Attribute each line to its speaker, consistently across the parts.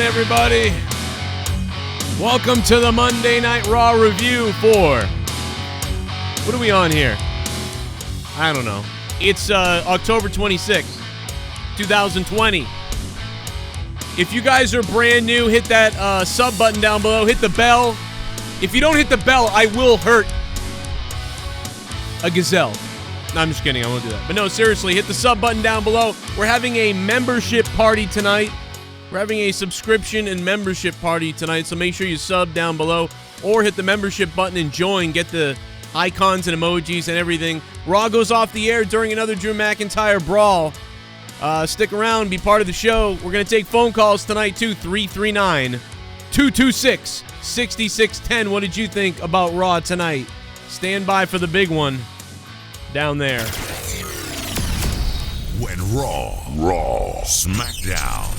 Speaker 1: on, everybody? Welcome to the Monday Night Raw review for... What are we on here? I don't know. It's October 26th, 2020. If you guys are brand new, hit that sub button down below. Hit the bell. If you don't hit the bell, I will hurt a gazelle. No, I'm just kidding. I won't do that. But no, seriously, hit the sub button down below. We're having a membership party tonight. We're having a subscription and membership party tonight, so make sure you sub down below or hit the membership button and join. Get the icons and emojis and everything. Raw goes off the air during another Drew McIntyre brawl. Stick around, be part of the show. We're going to take phone calls tonight, too. 339-226-6610. What did you think about Raw tonight? Stand by for the big one down there.
Speaker 2: When Raw, SmackDown,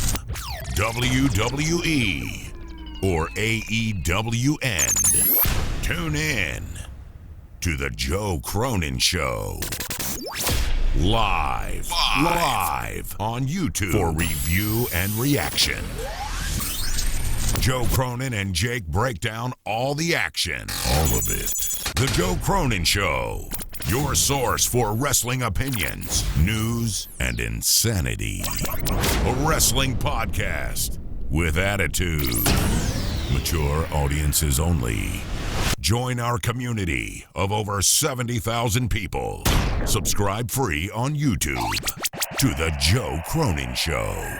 Speaker 2: WWE, or AEW end, tune in to the Joe Cronin Show. Live on YouTube for review and reaction. Joe Cronin and Jake break down all the action. All of it. The Joe Cronin Show. Your source for wrestling opinions, news, and insanity. A wrestling podcast with attitude. Mature audiences only. Join our community of over 70,000 people. Subscribe free on YouTube to The Joe Cronin Show.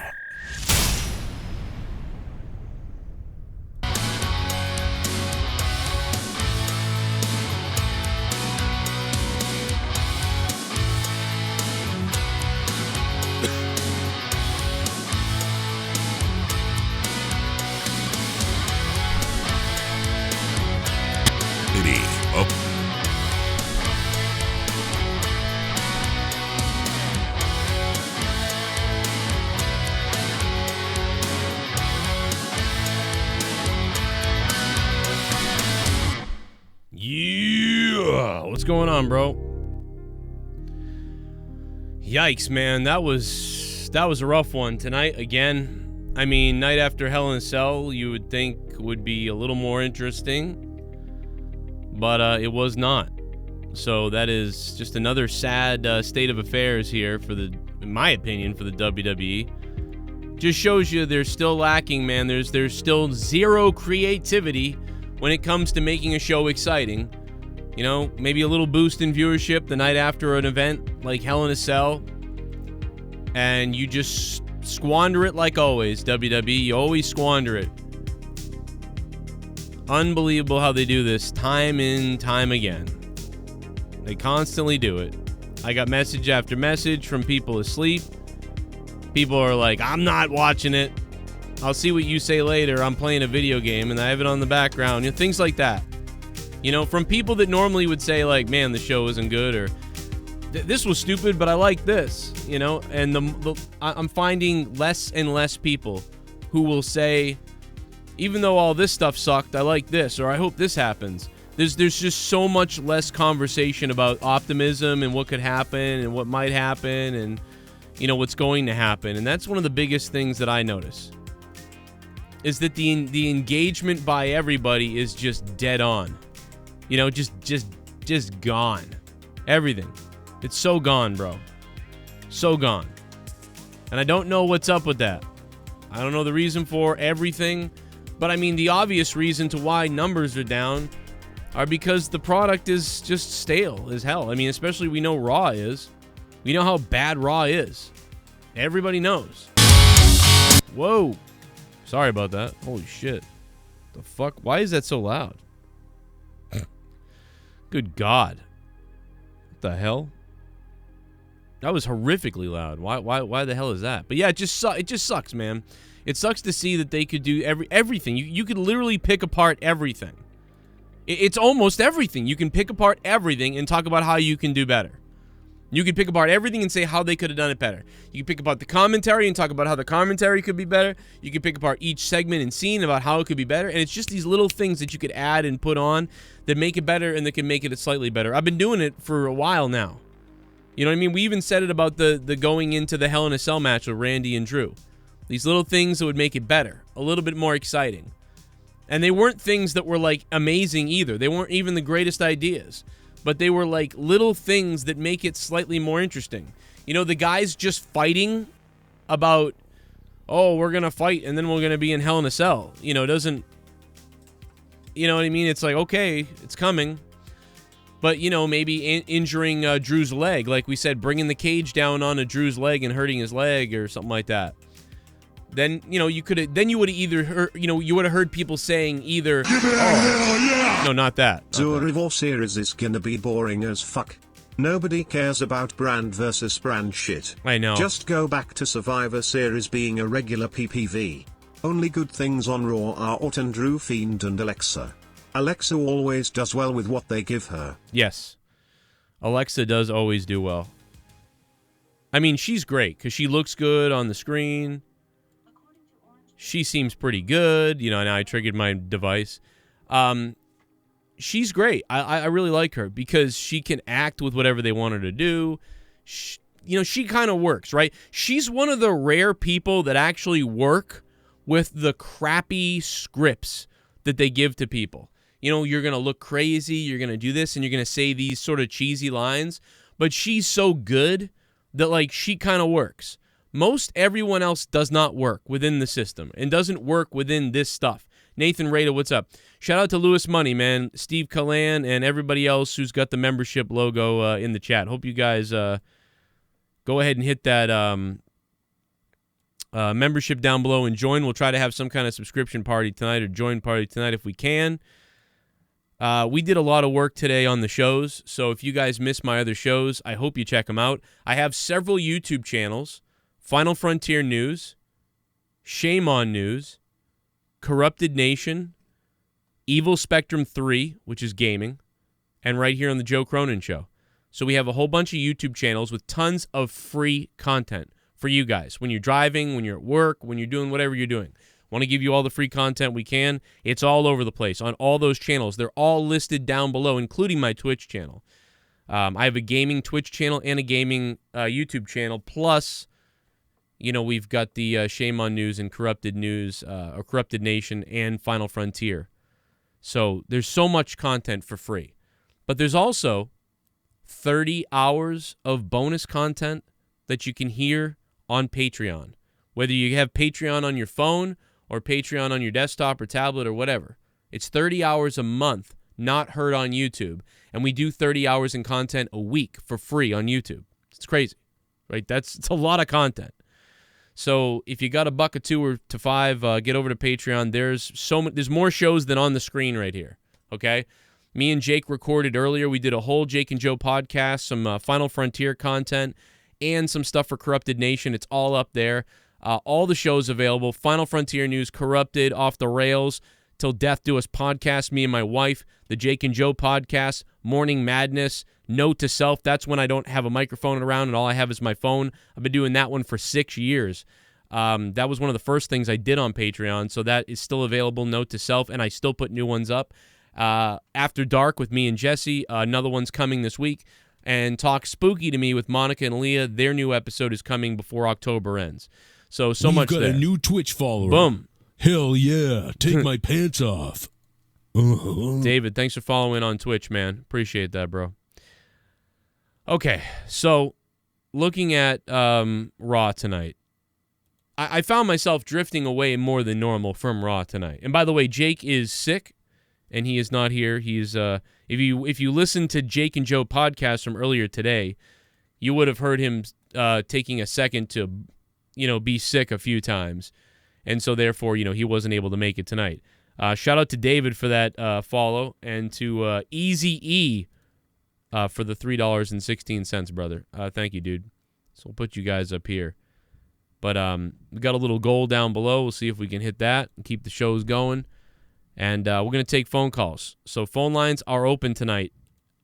Speaker 1: What's going on, bro? Yikes, man. That was a rough one tonight again. I mean, night after Hell in a Cell, you would think would be a little more interesting, but it was not. So that is just another sad state of affairs here for in my opinion, for the WWE. Just shows you they're still lacking, man. There's still zero creativity when it comes to making a show exciting. You know, maybe a little boost in viewership the night after an event like Hell in a Cell, and you just squander it like always, WWE. You always squander it. Unbelievable how they do this time and time again. They constantly do it. I got message after message from people asleep. People are like, I'm not watching it. I'll see what you say later. I'm playing a video game and I have it on the background. You know, things like that. You know, from people that normally would say, like, man, the show isn't good, or this was stupid, but I like this, you know? And I'm finding less and less people who will say, even though all this stuff sucked, I like this, or I hope this happens. There's just so much less conversation about optimism and what could happen and what might happen and, you know, what's going to happen. And that's one of the biggest things that I notice, is that the engagement by everybody is just dead on. You know, just gone. Everything. It's so gone, bro. So gone. And I don't know what's up with that. I don't know the reason for everything. But I mean, the obvious reason to why numbers are down are because the product is just stale as hell. I mean, especially we know Raw is. We know how bad Raw is. Everybody knows. Whoa. Sorry about that. Holy shit. The fuck? Why is that so loud? Good God. What the hell? That was horrifically loud. Why the hell is that? But yeah, it just sucks, man. It sucks to see that they could do everything. You could literally pick apart everything. It's almost everything. You can pick apart everything and talk about how you can do better. You can pick apart everything and say how they could have done it better. You can pick apart the commentary and talk about how the commentary could be better. You can pick apart each segment and scene about how it could be better. And it's just these little things that you could add and put on that make it better and that can make it slightly better. I've been doing it for a while now. You know what I mean? We even said it about the going into the Hell in a Cell match with Randy and Drew. These little things that would make it better, a little bit more exciting. And they weren't things that were, like, amazing either. They weren't even the greatest ideas. But they were, like, little things that make it slightly more interesting. You know, the guys just fighting about, oh, we're going to fight and then we're going to be in Hell in a Cell. You know, it doesn't, you know what I mean? It's like, okay, it's coming. But, you know, maybe injuring Drew's leg. Like we said, bringing the cage down onto Drew's leg and hurting his leg or something like that. Then, you know, you would have either heard, you know, you would have heard people saying either,
Speaker 3: give it a hell yeah!
Speaker 1: No, not that.
Speaker 4: The Raw series is gonna be boring as fuck. Nobody cares about brand versus brand shit.
Speaker 1: I know.
Speaker 4: Just go back to Survivor Series being a regular PPV. Only good things on Raw are Orton, Drew, Fiend, and Alexa. Alexa always does well with what they give her.
Speaker 1: Yes. Alexa does always do well. I mean, she's great because she looks good on the screen. She seems pretty good. You know, now I triggered my device. She's great. I really like her because she can act with whatever they want her to do. She kind of works, right? She's one of the rare people that actually work with the crappy scripts that they give to people. You know, you're going to look crazy, you're going to do this, and you're going to say these sort of cheesy lines. But she's so good that, like, she kind of works. Most everyone else does not work within the system and doesn't work within this stuff. Nathan Rada, what's up? Shout out to Lewis Money, man. Steve Callan and everybody else who's got the membership logo in the chat. Hope you guys go ahead and hit that membership down below and join. We'll try to have some kind of subscription party tonight or join party tonight if we can. We did a lot of work today on the shows, so if you guys missed my other shows, I hope you check them out. I have several YouTube channels: Final Frontier News, Shame On News, Corrupted Nation, Evil Spectrum 3, which is gaming, and right here on the Joe Cronin Show. So we have a whole bunch of YouTube channels with tons of free content for you guys. When you're driving, when you're at work, when you're doing whatever you're doing. Want to give you all the free content we can. It's all over the place on all those channels. They're all listed down below, including my Twitch channel. I have a gaming Twitch channel and a gaming YouTube channel. Plus, you know, we've got the Shame On News and Corrupted News, or Corrupted Nation and Final Frontier. So there's so much content for free. But there's also 30 hours of bonus content that you can hear on Patreon. Whether you have Patreon on your phone or Patreon on your desktop or tablet or whatever. It's 30 hours a month not heard on YouTube. And we do 30 hours in content a week for free on YouTube. It's crazy, right? It's a lot of content. So if you got $1 or $2 or to $5, get over to Patreon. There's more shows than on the screen right here, okay? Me and Jake recorded earlier. We did a whole Jake and Joe podcast, some Final Frontier content, and some stuff for Corrupted Nation. It's all up there. All the shows available: Final Frontier News, Corrupted, Off the Rails, Till Death Do Us podcast, me and my wife, the Jake and Joe podcast, Morning Madness, Note to Self. That's when I don't have a microphone around and all I have is my phone. I've been doing that one for 6 years. That was one of the first things I did on Patreon, so that is still available, Note to Self, and I still put new ones up. After Dark with me and Jesse, another one's coming this week. And Talk Spooky to Me with Monica and Leah, their new episode is coming before October ends. So
Speaker 3: We've
Speaker 1: much
Speaker 3: got
Speaker 1: there.
Speaker 3: A new Twitch follower.
Speaker 1: Boom.
Speaker 3: Hell yeah. Take my pants off.
Speaker 1: David, thanks for following on Twitch, man. Appreciate that, bro. Okay, so looking at Raw tonight, I found myself drifting away more than normal from Raw tonight. And by the way, Jake is sick, and he is not here. He's if you listen to Jake and Joe podcast from earlier today, you would have heard him taking a second to, be sick a few times. And so, therefore, he wasn't able to make it tonight. Shout out to David for that follow, and to Easy E for the $3.16, brother. Thank you, dude. So we'll put you guys up here. But we got a little goal down below. We'll see if we can hit that and keep the shows going. And we're going to take phone calls. So phone lines are open tonight.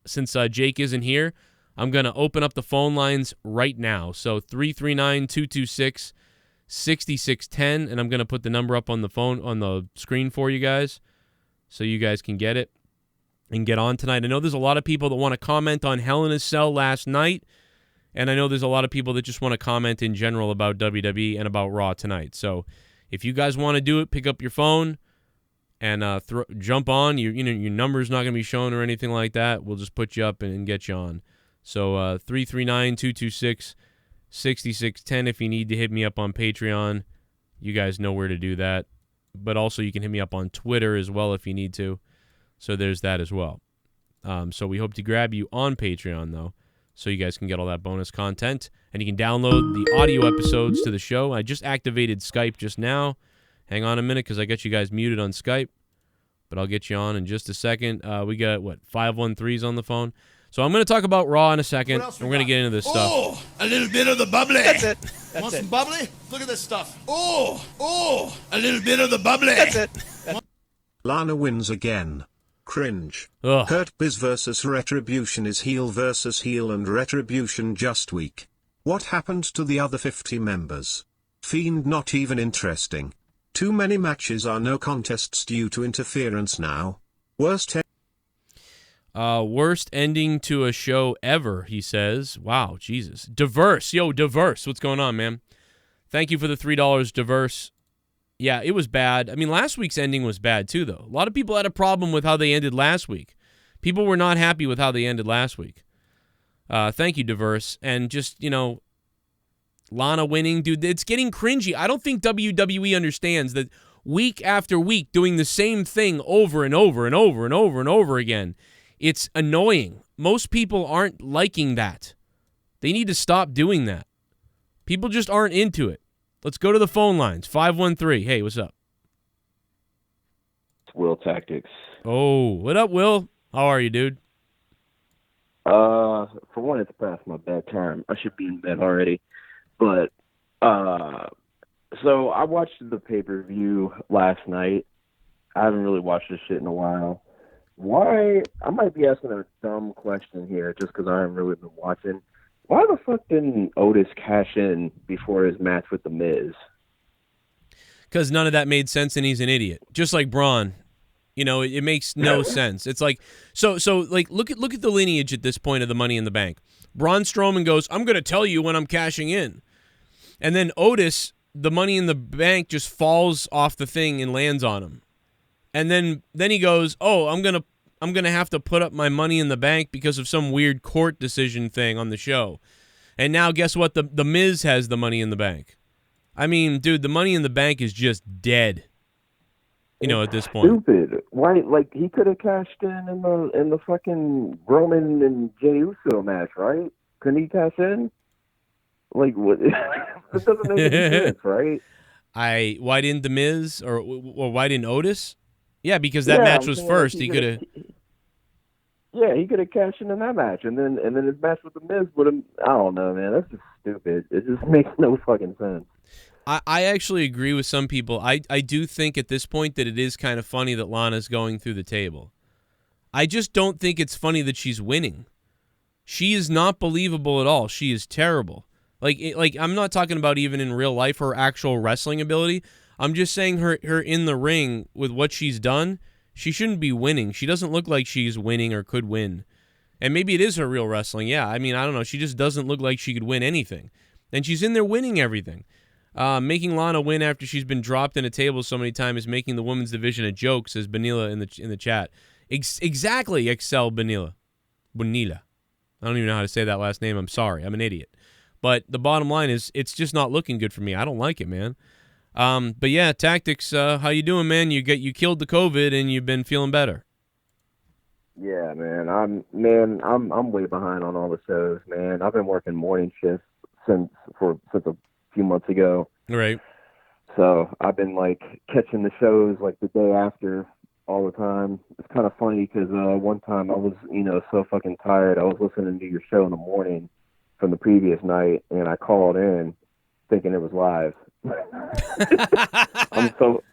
Speaker 1: Since Jake isn't here, I'm going to open up the phone lines right now. So 339-226-6610, and I'm going to put the number up on the screen for you guys so you guys can get it and get on tonight. I know there's a lot of people that want to comment on Hell in a Cell last night And I know there's a lot of people that just want to comment in general about WWE and about Raw tonight. So if you guys want to do it, pick up your phone and jump on. Your number's not going to be shown or anything like that. We'll just put you up and get you on. So 339-226-6610 if you need to hit me up on Patreon. You guys know where to do that. But also you can hit me up on Twitter as well if you need to. So there's that as well. So we hope to grab you on Patreon, though, so you guys can get all that bonus content. And you can download the audio episodes to the show. I just activated Skype just now. Hang on a minute because I got you guys muted on Skype. But I'll get you on in just a second. We got, 513s on the phone. So I'm going to talk about Raw in a second. We're going to get into this stuff.
Speaker 3: Oh, a little bit of the bubbly.
Speaker 5: That's it.
Speaker 3: Want some bubbly? Look at this stuff. Oh, a little bit of the bubbly.
Speaker 5: That's it.
Speaker 4: Lana wins again. Cringe.
Speaker 1: Ugh.
Speaker 4: Hurt Biz versus Retribution is heel versus heel and Retribution just weak. What happened to the other 50 members? Fiend not even interesting. Too many matches are no contests due to interference now. Worst
Speaker 1: ending to a show ever, he says. Wow, Jesus. Diverse. Yo, Diverse. What's going on, man? Thank you for the $3, Diverse. Yeah, it was bad. I mean, last week's ending was bad, too, though. A lot of people had a problem with how they ended last week. People were not happy with how they ended last week. Thank you, Diverse. And just, Lana winning, dude, it's getting cringy. I don't think WWE understands that week after week doing the same thing over and over and over and over and over again. It's annoying. Most people aren't liking that. They need to stop doing that. People just aren't into it. Let's go to the phone lines. 513. Hey, what's up?
Speaker 6: Will Tactics.
Speaker 1: Oh, what up, Will? How are you, dude?
Speaker 6: For one, it's past my bedtime. I should be in bed already. But, so I watched the pay-per-view last night. I haven't really watched this shit in a while. Why? I might be asking a dumb question here just because I haven't really been watching. Why the fuck didn't Otis cash in before his match with The Miz?
Speaker 1: Because none of that made sense and he's an idiot. Just like Braun. It makes no sense. It's like, so look at the lineage at this point of the Money in the Bank. Braun Strowman goes, I'm going to tell you when I'm cashing in. And then Otis, the Money in the Bank just falls off the thing and lands on him. And then he goes, oh, I'm gonna have to put up my Money in the Bank because of some weird court decision thing on the show. And now guess what? The Miz has the Money in the Bank. I mean, dude, the Money in the Bank is just dead. At this point.
Speaker 6: Stupid. Why? Like he could have cashed in the fucking Roman and Jey Uso match, right? Couldn't he cash in? Like what? This doesn't make any sense, right?
Speaker 1: Why didn't the Miz or why didn't Otis? Yeah, because that match was first. He could have.
Speaker 6: Yeah, he could have cashed in that match, and then his match with the Miz would have. I don't know, man. That's just stupid. It just makes no fucking sense.
Speaker 1: I actually agree with some people. I do think at this point that it is kind of funny that Lana's going through the table. I just don't think it's funny that she's winning. She is not believable at all. She is terrible. Like I'm not talking about even in real life her actual wrestling ability. I'm just saying her in the ring with what she's done, she shouldn't be winning. She doesn't look like she's winning or could win. And maybe it is her real wrestling. Yeah, I mean, I don't know. She just doesn't look like she could win anything. And she's in there winning everything. Making Lana win after she's been dropped in a table so many times is making the women's division a joke, says Benila in the chat. Exactly, Excel Benila. Bonilla. I don't even know how to say that last name. I'm sorry. I'm an idiot. But the bottom line is it's just not looking good for me. I don't like it, man. But yeah, Tactics, how you doing, man? You killed the COVID and you've been feeling better.
Speaker 6: Yeah, man. I'm way behind on all the shows, man. I've been working morning shifts since a few months ago.
Speaker 1: Right.
Speaker 6: So I've been like catching the shows like the day after all the time. It's kind of funny because one time I was so fucking tired. I was listening to your show in the morning from the previous night, and I called in thinking it was live. I'm so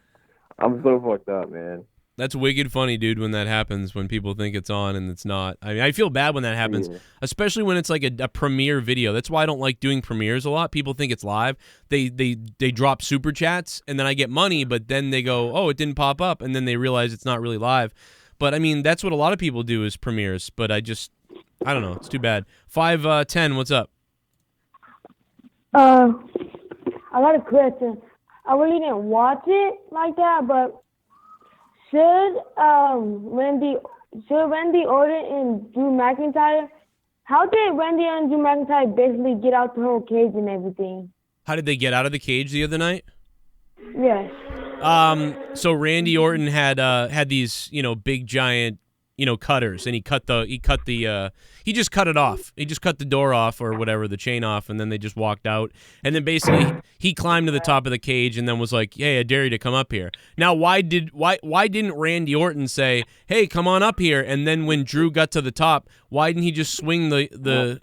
Speaker 6: fucked up, man.
Speaker 1: That's wicked funny, dude, when that happens, when people think it's on and it's not. I mean, I feel bad when that happens, especially when it's like a premiere video. That's why I don't like doing premieres a lot. People think it's live. They drop super chats, and then I get money, but then they go, oh, it didn't pop up, and then they realize it's not really live. But, I mean, that's what a lot of people do is premieres, but I don't know. It's too bad. 510, what's up?
Speaker 5: I got a question. I really didn't watch it like that, but should Randy Orton and Drew McIntyre? How did Randy and Drew McIntyre basically get out the whole cage and everything?
Speaker 1: How did they get out of the cage the other night?
Speaker 5: Yes.
Speaker 1: So Randy Orton had these, big giant, cutters, and he just cut it off. He just cut the door off or whatever, the chain off, and then they just walked out. And then basically he climbed to the top of the cage and then was like, "Hey, I dare you to come up here." Now, why didn't Randy Orton say, "Hey, come on up here"? And then when Drew got to the top, why didn't he just swing the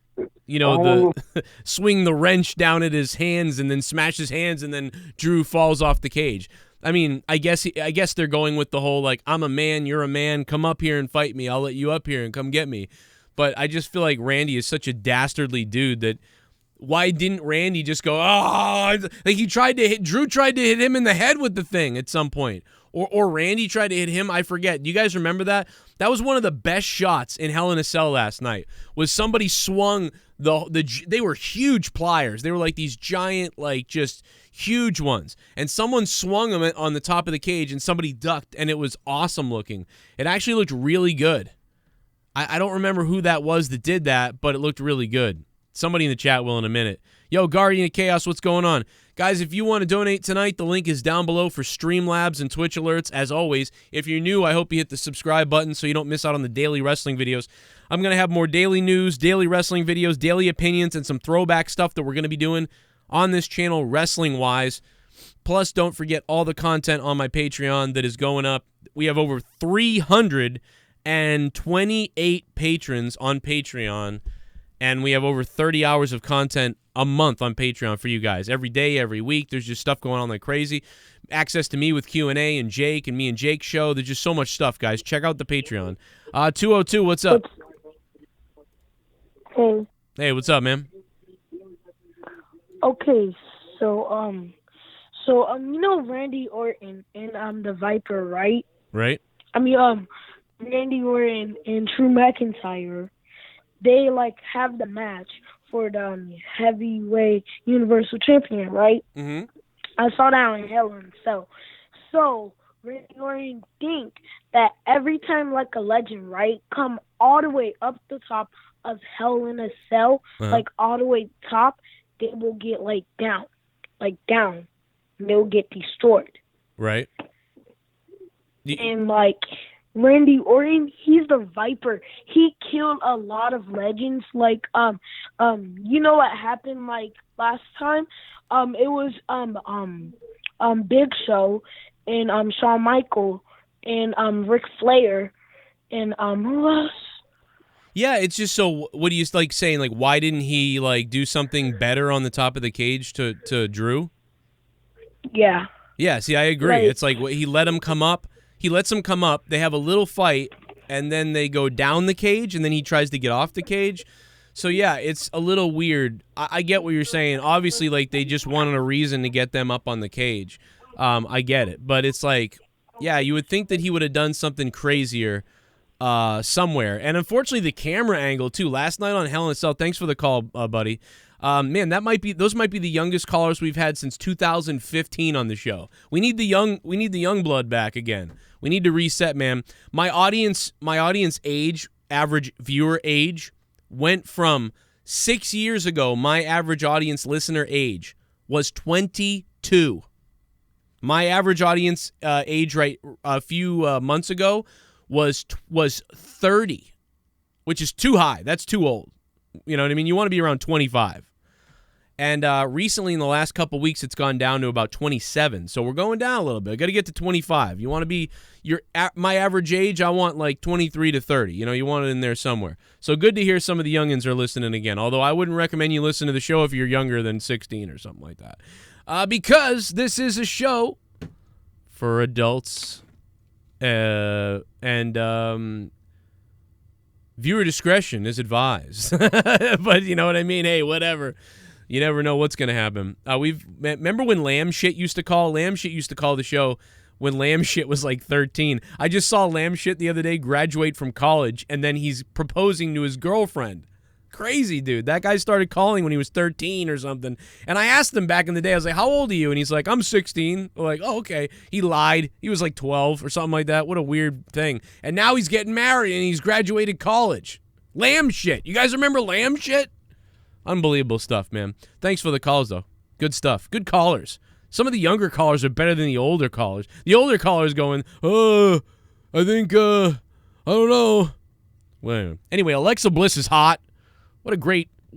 Speaker 1: swing the wrench down at his hands and then smash his hands and then Drew falls off the cage? I mean, I guess they're going with the whole, like, I'm a man, you're a man, come up here and fight me, I'll let you up here and come get me. But I just feel like Randy is such a dastardly dude that why didn't Randy just go, like Drew tried to hit him in the head with the thing at some point. Or Randy tried to hit him, I forget. Do you guys remember that? That was one of the best shots in Hell in a Cell last night, was somebody swung they were huge pliers. They were like these giant, like just huge ones. And someone swung them on the top of the cage and somebody ducked, and it was awesome looking. It actually looked really good. I don't remember who that was that did that, but it looked really good. Somebody in the chat will in a minute. Yo, Guardian of Chaos, what's going on? Guys, if you want to donate tonight, the link is down below for Streamlabs and Twitch alerts. As always, if you're new, I hope you hit the subscribe button so you don't miss out on the daily wrestling videos. I'm going to have more daily news, daily wrestling videos, daily opinions, and some throwback stuff that we're going to be doing on this channel wrestling-wise. Plus, don't forget all the content on my Patreon that is going up. We have over 328 patrons on Patreon, and we have over 30 hours of content a month on Patreon for you guys. Every day, every week, there's just stuff going on like crazy. Access to me with Q&A and Jake and me and Jake's show. There's just so much stuff, guys. Check out the Patreon. 202, what's up?
Speaker 5: Hey.
Speaker 1: Hey, what's up, man?
Speaker 5: Okay, so you know Randy Orton and the Viper, right?
Speaker 1: Right.
Speaker 5: I mean, Randy Orton and Drew McIntyre, they like have the match for the heavyweight Universal Champion, right?
Speaker 1: Mm-hmm.
Speaker 5: I saw that on Hell in a Cell. So Randy Orton think that every time like a legend, right, come all the way up the top of Hell in a Cell, like all the way top, they will get like down. And they'll get destroyed.
Speaker 1: Right.
Speaker 5: And like Randy Orton, he's the Viper. He killed a lot of legends. Like you know what happened like last time? It was Big Show and Shawn Michaels and Ric Flair and who else?
Speaker 1: Yeah, it's just so. What do you like saying? Like, why didn't he like do something better on the top of the cage to Drew?
Speaker 5: Yeah.
Speaker 1: Yeah. See, I agree. Like, it's like he let him come up. He lets him come up. They have a little fight, and then they go down the cage, and then he tries to get off the cage. So yeah, it's a little weird. I get what you're saying. Obviously, like they just wanted a reason to get them up on the cage. I get it, but it's like, yeah, you would think that he would have done something crazier. Somewhere. And unfortunately the camera angle too. Last night on Hell in a Cell, thanks for the call, buddy. Man, those might be the youngest callers we've had since 2015 on the show. We need the young blood back again. We need to reset, man. My audience age, average viewer age, went from 6 years ago, my average audience listener age was 22. My average audience age right a few months ago was 30, which is too high. That's too old. You know what I mean? You want to be around 25. And recently in the last couple weeks, it's gone down to about 27. So we're going down a little bit. Got to get to 25. You want to be my average age, I want like 23 to 30. You know, you want it in there somewhere. So good to hear some of the youngins are listening again. Although I wouldn't recommend you listen to the show if you're younger than 16 or something like that. Because this is a show for adults. And viewer discretion is advised. But you know what I mean? Hey, whatever. You never know what's going to happen. Remember when Lamb Shit used to call? Lamb Shit used to call the show when Lamb Shit was like 13. I just saw Lamb Shit the other day graduate from college, and then he's proposing to his girlfriend. Crazy, dude. That guy started calling when he was 13 or something. And I asked him back in the day, I was like, how old are you? And he's like, I'm 16. I'm like, oh, okay. He lied. He was like 12 or something like that. What a weird thing. And now he's getting married and he's graduated college. Lamb shit. You guys remember lamb shit? Unbelievable stuff, man. Thanks for the calls, though. Good stuff. Good callers. Some of the younger callers are better than the older callers. The older callers going, I think, I don't know. Well, anyway, Alexa Bliss is hot.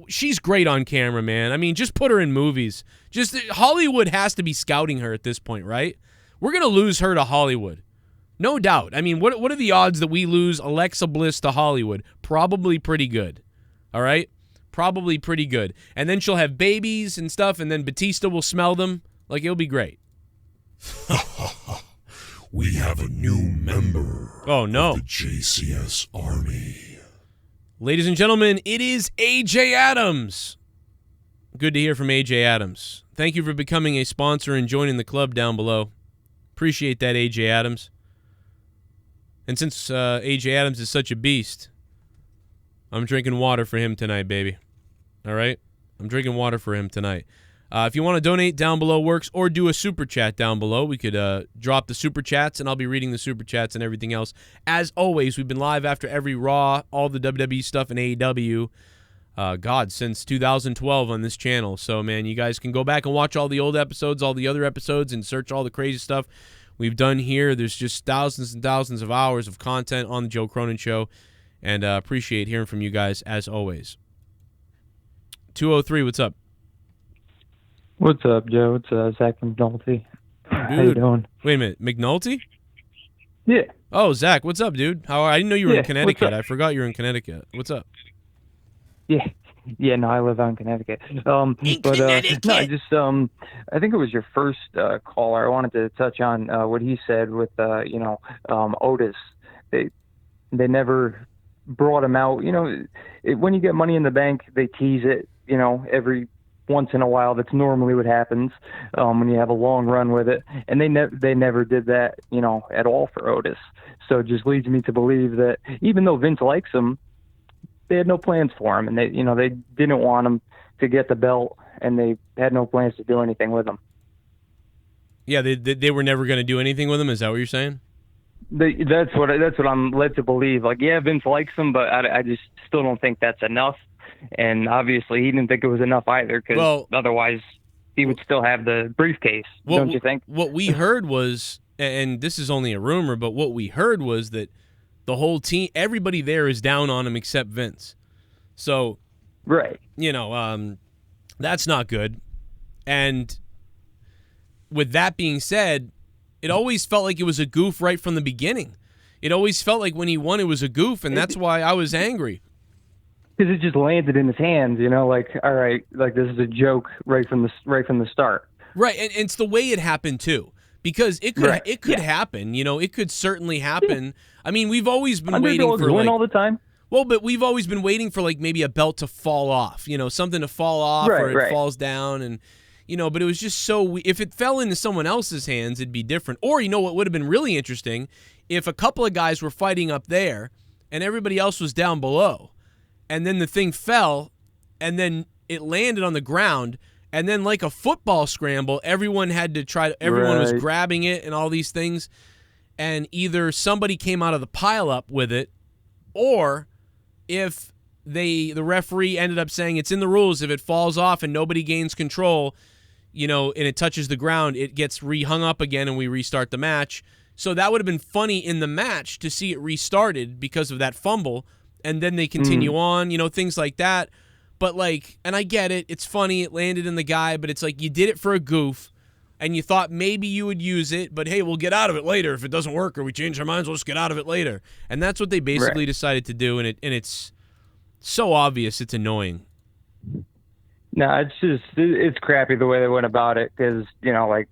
Speaker 1: She's great on camera, man. I mean, just put her in movies. Just Hollywood has to be scouting her at this point, right? We're going to lose her to Hollywood. No doubt. I mean, what are the odds that we lose Alexa Bliss to Hollywood? Probably pretty good. All right? Probably pretty good. And then she'll have babies and stuff, and then Batista will smell them. Like, it'll be great.
Speaker 2: We have a new member
Speaker 1: of the
Speaker 2: JCS Army.
Speaker 1: Ladies and gentlemen, it is AJ Adams. Good to hear from AJ Adams. Thank you for becoming a sponsor and joining the club down below. Appreciate that, AJ Adams. And since AJ Adams is such a beast, I'm drinking water for him tonight, baby. All right? I'm drinking water for him tonight. If you want to donate, down below works, or do a super chat down below. We could drop the super chats, and I'll be reading the super chats and everything else. As always, we've been live after every Raw, all the WWE stuff and AEW, since 2012 on this channel. So, man, you guys can go back and watch all the old episodes, all the other episodes, and search all the crazy stuff we've done here. There's just thousands and thousands of hours of content on the Joe Cronin Show, and appreciate hearing from you guys, as always. 203, what's up?
Speaker 7: What's up, Joe? It's Zach McNulty.
Speaker 1: Dude,
Speaker 7: how you doing?
Speaker 1: Wait a minute, McNulty?
Speaker 7: Yeah.
Speaker 1: Oh, Zach, what's up, dude? I didn't know you were in Connecticut. I forgot you were in Connecticut. What's up?
Speaker 7: Yeah, no, I live out in Connecticut.
Speaker 1: Connecticut.
Speaker 7: No, I just I think it was your first caller. I wanted to touch on what he said with Otis. They never brought him out. You know, when you get Money in the Bank, they tease it. You know, every once in a while. That's normally what happens when you have a long run with it, and they never did that, you know, at all for Otis. So it just leads me to believe that even though Vince likes him, they had no plans for him, and they didn't want him to get the belt, and they had no plans to do anything with him.
Speaker 1: Yeah, they were never going to do anything with him. Is that what you're saying?
Speaker 7: That's what I'm led to believe. Like, yeah, Vince likes him, but I just still don't think that's enough. And obviously, he didn't think it was enough either, because otherwise he would still have the briefcase, don't you think?
Speaker 1: What we heard was, and this is only a rumor, but what we heard was that the whole team, everybody there is down on him except Vince. So,
Speaker 7: right,
Speaker 1: that's not good. And with that being said, it always felt like it was a goof right from the beginning. It always felt like when he won, it was a goof, and that's why I was angry.
Speaker 7: Because it just landed in his hands, you know, like, all right, like this is a joke right from the start.
Speaker 1: Right, and it's the way it happened too, because it could happen, you know, it could certainly happen. Yeah. I mean, we've always been waiting for
Speaker 7: win all the time.
Speaker 1: Well, but we've always been waiting for like maybe a belt to fall off, you know, something to fall off or it falls down, and you know, but it was just so if it fell into someone else's hands, it'd be different. Or you know what would have been really interesting if a couple of guys were fighting up there and everybody else was down below. And then the thing fell, and then it landed on the ground, and then like a football scramble, everyone had to everyone was grabbing it and all these things, and either somebody came out of the pileup with it, or if the referee ended up saying it's in the rules, if it falls off and nobody gains control, you know, and it touches the ground, it gets hung up again and we restart the match. So that would have been funny in the match to see it restarted because of that fumble. And then they continue on, you know, things like that. But, like, and I get it. It's funny. It landed in the guy. But it's like you did it for a goof, and you thought maybe you would use it. But, hey, we'll get out of it later. If it doesn't work or we change our minds, we'll just get out of it later. And that's what they basically decided to do. And it's so obvious. It's annoying.
Speaker 7: No, it's crappy the way they went about it. Because, you know, like,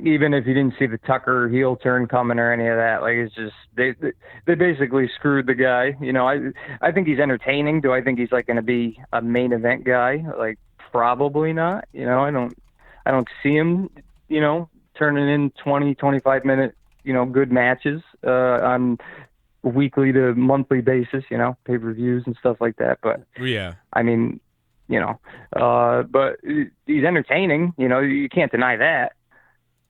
Speaker 7: even if you didn't see the Tucker heel turn coming or any of that, like it's just they basically screwed the guy. You know, I think he's entertaining. Do I think he's like going to be a main event guy? Like probably not. You know, I don't see him, you know, turning in 20, 25 minute, you know, good matches on weekly to monthly basis, pay-per-views and stuff like that. But
Speaker 1: yeah,
Speaker 7: I mean, but he's entertaining. You can't deny that.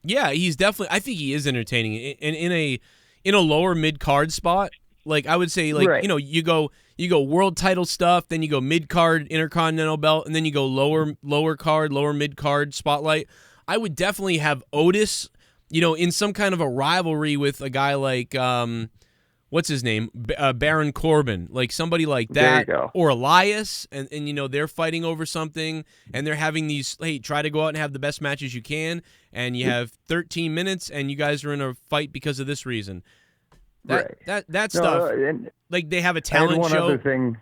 Speaker 1: Yeah, he's definitely. I think he is entertaining, and in a lower mid card spot. Like I would say, like
Speaker 7: right.
Speaker 1: You go world title stuff, then you go mid card Intercontinental belt, and then you go lower card, lower mid card spotlight. I would definitely have Otis, in some kind of a rivalry with a guy like what's his name, Baron Corbin, like somebody like that, or Elias, and they're fighting over something, and they're having these. Hey, try to go out and have the best matches you can, and you have 13 minutes, and you guys are in a fight because of this reason. That stuff, like they have a talent show.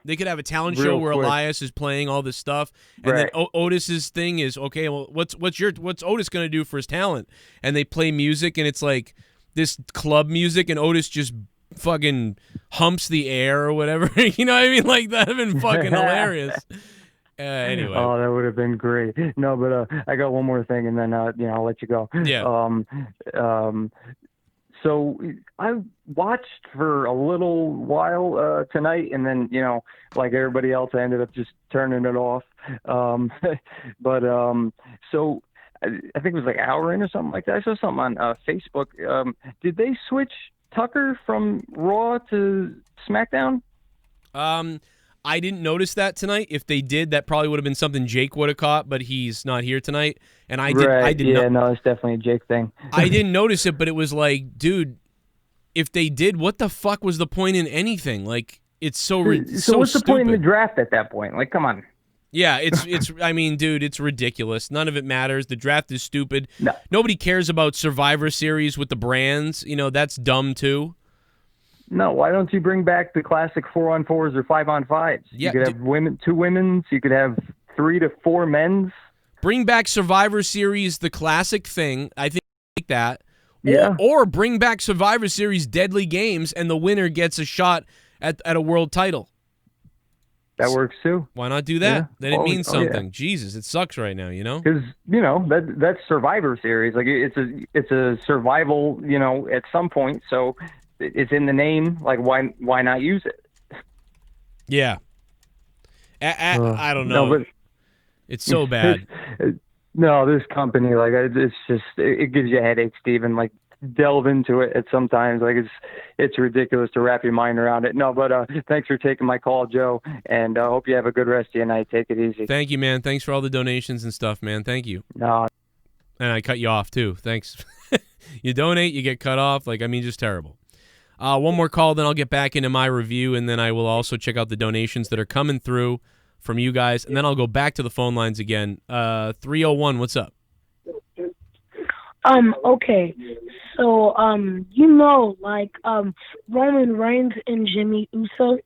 Speaker 1: They could have a talent show where Elias is playing all this stuff, and then Otis's thing is, okay, well, what's Otis going to do for his talent? And they play music, and it's like this club music, and Otis just fucking humps the air or whatever. You know what I mean? Like that'd have been fucking hilarious. Anyway.
Speaker 7: Oh, that would have been great. No, but I got one more thing, and then I'll let you go.
Speaker 1: Yeah.
Speaker 7: So I watched for a little while tonight, and then, like everybody else, I ended up just turning it off. So I think it was like an hour in or something like that. I saw something on Facebook. Did they switch Tucker from Raw to SmackDown?
Speaker 1: I didn't notice that tonight. If they did, that probably would have been something Jake would have caught, but he's not here tonight. And I did.
Speaker 7: No, it's definitely a Jake thing.
Speaker 1: I didn't notice it, but it was like, dude, if they did, what the fuck was the point in anything? Like, it's so
Speaker 7: what's the point in the draft at that point? Like, come on.
Speaker 1: Yeah, it's. I mean, dude, it's ridiculous. None of it matters. The draft is stupid.
Speaker 7: No.
Speaker 1: Nobody cares about Survivor Series with the brands. That's dumb too.
Speaker 7: No, why don't you bring back the classic 4-on-4s or 5-on-5s?
Speaker 1: Yeah,
Speaker 7: you could have 2 women's. You could have 3 to 4 men's.
Speaker 1: Bring back Survivor Series, the classic thing. I think like that.
Speaker 7: Yeah.
Speaker 1: Or bring back Survivor Series Deadly Games, and the winner gets a shot at a world title.
Speaker 7: That works too.
Speaker 1: Why not do that?
Speaker 7: Yeah.
Speaker 1: Then it means something.
Speaker 7: Yeah.
Speaker 1: Jesus, it sucks right now,
Speaker 7: Because that's Survivor Series. Like it's a survival. At some point, so it's in the name. Like why not use it?
Speaker 1: Yeah. I don't know.
Speaker 7: No, but
Speaker 1: it's so bad.
Speaker 7: This company, like it's just it gives you a headache, Steven. Like delve into it at sometimes. Like it's ridiculous to wrap your mind around it. No, but thanks for taking my call, Joe, and I hope you have a good rest of your night. Take it easy.
Speaker 1: Thank you, man. Thanks for all the donations and stuff, man. Thank you.
Speaker 7: No.
Speaker 1: And I cut you off too. Thanks. You donate, you get cut off. Just terrible. One more call, then I'll get back into my review, and then I will also check out the donations that are coming through from you guys, and then I'll go back to the phone lines again. 301, what's up?
Speaker 5: Okay. So, Roman Reigns and Jimmy Uso.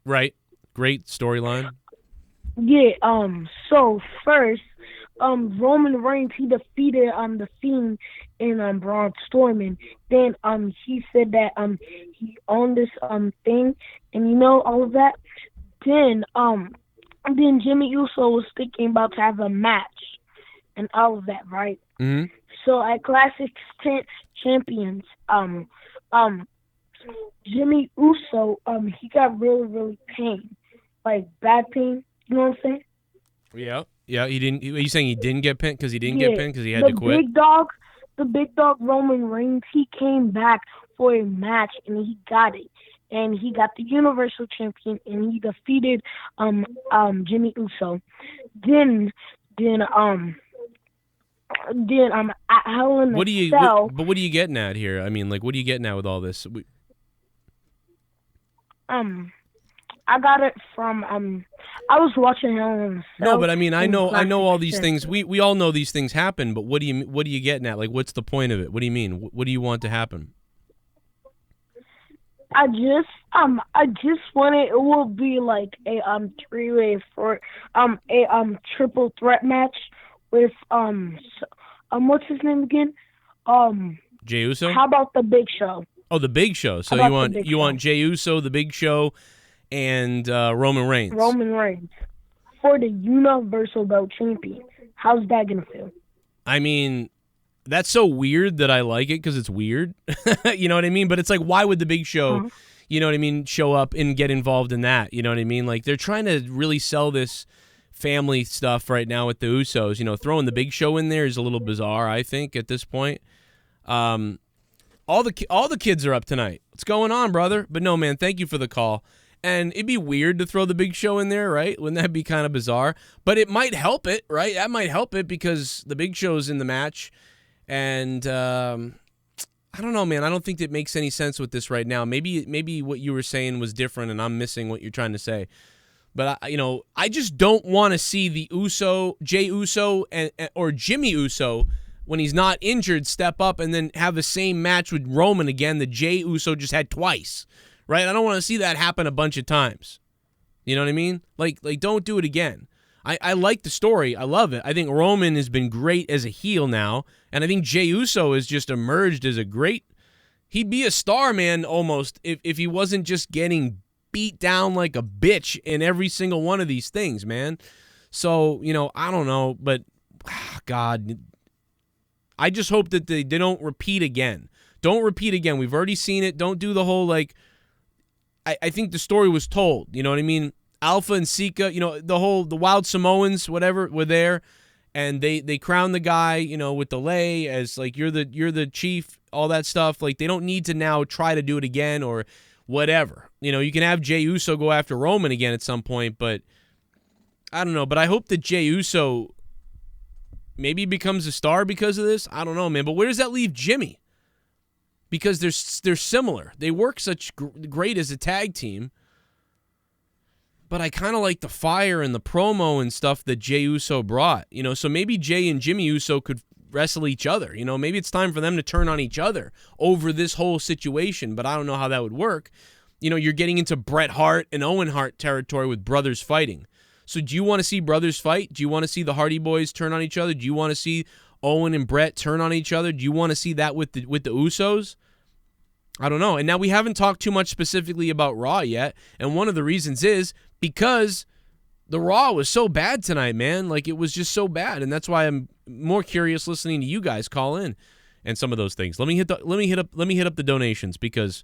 Speaker 1: Right. Great storyline.
Speaker 5: Yeah, so first, Roman Reigns, he defeated the Fiend in Braun Strowman. Then he said that he owned this thing, and all of that. Then Jimmy Uso was thinking about to have a match and all of that, right?
Speaker 1: Mm-hmm.
Speaker 5: So at Classic Champions, Jimmy Uso, he got really, really pain, like bad pain. You know what I'm saying?
Speaker 1: Yeah. He didn't. Are you saying he didn't get pinned because he didn't get pinned because he had to quit?
Speaker 5: The big dog Roman Reigns, he came back for a match and he got it, and he got the Universal Champion and he defeated Jimmy Uso. Then at Hell in a Cell.
Speaker 1: But what are you getting at here? I mean, like, what are you getting at with all this?
Speaker 5: I got it from I was watching Hell in a Cell.
Speaker 1: No, but I mean, I know all these things. We all know these things happen. But what are you getting at? Like, what's the point of it? What do you mean? What do you want to happen?
Speaker 5: I just wanted it will be like a 3-way for a triple threat match with what's his name again?
Speaker 1: Jey Uso?
Speaker 5: How about the Big Show?
Speaker 1: Oh, the Big Show. So you want Jey Uso, the Big Show, and Roman Reigns.
Speaker 5: Roman Reigns for the Universal Belt Champion. How's that gonna feel?
Speaker 1: I mean, that's so weird that I like it because it's weird. You know what I mean? But it's like, why would the Big Show, you know what I mean, show up and get involved in that. You know what I mean? Like, they're trying to really sell this family stuff right now with the Usos. You know, throwing the Big Show in there is a little bizarre, I think, at this point. All the kids are up tonight. What's going on, brother? But no, man, thank you for the call. And it'd be weird to throw the Big Show in there, right? Wouldn't that be kind of bizarre? But it might help it, right? That might help it because the Big Show's in the match. And I don't know, man. I don't think that makes any sense with this right now. Maybe what you were saying was different, and I'm missing what you're trying to say. But I just don't want to see the Jey Uso or Jimmy Uso, when he's not injured, step up and then have the same match with Roman again that Jey Uso just had twice, right? I don't want to see that happen a bunch of times. You know what I mean? Like don't do it again. I like the story. I love it. I think Roman has been great as a heel now, and I think Jey Uso has just emerged as he'd be a star, man, almost, if he wasn't just getting beat down like a bitch in every single one of these things, man. So, I don't know, but God, I just hope that they don't repeat again. Don't repeat again. We've already seen it. Don't do the whole, I think the story was told. You know what I mean? Alpha and Sika, the Wild Samoans, whatever, were there, and they crowned the guy, with the lei as, you're the chief, all that stuff. They don't need to now try to do it again or whatever. You can have Jey Uso go after Roman again at some point, but I don't know. But I hope that Jey Uso maybe becomes a star because of this. I don't know, man. But where does that leave Jimmy? Because they're similar. They work such great as a tag team. But I kind of like the fire and the promo and stuff that Jey Uso brought. So maybe Jey and Jimmy Uso could wrestle each other. Maybe it's time for them to turn on each other over this whole situation, but I don't know how that would work. You're getting into Bret Hart and Owen Hart territory with brothers fighting. So do you want to see brothers fight? Do you want to see the Hardy Boys turn on each other? Do you want to see Owen and Bret turn on each other? Do you want to see that with the Usos? I don't know. And now we haven't talked too much specifically about Raw yet, and one of the reasons is because the Raw was so bad tonight, man. It was just so bad, and that's why I'm more curious listening to you guys call in and some of those things. Let me hit up the donations, because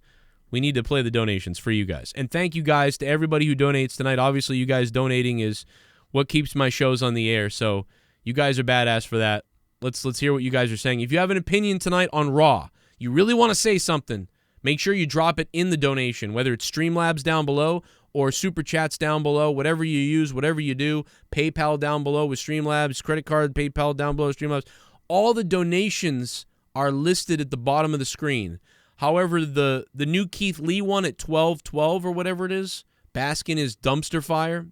Speaker 1: we need to play the donations for you guys. And thank you guys to everybody who donates tonight. Obviously, you guys donating is what keeps my shows on the air, so you guys are badass for that. Let's hear what you guys are saying. If you have an opinion tonight on Raw, you really want to say something, make sure you drop it in the donation, whether it's Streamlabs down below or Super Chats down below, whatever you use, whatever you do, PayPal down below with Streamlabs, credit card, PayPal down below with Streamlabs. All the donations are listed at the bottom of the screen. However, the new Keith Lee one at $12.12 or whatever it is, bask in his dumpster fire,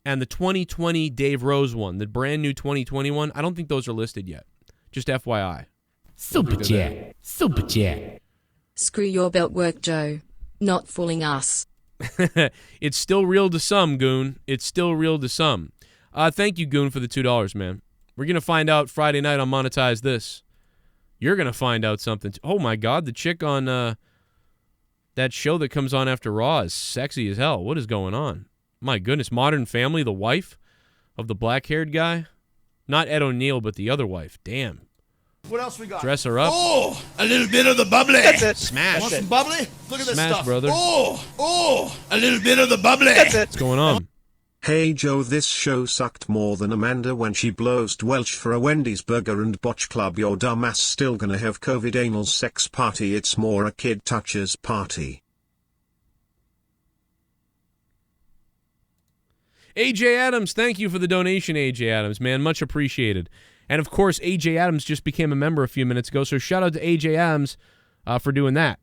Speaker 1: and the 2020 Dave Rose one, the brand new 2021, I don't think those are listed yet. Just FYI.
Speaker 8: Super chat. Super chat.
Speaker 9: Screw your belt work, Joe. Not fooling us.
Speaker 1: It's still real to some, Goon. It's still real to some. Thank you, Goon, for the $2, man. We're going to find out Friday night on Monetize This. You're going to find out something. Oh, my God. The chick on that show that comes on after Raw is sexy as hell. What is going on? My goodness. Modern Family, the wife of the black-haired guy? Not Ed O'Neill, but the other wife. Damn.
Speaker 3: What else we got?
Speaker 1: Dress her up.
Speaker 3: Oh, a little bit of the bubbly.
Speaker 1: That's it. Smash.
Speaker 3: Want some bubbly? Look at this
Speaker 1: Smash,
Speaker 3: stuff.
Speaker 1: brother.
Speaker 3: Oh, a little bit of the bubbly.
Speaker 8: That's it.
Speaker 1: What's going on?
Speaker 4: Hey Joe, this show sucked more than Amanda when she blowsed Welch for a Wendy's burger and Botch Club. Your dumbass still gonna have COVID anal sex party. It's more a kid touches party.
Speaker 1: AJ Adams, thank you for the donation, AJ Adams, man. Much appreciated. And, of course, AJ Adams just became a member a few minutes ago, so shout out to AJ Adams for doing that.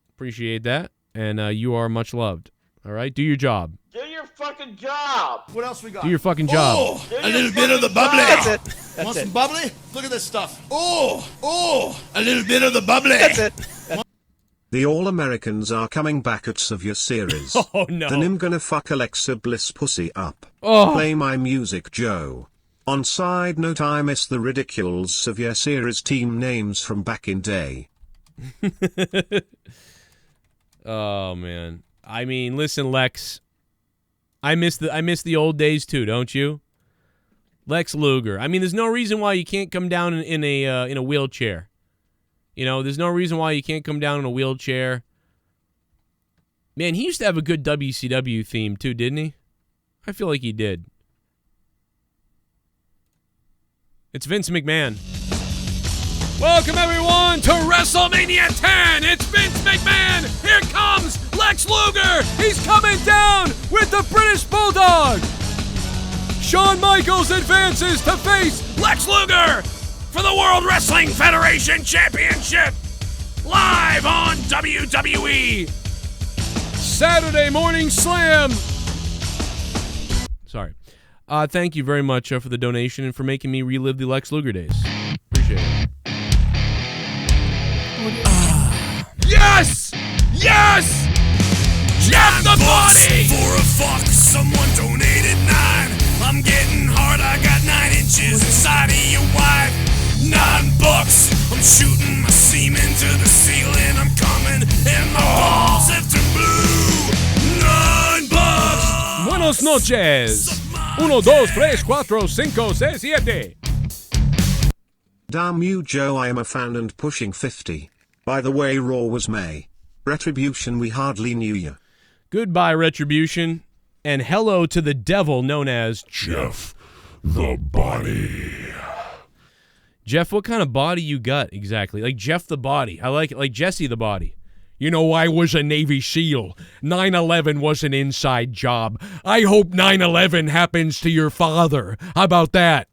Speaker 1: Appreciate that, and you are much loved. All right? Do your job.
Speaker 10: Do your fucking job.
Speaker 3: What else we got?
Speaker 1: Do your fucking job.
Speaker 3: Oh, a little bit of the bubbly.
Speaker 8: That's it. That's
Speaker 3: Want
Speaker 8: it.
Speaker 3: some bubbly? Look at this stuff. Oh, a little bit of the bubbly.
Speaker 8: That's it.
Speaker 4: The All-Americans are coming back at Severe series.
Speaker 1: Oh, no.
Speaker 4: Then I'm gonna fuck Alexa Bliss pussy up.
Speaker 1: Oh.
Speaker 4: Play my music, Joe. On side note, I miss the ridiculous Severe series team names from back in day.
Speaker 1: Oh, man. I mean, listen, Lex. I miss the old days, too, don't you? Lex Luger. I mean, there's no reason why you can't come down in a wheelchair. There's no reason why you can't come down in a wheelchair Man, he used to have a good WCW theme too, didn't he? I feel like he did. It's Vince McMahon. Welcome, everyone, to WrestleMania 10. It's Vince McMahon. Here comes Lex Luger. He's coming down with the British Bulldog. Shawn Michaels advances to face Lex Luger for the World Wrestling Federation Championship. Live on WWE. Saturday Morning Slam. Sorry. Thank you very much for the donation and for making me relive the Lex Luger days. Appreciate it. Yes! Yes! Jeff the Body!
Speaker 11: For a fuck, someone donated 9. I'm getting hard, I got 9 inches inside of your wife. $9. I'm shooting my semen to the ceiling. I'm coming and my balls have turned blue. $9.
Speaker 1: Buenos noches. 1, 2, 3, 4, 5, 6, 7.
Speaker 4: Damn you, Joe, I am a fan and pushing 50. By the way, Raw was May. Retribution, we hardly knew you.
Speaker 1: Goodbye, Retribution. And hello to the devil known as
Speaker 2: Jeff the Body.
Speaker 1: Jeff, what kind of body you got exactly? Like Jeff the Body. I like it, like Jesse the Body. You know, I was a Navy SEAL. 9/11 was an inside job. I hope 9/11 happens to your father. How about that?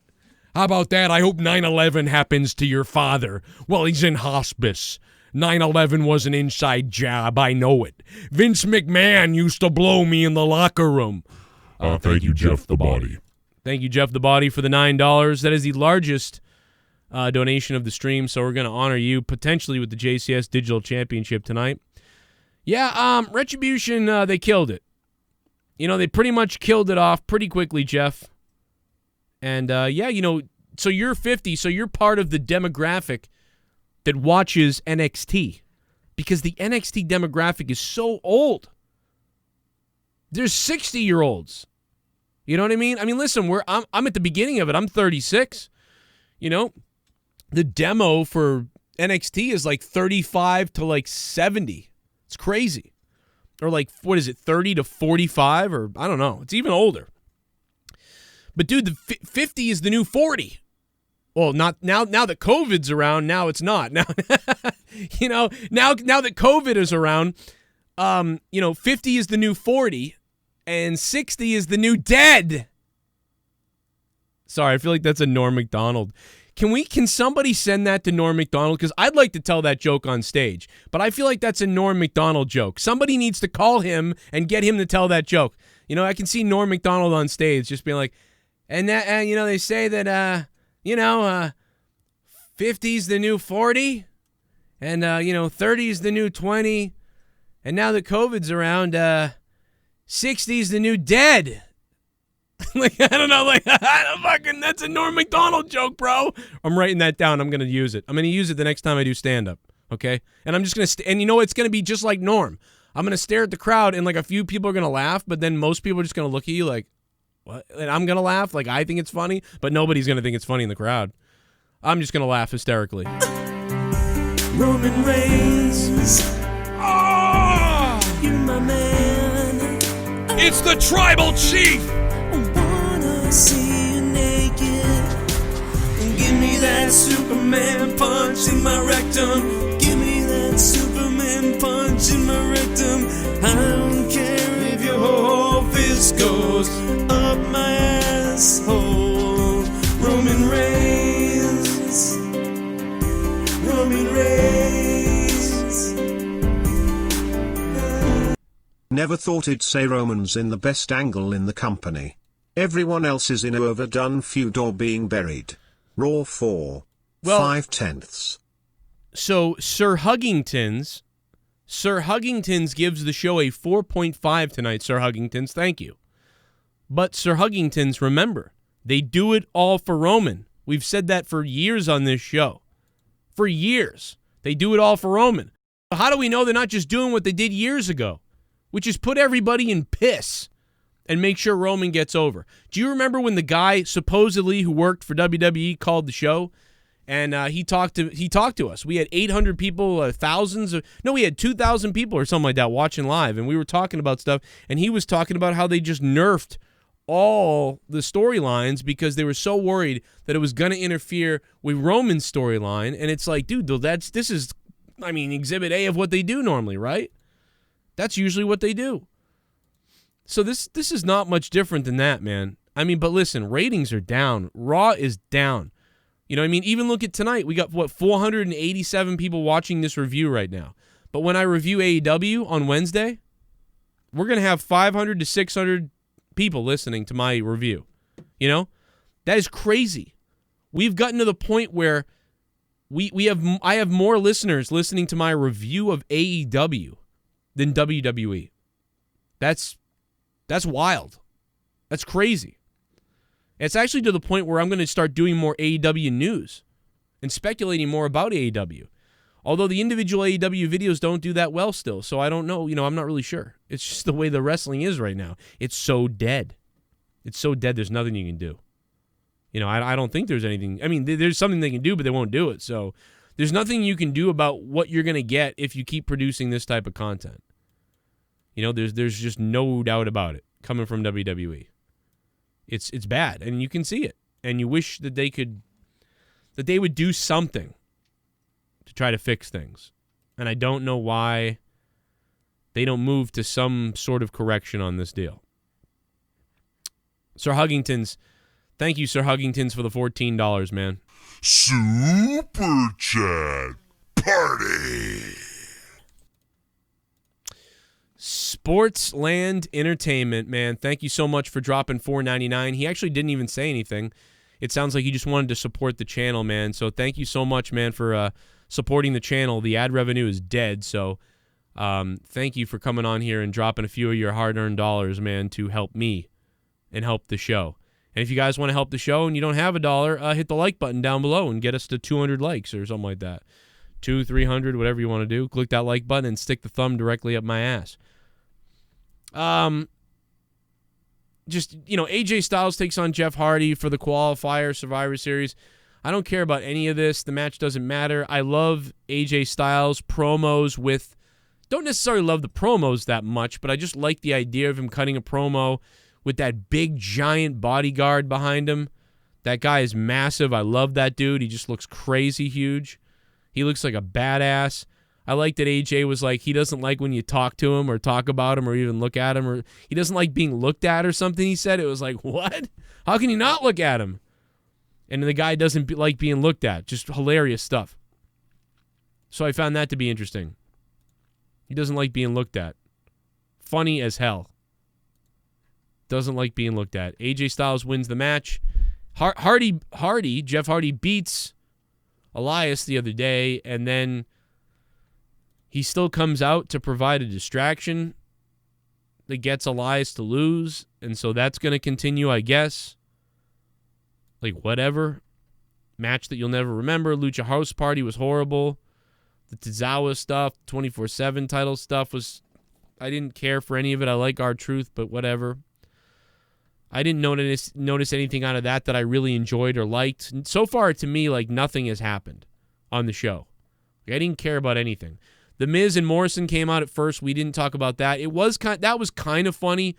Speaker 1: How about that? I hope 9/11 happens to your father. Well, he's in hospice. 9/11 was an inside job. I know it. Vince McMahon used to blow me in the locker room.
Speaker 2: Thank you, Jeff the Body.
Speaker 1: Thank you, Jeff the Body, for the $9. That is the largest donation of the stream, so we're going to honor you potentially with the JCS Digital Championship tonight. Yeah, Retribution, they killed it. You know, they pretty much killed it off pretty quickly, Jeff. And, yeah, you know, so you're 50, so you're part of the demographic that watches NXT. Because the NXT demographic is so old. There's 60-year-olds. You know what I mean? I mean, listen, I'm at the beginning of it. I'm 36. You know, the demo for NXT is like 35 to like 70. It's crazy. Or like, what is it, 30 to 45? Or I don't know. It's even older. But dude, the 50 is the new 40. Well, not now that COVID's around, now it's not. Now you know, now that COVID is around, you know, 50 is the new 40 and 60 is the new dead. Sorry, I feel like that's a Norm Macdonald. Can somebody send that to Norm Macdonald? Because I'd like to tell that joke on stage, but I feel like that's a Norm Macdonald joke. Somebody needs to call him and get him to tell that joke. You know, I can see Norm Macdonald on stage just being like, and you know, they say that, you know, 50's the new 40, and, you know, 30's the new 20, and now that COVID's around, 60's the new dead. Like, I don't know, like, that's a Norm Macdonald joke, bro. I'm writing that down. I'm going to use it. I'm going to use it the next time I do stand-up, okay? And I'm just going to, and you know, it's going to be just like Norm. I'm going to stare at the crowd, and, like, a few people are going to laugh, but then most people are just going to look at you like, what? And I'm going to laugh, like, I think it's funny, but nobody's going to think it's funny in the crowd. I'm just going to laugh hysterically.
Speaker 11: Roman Reigns.
Speaker 1: Oh!
Speaker 11: You're my man.
Speaker 1: It's the Tribal Chief!
Speaker 11: See you naked and give me that Superman punch in my rectum. Give me that Superman punch in my rectum. I don't care if your whole fist goes up my asshole. Roman Reigns. Roman Reigns.
Speaker 4: Never thought it'd say Roman's in the best angle in the company. Everyone else is in an overdone feud or being buried. Raw 4. Well, 5/10.
Speaker 1: So Sir Huggington's gives the show a 4.5 tonight, Sir Huggington's. Thank you. But Sir Huggington's, remember, they do it all for Roman. We've said that for years on this show. For years. They do it all for Roman. How do we know they're not just doing what they did years ago? Which is put everybody in piss and make sure Roman gets over. Do you remember when the guy supposedly who worked for WWE called the show And he talked to us. We had 800 people, we had 2,000 people or something like that watching live, and we were talking about stuff, and he was talking about how they just nerfed all the storylines because they were so worried that it was going to interfere with Roman's storyline. And it's like, dude, this is Exhibit A of what they do normally, right? That's usually what they do. So this is not much different than that, man. But listen, ratings are down. Raw is down. You know what I mean? Even look at tonight. We got, 487 people watching this review right now. But when I review AEW on Wednesday, we're going to have 500 to 600 people listening to my review. You know? That is crazy. We've gotten to the point where I have more listeners listening to my review of AEW than WWE. That's wild. That's crazy. It's actually to the point where I'm going to start doing more AEW news and speculating more about AEW. Although the individual AEW videos don't do that well still, so I don't know. I'm not really sure. It's just the way the wrestling is right now. It's so dead. It's so dead, there's nothing you can do. I don't think there's anything. There's something they can do, but they won't do it. So there's nothing you can do about what you're going to get if you keep producing this type of content. There's just no doubt about it coming from WWE. It's bad, and you can see it, and you wish that they would do something to try to fix things, and I don't know why they don't move to some sort of correction on this deal. Sir Huggingtons, thank you, Sir Huggingtons, for the $14, man.
Speaker 2: Super Chat Party.
Speaker 1: Sportsland Entertainment, man. Thank you so much for dropping $4.99. He actually didn't even say anything. It sounds like he just wanted to support the channel, man. So thank you so much, man, for supporting the channel. The ad revenue is dead, so thank you for coming on here and dropping a few of your hard-earned dollars, man, to help me and help the show. And if you guys want to help the show and you don't have $1, hit the like button down below and get us to 200 likes or something like that. 200, 300, whatever you want to do. Click that like button and stick the thumb directly up my ass. AJ Styles takes on Jeff Hardy for the qualifier Survivor Series. I don't care about any of this. The match doesn't matter. I love AJ Styles promos don't necessarily love the promos that much, but I just like the idea of him cutting a promo with that big giant bodyguard behind him. That guy is massive. I love that dude. He just looks crazy huge. He looks like a badass. I like that AJ was like, he doesn't like when you talk to him or talk about him or even look at him, or he doesn't like being looked at or something. He said it was like, what? How can you not look at him? And the guy doesn't like being looked at. Just hilarious stuff. So I found that to be interesting. He doesn't like being looked at. Funny as hell. Doesn't like being looked at. AJ Styles wins the match. Jeff Hardy beats Elias the other day, and then he still comes out to provide a distraction that gets Elias to lose, and so that's going to continue, I guess. Like, whatever. Match that you'll never remember. Lucha House Party was horrible. The Tozawa stuff, 24/7 title stuff I didn't care for any of it. I like R-Truth, but whatever. I didn't notice anything out of that I really enjoyed or liked. And so far, to me, like, nothing has happened on the show. Like, I didn't care about anything. The Miz and Morrison came out at first. We didn't talk about that. That was kind of funny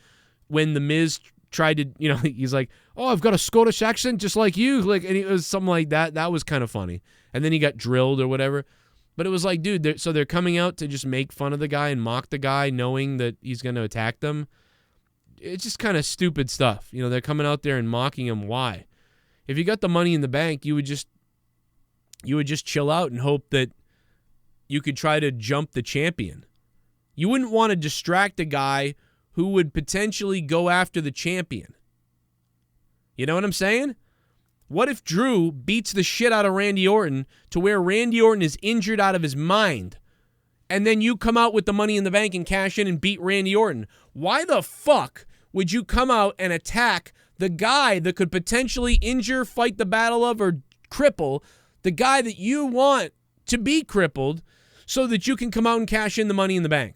Speaker 1: when The Miz tried to, he's like, oh, I've got a Scottish accent just like you. And it was something like that. That was kind of funny. And then he got drilled or whatever. But it was like, dude, they're coming out to just make fun of the guy and mock the guy knowing that he's going to attack them. It's just kind of stupid stuff. They're coming out there and mocking him. Why? If you got the money in the bank, you would just chill out and hope that you could try to jump the champion. You wouldn't want to distract a guy who would potentially go after the champion. You know what I'm saying? What if Drew beats the shit out of Randy Orton to where Randy Orton is injured out of his mind, and then you come out with the money in the bank and cash in and beat Randy Orton? Why the fuck would you come out and attack the guy that could potentially injure, fight the battle of, or cripple the guy that you want to be crippled so that you can come out and cash in the money in the bank?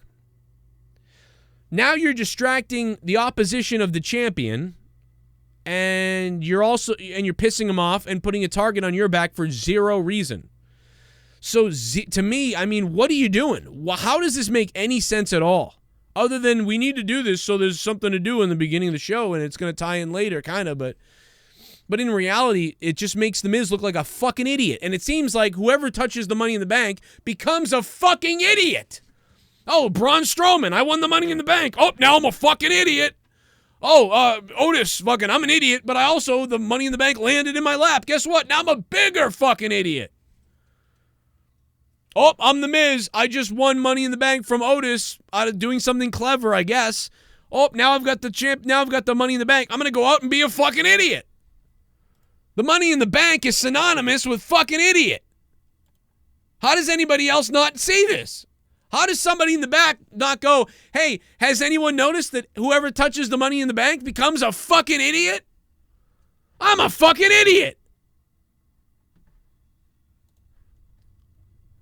Speaker 1: Now you're distracting the opposition of the champion, and you're pissing him off and putting a target on your back for zero reason. So to me, I mean, what are you doing? How does this make any sense at all? Other than we need to do this so there's something to do in the beginning of the show and it's going to tie in later, kind of, but in reality, it just makes The Miz look like a fucking idiot. And it seems like whoever touches the Money in the Bank becomes a fucking idiot. Oh, Braun Strowman, I won the Money in the Bank. Oh, now I'm a fucking idiot. Oh, Otis, fucking, I'm an idiot, but the Money in the Bank landed in my lap. Guess what? Now I'm a bigger fucking idiot. Oh, I'm The Miz. I just won Money in the Bank from Otis out of doing something clever, I guess. Oh, now I've got the Money in the Bank. I'm going to go out and be a fucking idiot. The Money in the Bank is synonymous with fucking idiot. How does anybody else not see this? How does somebody in the back not go, hey, has anyone noticed that whoever touches the Money in the Bank becomes a fucking idiot? I'm a fucking idiot.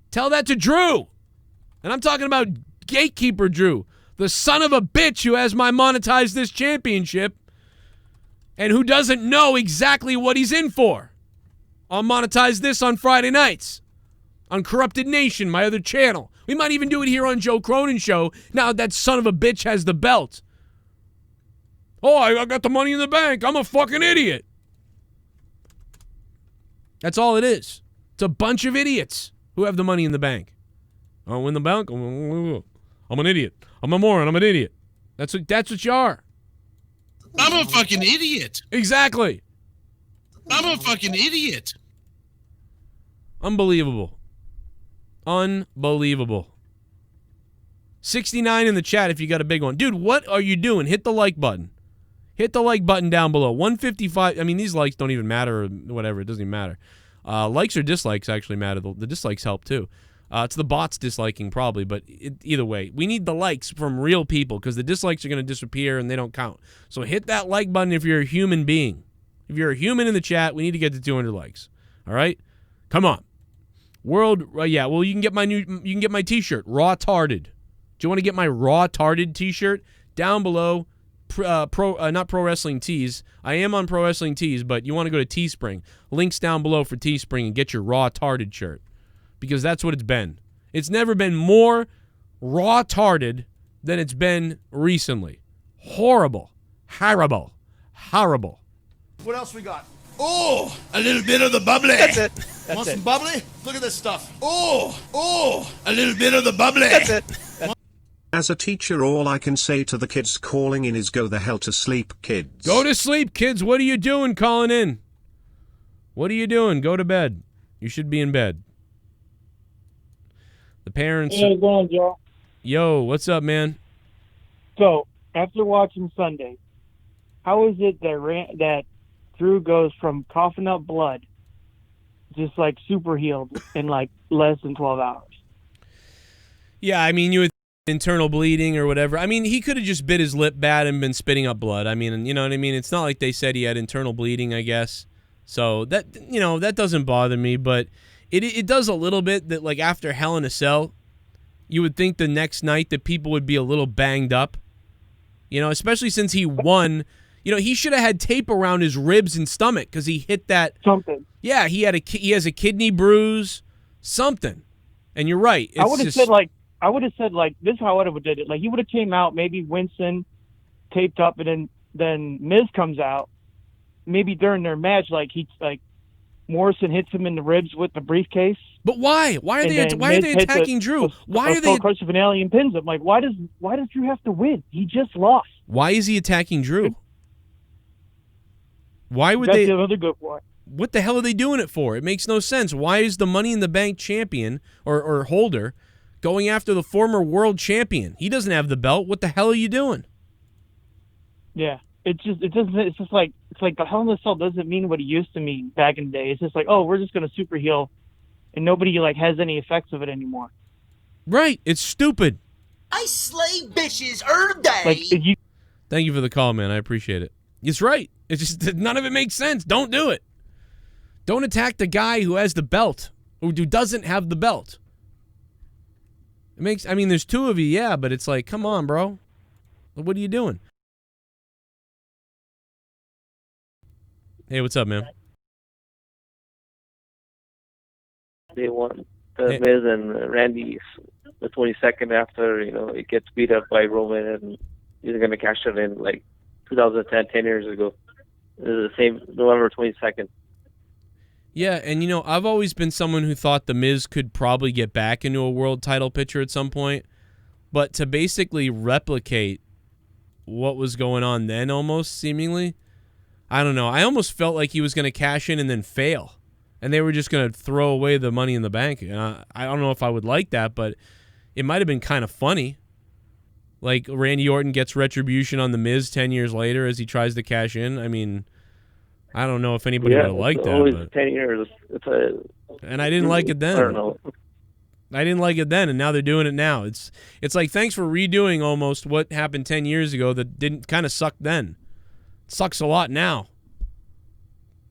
Speaker 1: Tell that to Drew. And I'm talking about Gatekeeper Drew, the son of a bitch who has my monetized this championship and who doesn't know exactly what he's in for. I'll monetize this on Friday nights on Corrupted Nation, my other channel. We might even do it here on Joe Cronin Show now that son of a bitch has the belt. Oh, I got the Money in the Bank. I'm a fucking idiot. That's all it is. It's a bunch of idiots who have the Money in the Bank. I win the bank. I'm an idiot. I'm a moron. I'm an idiot. That's what you are.
Speaker 12: I'm a fucking idiot.
Speaker 1: Exactly.
Speaker 12: I'm a fucking idiot.
Speaker 1: Unbelievable. Unbelievable. 69 in the chat if you got a big one. Dude, what are you doing? Hit the like button. Hit the like button down below. 155. I mean, these likes don't even matter or whatever. It doesn't even matter. Likes or dislikes actually matter. The dislikes help too. It's the bots disliking probably, but either way, we need the likes from real people because the dislikes are going to disappear and they don't count. So hit that like button if you're a human being. If you're a human in the chat, we need to get to 200 likes. All right? Come on. Yeah, well, you can get my t-shirt, Raw Tarded. Do you want to get my Raw Tarded t-shirt? Down below, not Pro Wrestling Tees. I am on Pro Wrestling Tees, but you want to go to Teespring. Links down below for Teespring and get your Raw Tarded shirt. Because that's what it's been. It's never been more Raw Tarded than it's been recently. Horrible. Horrible. Horrible.
Speaker 3: What else we got? Oh, a little bit of the bubbly.
Speaker 13: That's it.
Speaker 3: Want some bubbly? Look at this stuff. Oh, a little bit of the bubbly.
Speaker 13: That's it.
Speaker 4: As a teacher, all I can say to the kids calling in is go the hell to sleep, kids.
Speaker 1: Go to sleep, kids. What are you doing calling in? What are you doing? Go to bed. You should be in bed. The parents...
Speaker 14: Hey, going, Joe?
Speaker 1: Yo, what's up, man?
Speaker 14: So, after watching Sunday, how is it that Drew goes from coughing up blood, just like super healed in like less than 12 hours?
Speaker 1: Yeah, I mean, you would internal bleeding or whatever. I mean, he could have just bit his lip bad and been spitting up blood. I mean, you know what I mean? It's not like they said he had internal bleeding, I guess. So that, you know, that doesn't bother me, but it does a little bit that, like, after Hell in a Cell, you would think the next night that people would be a little banged up, you know, especially since he won. You know, he should have had tape around his ribs and stomach because he hit that.
Speaker 14: Something.
Speaker 1: Yeah, he has a kidney bruise, something. And you're right.
Speaker 14: I would have said this is how I would have did it. Like, he would have came out, maybe Winston taped up, and then Miz comes out. Maybe during their match, Morrison hits him in the ribs with the briefcase.
Speaker 1: But why? Why are they attacking Drew? Why are they
Speaker 14: crush of an alien pins him? Like, why does Drew have to win? He just lost.
Speaker 1: Why is he attacking Drew? Why would
Speaker 14: That's another good point.
Speaker 1: What the hell are they doing it for? It makes no sense. Why is the Money in the Bank champion or holder going after the former world champion? He doesn't have the belt. What the hell are you doing?
Speaker 14: Yeah. It's like the Hell in a Cell doesn't mean what it used to mean back in the day. It's just like, oh, we're just gonna super heal, and nobody has any effects of it anymore.
Speaker 1: Right? It's stupid.
Speaker 10: I slay bitches every day.
Speaker 1: Thank you for the call, man. I appreciate it. It's right. It's just none of it makes sense. Don't do it. Don't attack the guy who has the belt or who doesn't have the belt. I mean, there's two of you, yeah, but it's like, come on, bro. What are you doing? Hey, what's up, man?
Speaker 13: They won the Miz and Randy the 22nd after, it gets beat up by Roman, and he's going to cash it in like 2010, 10 years ago. It was the same November 22nd.
Speaker 1: Yeah, and I've always been someone who thought the Miz could probably get back into a world title picture at some point, but to basically replicate what was going on then almost, seemingly, I don't know. I almost felt like he was going to cash in and then fail, and they were just going to throw away the Money in the Bank. I don't know if I would like that, but it might have been kind of funny. Like Randy Orton gets retribution on the Miz 10 years later as he tries to cash in. I mean, I don't know if anybody would have liked that.
Speaker 13: Always
Speaker 1: but
Speaker 13: 10 years.
Speaker 1: And I didn't like it then.
Speaker 13: I don't know.
Speaker 1: I didn't like it then, and now they're doing it now. It's like, thanks for redoing almost what happened 10 years ago that didn't kind of suck then. It sucks a lot now.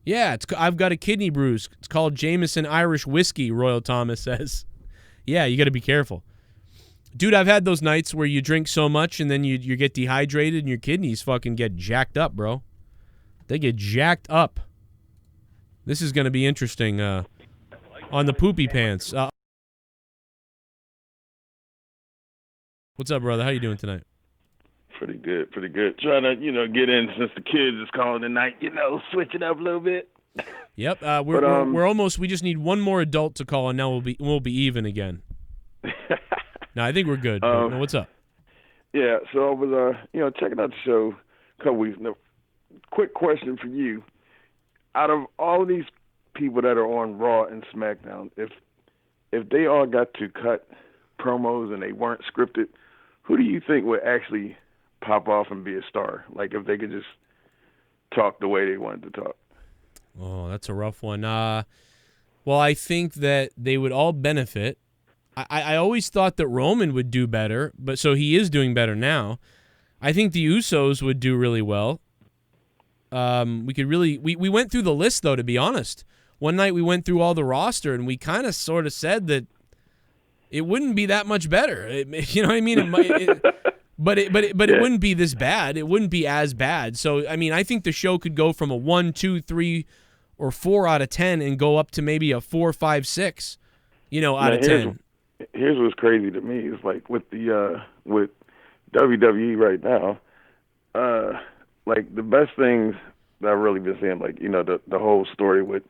Speaker 1: Yeah, I've got a kidney bruise. It's called Jameson Irish Whiskey, Royal Thomas says. Yeah, you got to be careful. Dude, I've had those nights where you drink so much and then you get dehydrated and your kidneys fucking get jacked up, bro. They get jacked up. This is going to be interesting on the poopy pants. What's up, brother? How you doing tonight?
Speaker 15: Pretty good. Trying to, get in since the kids is calling tonight, switch it up a little bit.
Speaker 1: Yep. We're almost. We just need one more adult to call, and now we'll be even again. No, I think we're good. No, what's up?
Speaker 15: Yeah. So I was, checking out the show a couple weeks. Now, quick question for you: out of all of these people that are on Raw and SmackDown, if they all got to cut promos and they weren't scripted, who do you think would actually pop off and be a star? Like if they could just talk the way they wanted to talk.
Speaker 1: Oh, that's a rough one. Well, I think that they would all benefit. I always thought that Roman would do better, but so he is doing better now. I think the Usos would do really well. We went through the list, though, to be honest. One night we went through all the roster, and we kind of sort of said that it wouldn't be that much better. You know what I mean? But it wouldn't be this bad. It wouldn't be as bad. So, I mean, I think the show could go from a 1, 2, 3, or 4 out of 10 and go up to maybe a 4, 5, 6, out of 10.
Speaker 15: Here's what's crazy to me is like with the with WWE right now, like the best things that I've really been seeing, like the whole story with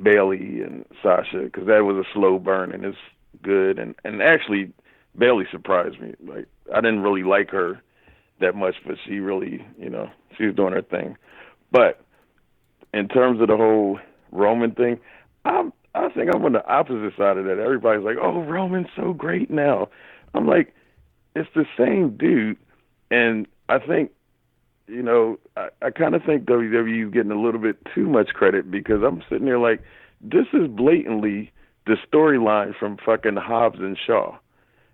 Speaker 15: Bayley and Sasha, because that was a slow burn and it's good, and actually Bayley surprised me. Like I didn't really like her that much, but she really, she was doing her thing. But in terms of the whole Roman thing, I think I'm on the opposite side of that. Everybody's like, oh, Roman's so great now. I'm like, it's the same dude. And I think, I kind of think WWE is getting a little bit too much credit, because I'm sitting there like, this is blatantly the storyline from fucking Hobbs and Shaw.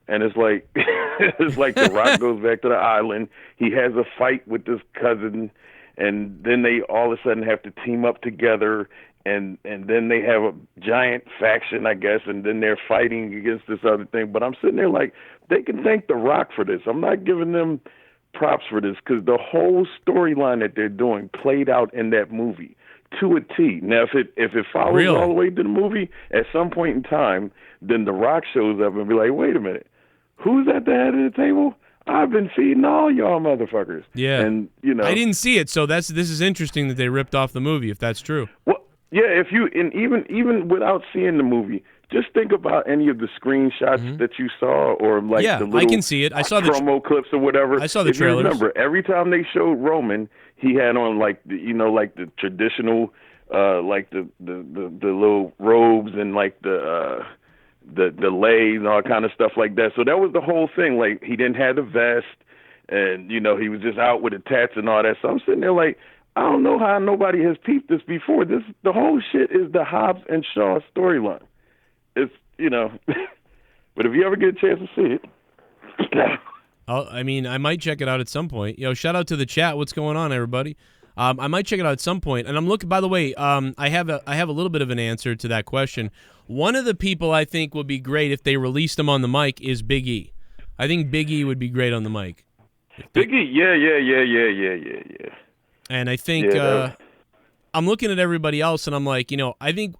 Speaker 15: And it's like, it's like The Rock goes back to the island. He has a fight with this cousin, and then they all of a sudden have to team up together. And then they have a giant faction, I guess, and then they're fighting against this other thing. But I'm sitting there like, they can thank The Rock for this. I'm not giving them props for this, because the whole storyline that they're doing played out in that movie to a T. Now, if it follows all the way to the movie, at some point in time, then The Rock shows up and be like, wait a minute, who's at the head of the table? I've been feeding all y'all motherfuckers.
Speaker 1: Yeah.
Speaker 15: And,
Speaker 1: I didn't see it, so this is interesting that they ripped off the movie, if that's true.
Speaker 15: Well, yeah, and even without seeing the movie, just think about any of the screenshots that you saw, or like the little
Speaker 1: I can see it. I saw the
Speaker 15: promo clips or whatever.
Speaker 1: I saw the trailers.
Speaker 15: Remember, every time they showed Roman, he had on like the traditional, like the little robes and like the leis and all kind of stuff like that. So that was the whole thing. Like he didn't have the vest, and he was just out with the tats and all that. So I'm sitting there like, I don't know how nobody has peeped this before. The whole shit is the Hobbs and Shaw storyline. It's, but if you ever get a chance to see it.
Speaker 1: I might check it out at some point. Shout out to the chat. What's going on, everybody? I might check it out at some point. And I'm looking, by the way, I have a little bit of an answer to that question. One of the people I think would be great if they released him on the mic is Big E. I think Big E would be great on the mic.
Speaker 15: Big E, yeah.
Speaker 1: And I think I'm looking at everybody else, and I'm like, I think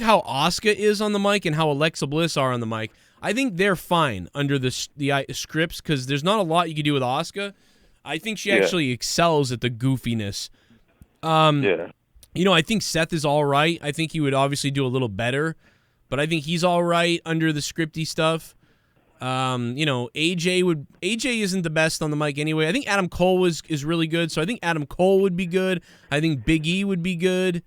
Speaker 1: how Asuka is on the mic and how Alexa Bliss are on the mic, I think they're fine under the scripts because there's not a lot you can do with Asuka. I think she actually excels at the goofiness. I think Seth is all right. I think he would obviously do a little better, but I think he's all right under the scripty stuff. AJ isn't the best on the mic anyway. I think Adam Cole is really good, so I think Adam Cole would be good. I think Big E would be good.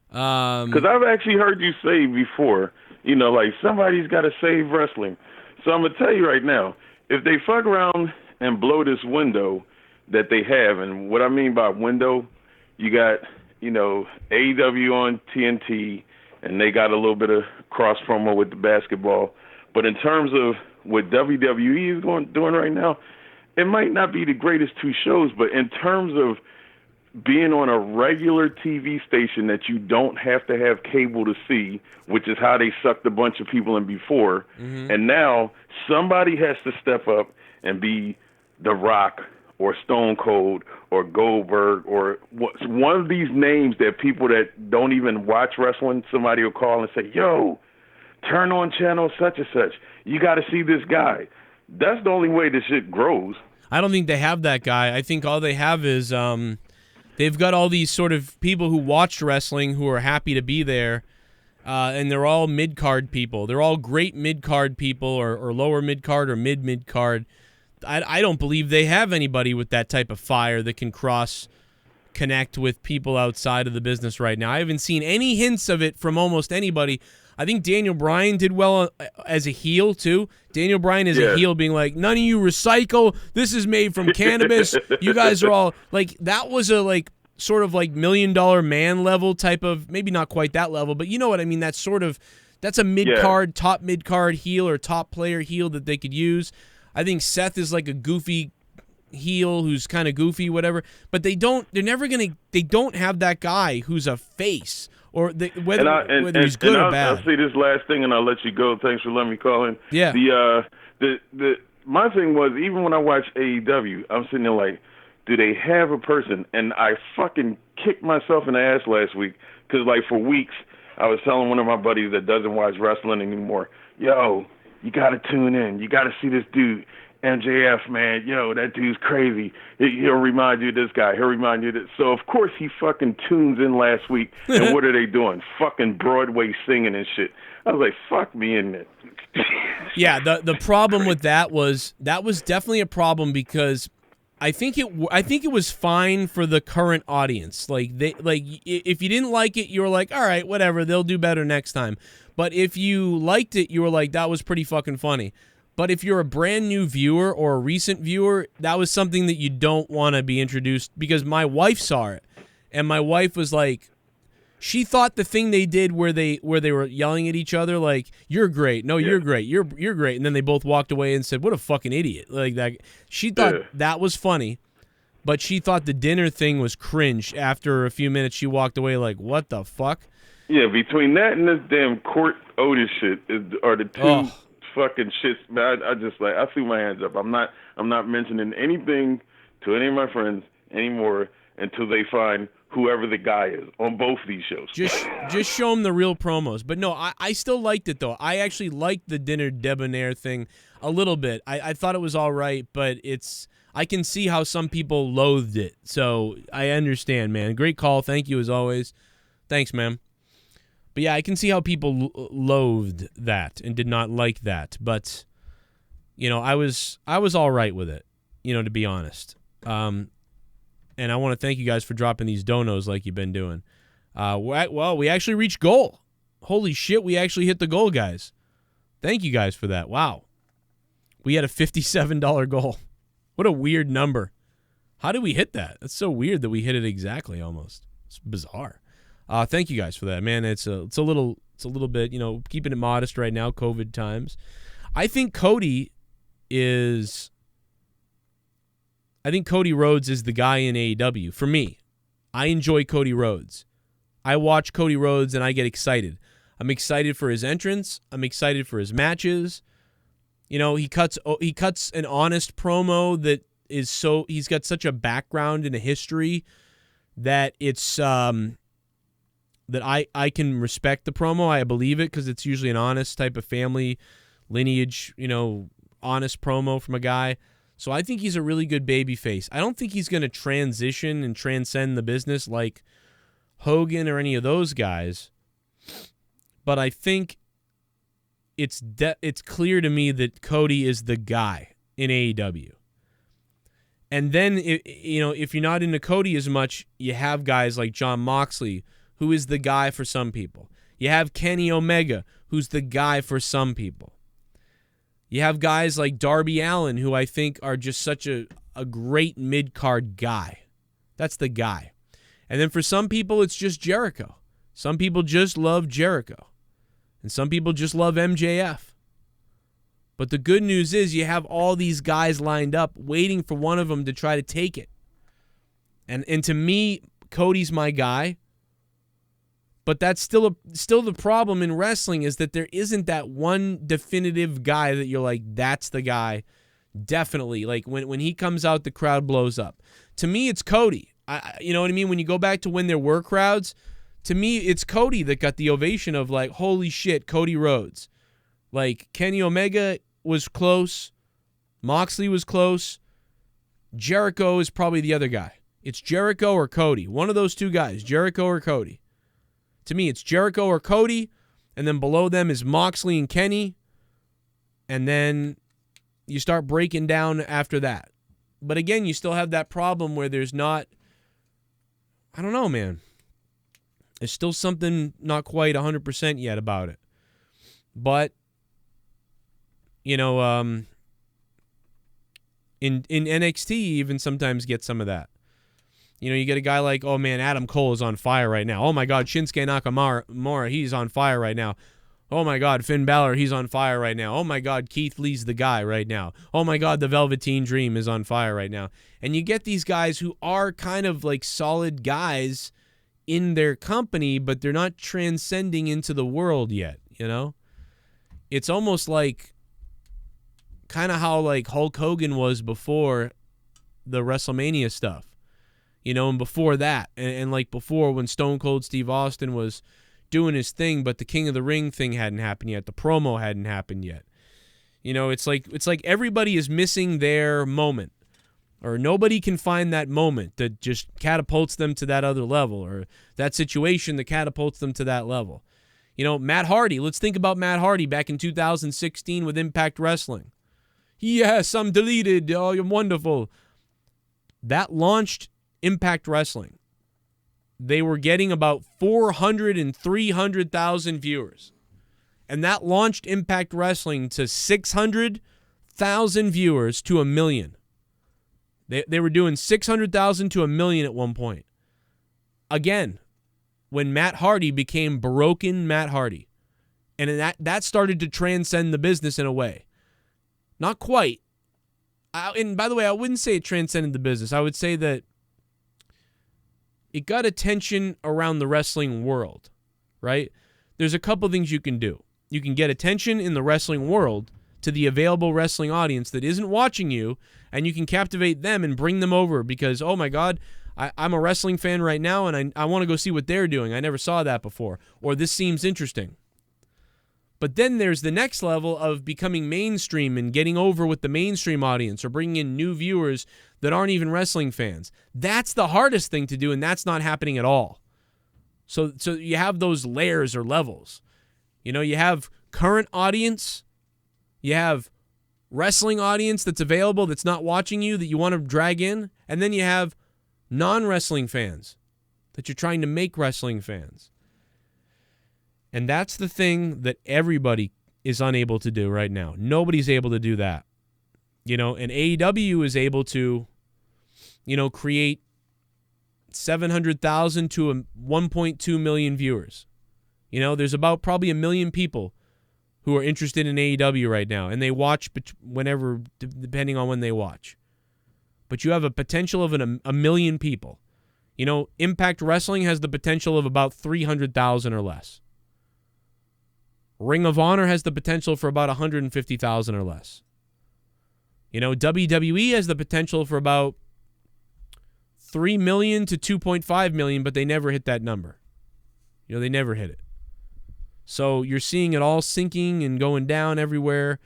Speaker 15: Because I've actually heard you say before, like somebody's got to save wrestling. So I'm gonna tell you right now, if they fuck around and blow this window that they have, and what I mean by window, you got AEW on TNT, and they got a little bit of cross promo with the basketball. But in terms of what WWE is doing right now, it might not be the greatest two shows, but in terms of being on a regular TV station that you don't have to have cable to see, which is how they sucked a bunch of people in before, and now somebody has to step up and be The Rock or Stone Cold or Goldberg or one of these names that people that don't even watch wrestling, somebody will call and say, yo, turn on channel such and such. You got to see this guy. That's the only way this shit grows.
Speaker 1: I don't think they have that guy. I think all they have is they've got all these sort of people who watched wrestling who are happy to be there, and they're all mid-card people. They're all great mid-card people or lower mid-card or mid-card. I don't believe they have anybody with that type of fire that can connect with people outside of the business right now. I haven't seen any hints of it from almost anybody. I think Daniel Bryan did well as a heel, too. Daniel Bryan is a heel being like, none of you recycle. This is made from cannabis. You guys are all, like, that was a, like, sort of, like, $1 Million Man level type of, maybe not quite that level, but you know what I mean? That's a mid-card, top mid-card heel or top player heel that they could use. I think Seth is like a goofy heel who's kind of goofy, whatever. But they don't have that guy who's a face or whether he's good or bad.
Speaker 15: I'll say this last thing and I'll let you go. Thanks for letting me call in.
Speaker 1: Yeah.
Speaker 15: My thing was, even when I watch AEW, I'm sitting there like, do they have a person? And I fucking kicked myself in the ass last week because, like, for weeks I was telling one of my buddies that doesn't watch wrestling anymore, yo, you got to tune in. You got to see this dude, MJF, man. Yo, that dude's crazy. He'll remind you of this guy. He'll remind you of this. So, of course, he fucking tunes in last week. And what are they doing? Fucking Broadway singing and shit. I was like, fuck me in it.
Speaker 1: Yeah, the problem with that was definitely a problem because I think it was fine for the current audience. If you didn't like it, you were like, all right, whatever, they'll do better next time. But if you liked it, you were like, that was pretty fucking funny. But if you're a brand new viewer or a recent viewer, that was something that you don't want to be introduced, because my wife saw it, and my wife was like, she thought the thing they did where they were yelling at each other like, you're great, no, you're great, you're great, and then they both walked away and said, what a fucking idiot. Like that. She thought that was funny, but she thought the dinner thing was cringe. After a few minutes, she walked away like, what the fuck?
Speaker 15: Yeah, between that and this damn Court Otis shit are the two fucking shits. Man, I just like, I threw my hands up. I'm not mentioning anything to any of my friends anymore until they find whoever the guy is on both these shows.
Speaker 1: Just show them the real promos. But no, I still liked it though. I actually liked the dinner debonair thing a little bit. I thought it was all right, but I can see how some people loathed it. So I understand, man. Great call. Thank you as always. Thanks, man. But yeah, I can see how people loathed that and did not like that. But, I was all right with it, to be honest. And I want to thank you guys for dropping these donos like you've been doing. Well, we actually reached goal. Holy shit, we actually hit the goal, guys. Thank you guys for that. Wow. We had a $57 goal. What a weird number. How did we hit that? That's so weird that we hit it exactly almost. It's bizarre. Thank you guys for that, man. It's a little bit, keeping it modest right now, COVID times. I think Cody Rhodes is the guy in AEW. For me, I enjoy Cody Rhodes. I watch Cody Rhodes and I get excited. I'm excited for his entrance. I'm excited for his matches. He cuts an honest promo that is he's got such a background and a history that it's that I can respect the promo. I believe it because it's usually an honest type of family lineage, honest promo from a guy. So I think he's a really good babyface. I don't think he's going to transition and transcend the business like Hogan or any of those guys. But I think it's clear to me that Cody is the guy in AEW. And then, if you're not into Cody as much, you have guys like Jon Moxley, who is the guy for some people. You have Kenny Omega, who's the guy for some people. You have guys like Darby Allin, who I think are just such a great mid-card guy. That's the guy. And then for some people, it's just Jericho. Some people just love Jericho. And some people just love MJF. But the good news is you have all these guys lined up waiting for one of them to try to take it. And to me, Cody's my guy. But that's still the problem in wrestling is that there isn't that one definitive guy that you're like, that's the guy. Definitely. Like when he comes out, the crowd blows up. To me, it's Cody. You know what I mean? When you go back to when there were crowds, to me, it's Cody that got the ovation of like, holy shit, Cody Rhodes. Like, Kenny Omega was close. Moxley was close. Jericho is probably the other guy. It's Jericho or Cody. One of those two guys, Jericho or Cody. To me, it's Jericho or Cody, and then below them is Moxley and Kenny, and then you start breaking down after that. But again, you still have that problem where there's not, I don't know, man. There's still something not quite 100% yet about it. But in NXT, you even sometimes get some of that. You get a guy like, oh, man, Adam Cole is on fire right now. Oh, my God, Shinsuke Nakamura, he's on fire right now. Oh, my God, Finn Balor, he's on fire right now. Oh, my God, Keith Lee's the guy right now. Oh, my God, the Velveteen Dream is on fire right now. And you get these guys who are kind of like solid guys in their company, but they're not transcending into the world yet, It's almost like kind of how like Hulk Hogan was before the WrestleMania stuff, and before that, and like before when Stone Cold Steve Austin was doing his thing, but the King of the Ring thing hadn't happened yet, the promo hadn't happened yet. It's like everybody is missing their moment, or nobody can find that moment that just catapults them to that other level, or that situation that catapults them to that level. Matt Hardy, let's think about Matt Hardy back in 2016 with Impact Wrestling. Yes, I'm deleted. Oh, you're wonderful. That launched Impact Wrestling. They were getting about 400 and 300,000 viewers. And that launched Impact Wrestling to 600,000 viewers to 1 million. They were doing 600,000 to 1 million at one point. Again, when Matt Hardy became Broken Matt Hardy. And that started to transcend the business in a way. Not quite. And by the way, I wouldn't say it transcended the business. I would say that it got attention around the wrestling world, right? There's a couple things you can do. You can get attention in the wrestling world to the available wrestling audience that isn't watching you, and you can captivate them and bring them over because, oh my God, I'm a wrestling fan right now, and I want to go see what they're doing. I never saw that before. Or this seems interesting. But then there's the next level of becoming mainstream and getting over with the mainstream audience or bringing in new viewers that aren't even wrestling fans. That's the hardest thing to do, and that's not happening at all. So you have those layers or levels. You have current audience. You have wrestling audience that's available that's not watching you that you want to drag in. And then you have non-wrestling fans that you're trying to make wrestling fans. And that's the thing that everybody is unable to do right now. Nobody's able to do that. And AEW is able to, create 700,000 to 1.2 million viewers. There's about probably 1 million people who are interested in AEW right now, and they watch whenever, depending on when they watch. But you have a potential of 1 million people. Impact Wrestling has the potential of about 300,000 or less. Ring of Honor has the potential for about 150,000 or less. WWE has the potential for about 3 million to 2.5 million, but they never hit that number. You know, they never hit it. So you're seeing it all sinking and going down everywhere,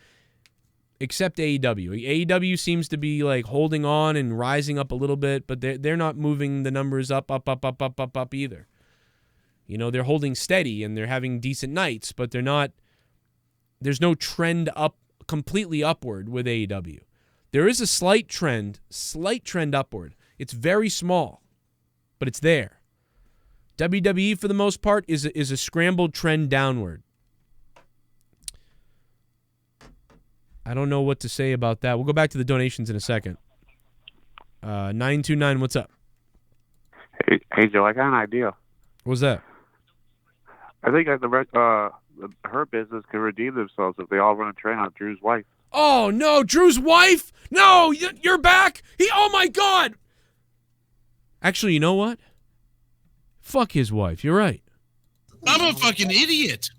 Speaker 1: except AEW. AEW seems to be like holding on and rising up a little bit, but they're not moving the numbers up either. You know, they're holding steady and they're having decent nights, but they're not. There's no trend up completely upward with AEW. There is a slight trend upward. It's very small, but it's there. WWE, for the most part, is a scrambled trend downward. I don't know what to say about that. We'll go back to the donations in a second. 929, what's up?
Speaker 16: Hey, Joe, I got an idea.
Speaker 1: What's that?
Speaker 16: I think that the Hurt Business could redeem themselves if they all run a train on Drew's wife.
Speaker 1: Oh, no, Drew's wife? No, you're back? Oh, my God. Actually, you know what? Fuck his wife. You're right.
Speaker 12: I'm a fucking idiot.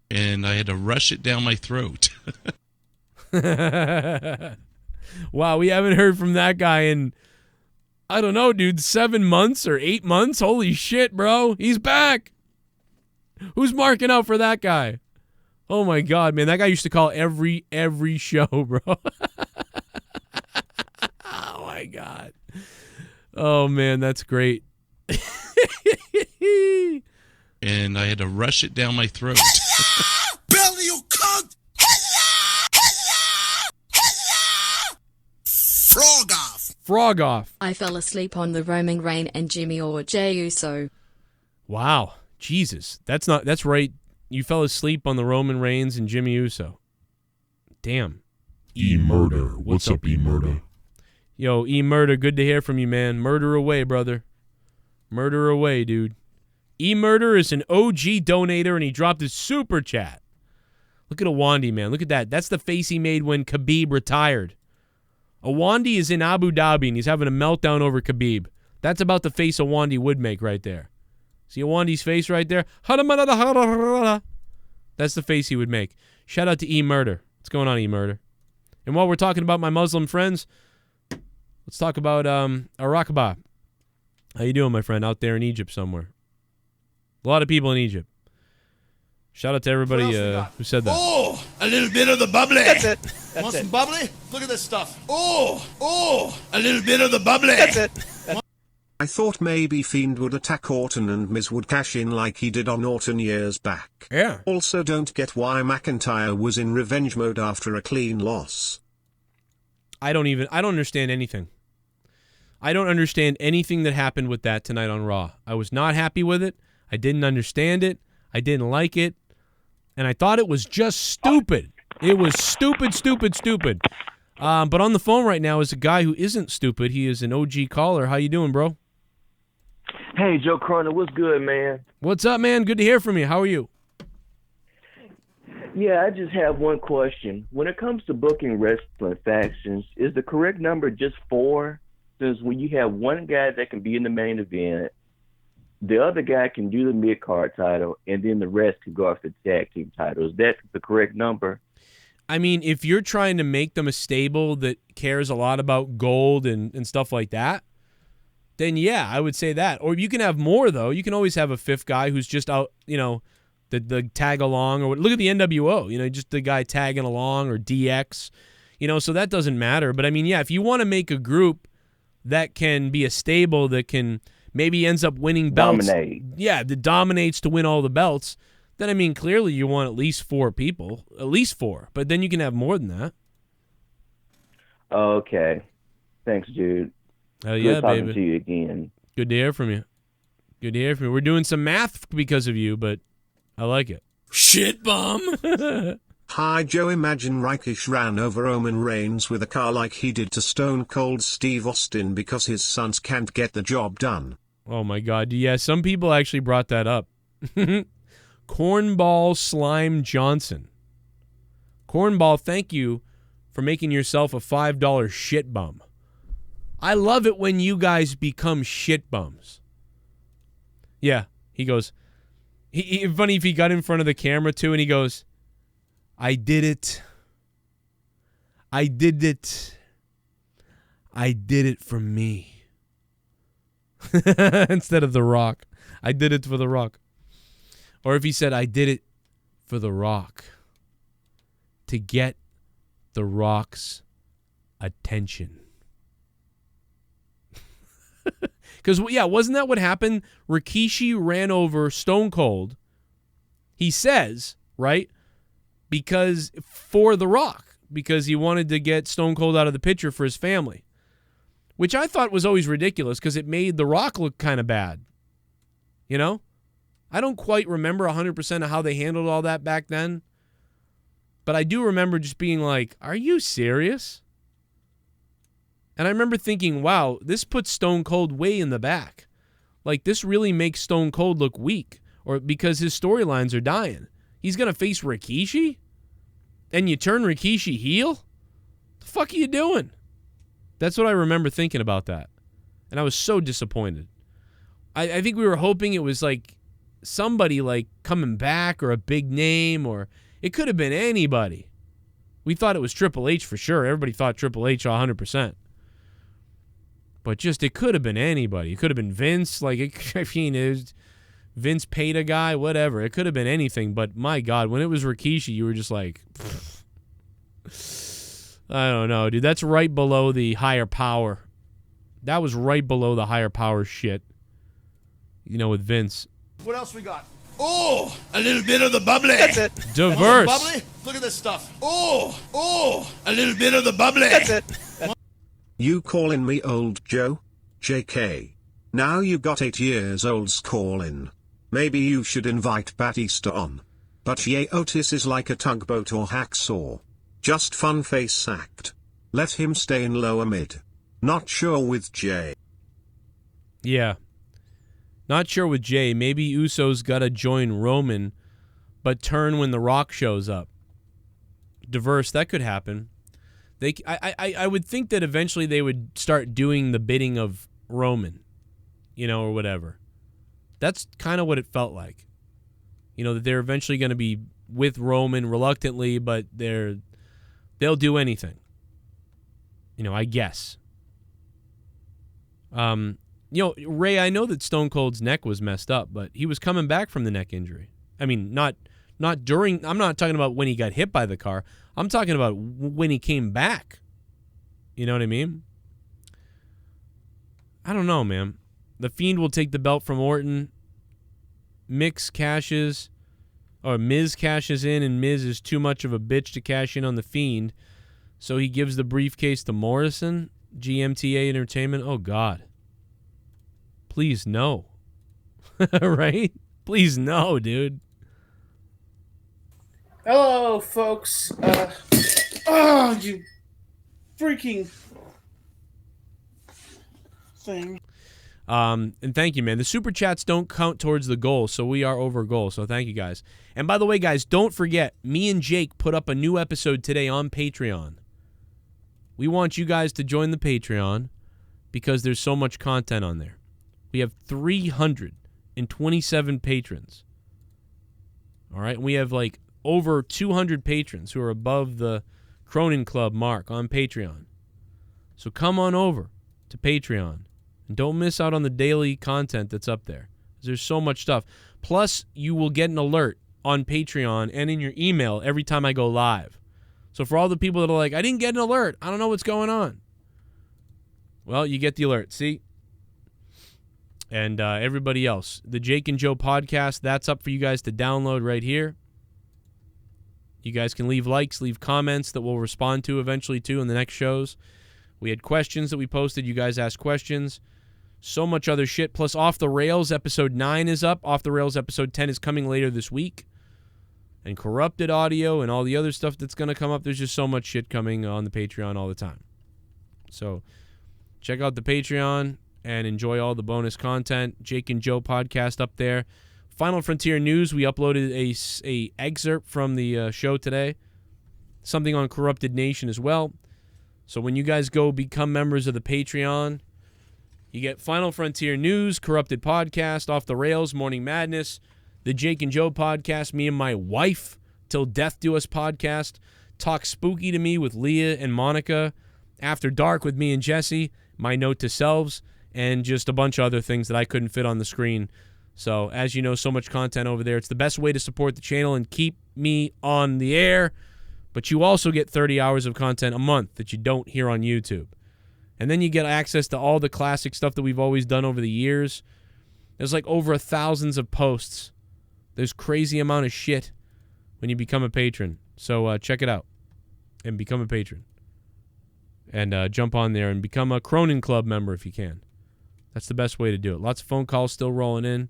Speaker 12: And I had to rush it down my throat.
Speaker 1: Wow, we haven't heard from that guy in, I don't know, dude, 7 months or 8 months? Holy shit, bro. He's back. Who's marking out for that guy? Oh, my God, man. That guy used to call every show, bro. Oh, my God. Oh, man, that's great.
Speaker 12: And I had to rush it down my throat.
Speaker 11: Belly, you cunt! Frog off!
Speaker 1: Frog off.
Speaker 9: I fell asleep on the Roman Reign and Jimmy or Jey Uso.
Speaker 1: Wow. Jesus. That's right. You fell asleep on the Roman Reigns and Jimmy Uso. Damn.
Speaker 2: E-Murder. What's up, E-Murder?
Speaker 1: Yo, E-Murder, good to hear from you, man. Murder away, brother. Murder away, dude. E-Murder is an OG donator, and he dropped his super chat. Look at Awandi, man. Look at that. That's the face he made when Khabib retired. Awandi is in Abu Dhabi, and he's having a meltdown over Khabib. That's about the face Awandi would make right there. See Awandi's face right there? That's the face he would make. Shout out to E-Murder. What's going on, E-Murder? And while we're talking about my Muslim friends, let's talk about Arakaba. How you doing, my friend, out there in Egypt somewhere? A lot of people in Egypt. Shout out to everybody who said that.
Speaker 3: Oh, a little bit of the bubbly.
Speaker 14: That's it.
Speaker 3: Want some bubbly? Look at this stuff. Oh, a little bit of the bubbly.
Speaker 14: That's it.
Speaker 4: I thought maybe Fiend would attack Orton and Miz would cash in like he did on Orton years back.
Speaker 1: Yeah.
Speaker 4: Also don't get why McIntyre was in revenge mode after a clean loss.
Speaker 1: I don't understand anything. I don't understand anything that happened with that tonight on Raw. I was not happy with it. I didn't understand it. I didn't like it. And I thought it was just stupid. It was stupid. But on the phone right now is a guy who isn't stupid. He is an OG caller. How you doing, bro?
Speaker 17: Hey, Joe Cronin, what's good, man?
Speaker 1: What's up, man? Good to hear from you. How are you?
Speaker 17: Yeah, I just have one question. When it comes to booking wrestling factions, is the correct number just 4? Since when you have one guy that can be in the main event, the other guy can do the mid-card title, and then the rest can go after the tag team title. Is that the correct number?
Speaker 1: I mean, if you're trying to make them a stable that cares a lot about gold and stuff like that, then yeah, I would say that. Or you can have more, though. You can always have a 5th guy who's just out, the tag along. Or look at the NWO, just the guy tagging along, or DX. So that doesn't matter. But, I mean, yeah, if you want to make a group that can be a stable that can maybe ends up winning belts.
Speaker 17: Dominate.
Speaker 1: Yeah, that dominates to win all the belts. Then, I mean, clearly you want at least 4 people. At least 4. But then you can have more than that.
Speaker 17: Okay. Thanks, dude.
Speaker 1: Oh, yeah,
Speaker 17: Good talking
Speaker 1: baby.
Speaker 17: to you again.
Speaker 1: Good to hear from you. We're doing some math because of you, but I like it. Shit bum.
Speaker 4: Hi Joe, imagine Rikishi ran over Roman Reigns with a car like he did to Stone Cold Steve Austin because his sons can't get the job done.
Speaker 1: Oh my God. Yeah, some people actually brought that up. Cornball Slime Johnson. Cornball, thank you for making yourself a $5 shit bum. I love it when you guys become shit bums. Yeah, he goes, funny if he got in front of the camera too and he goes, I did it. I did it. I did it for me. Instead of The Rock. I did it for The Rock. Or if he said, I did it for The Rock. To get The Rock's attention. Because, yeah, wasn't that what happened? Rikishi ran over Stone Cold. He says, right? Because for The Rock. Because he wanted to get Stone Cold out of the picture for his family. Which I thought was always ridiculous because it made The Rock look kind of bad. You know? I don't quite remember 100% of how they handled all that back then. But I do remember just being like, are you serious? And I remember thinking, wow, this puts Stone Cold way in the back. Like, this really makes Stone Cold look weak. Or because his storylines are dying. He's going to face Rikishi? And you turn Rikishi heel? The fuck are you doing? That's what I remember thinking about that. And I was so disappointed. I think we were hoping it was like somebody like coming back or a big name, or it could have been anybody. We thought it was Triple H for sure. Everybody thought Triple H 100%. But just, it could have been anybody. It could have been Vince. Like, I mean, it was Vince paid a guy, whatever. It could have been anything. But my God, when it was Rikishi, you were just like, I don't know, dude. That's right below the higher power. That was right below the higher power shit. You know, with Vince.
Speaker 3: What else we got? Oh, a little bit of the bubbly.
Speaker 1: That's it. Diverse.
Speaker 3: Bubbly? Look at this stuff. Oh, a little bit of the bubbly.
Speaker 4: That's it. You calling me old Joe? JK. Now you got 8 years old's call-in. Maybe you should invite Batista on. But yeah, Otis is like a tugboat or hacksaw. Just fun face act. Let him stay in lower mid. Not sure with Jay.
Speaker 1: Yeah. Not sure with Jay. Maybe Uso's got to join Roman, but turn when The Rock shows up. Diverse, that could happen. I would think that eventually they would start doing the bidding of Roman, you know, or whatever. That's kind of what it felt like. You know, that they're eventually going to be with Roman reluctantly, but they'll do anything. You know, I guess. You know, Ray, I know that Stone Cold's neck was messed up, but he was coming back from the neck injury. I mean, not during. I'm not talking about when he got hit by the car. I'm talking about when he came back. You know what I mean? I don't know, man. The Fiend will take the belt from Orton. Miz cashes in, and Miz is too much of a bitch to cash in on the Fiend, so he gives the briefcase to Morrison. GMTA Entertainment. Oh, God. Please, no. Right? Please, no, dude.
Speaker 18: Hello, folks. Oh, you freaking thing.
Speaker 1: And thank you, man. The super chats don't count towards the goal, so we are over goal. So thank you, guys. And by the way, guys, don't forget, me and Jake put up a new episode today on Patreon. We want you guys to join the Patreon because there's so much content on there. We have 327 patrons. All right? And we have like over 200 patrons who are above the Cronin Club mark on Patreon. So come on over to Patreon. And don't miss out on the daily content that's up there. There's so much stuff. Plus, you will get an alert on Patreon and in your email every time I go live. So for all the people that are like, I didn't get an alert, I don't know what's going on. Well, you get the alert, see? And everybody else. The Jake and Joe podcast, that's up for you guys to download right here. You guys can leave likes, leave comments that we'll respond to eventually, too, in the next shows. We had questions that we posted. You guys asked questions. So much other shit. Plus, Off the Rails, episode 9 is up. Off the Rails, episode 10 is coming later this week. And Corrupted Audio and all the other stuff that's going to come up. There's just so much shit coming on the Patreon all the time. So, check out the Patreon and enjoy all the bonus content. Jake and Joe podcast up there. Final Frontier News, we uploaded a excerpt from the show today. Something on Corrupted Nation as well. So when you guys go become members of the Patreon, you get Final Frontier News, Corrupted Podcast, Off the Rails, Morning Madness, the Jake and Joe podcast, me and my wife, Till Death Do Us podcast, Talk Spooky to Me with Leah and Monica, After Dark with me and Jesse, My Note to Selves, and just a bunch of other things that I couldn't fit on the screen. So, as you know, so much content over there. It's the best way to support the channel and keep me on the air. But you also get 30 hours of content a month that you don't hear on YouTube. And then you get access to all the classic stuff that we've always done over the years. There's like over thousands of posts. There's crazy amount of shit when you become a patron. So check it out and become a patron. And jump on there and become a Cronin Club member if you can. That's the best way to do it. Lots of phone calls still rolling in.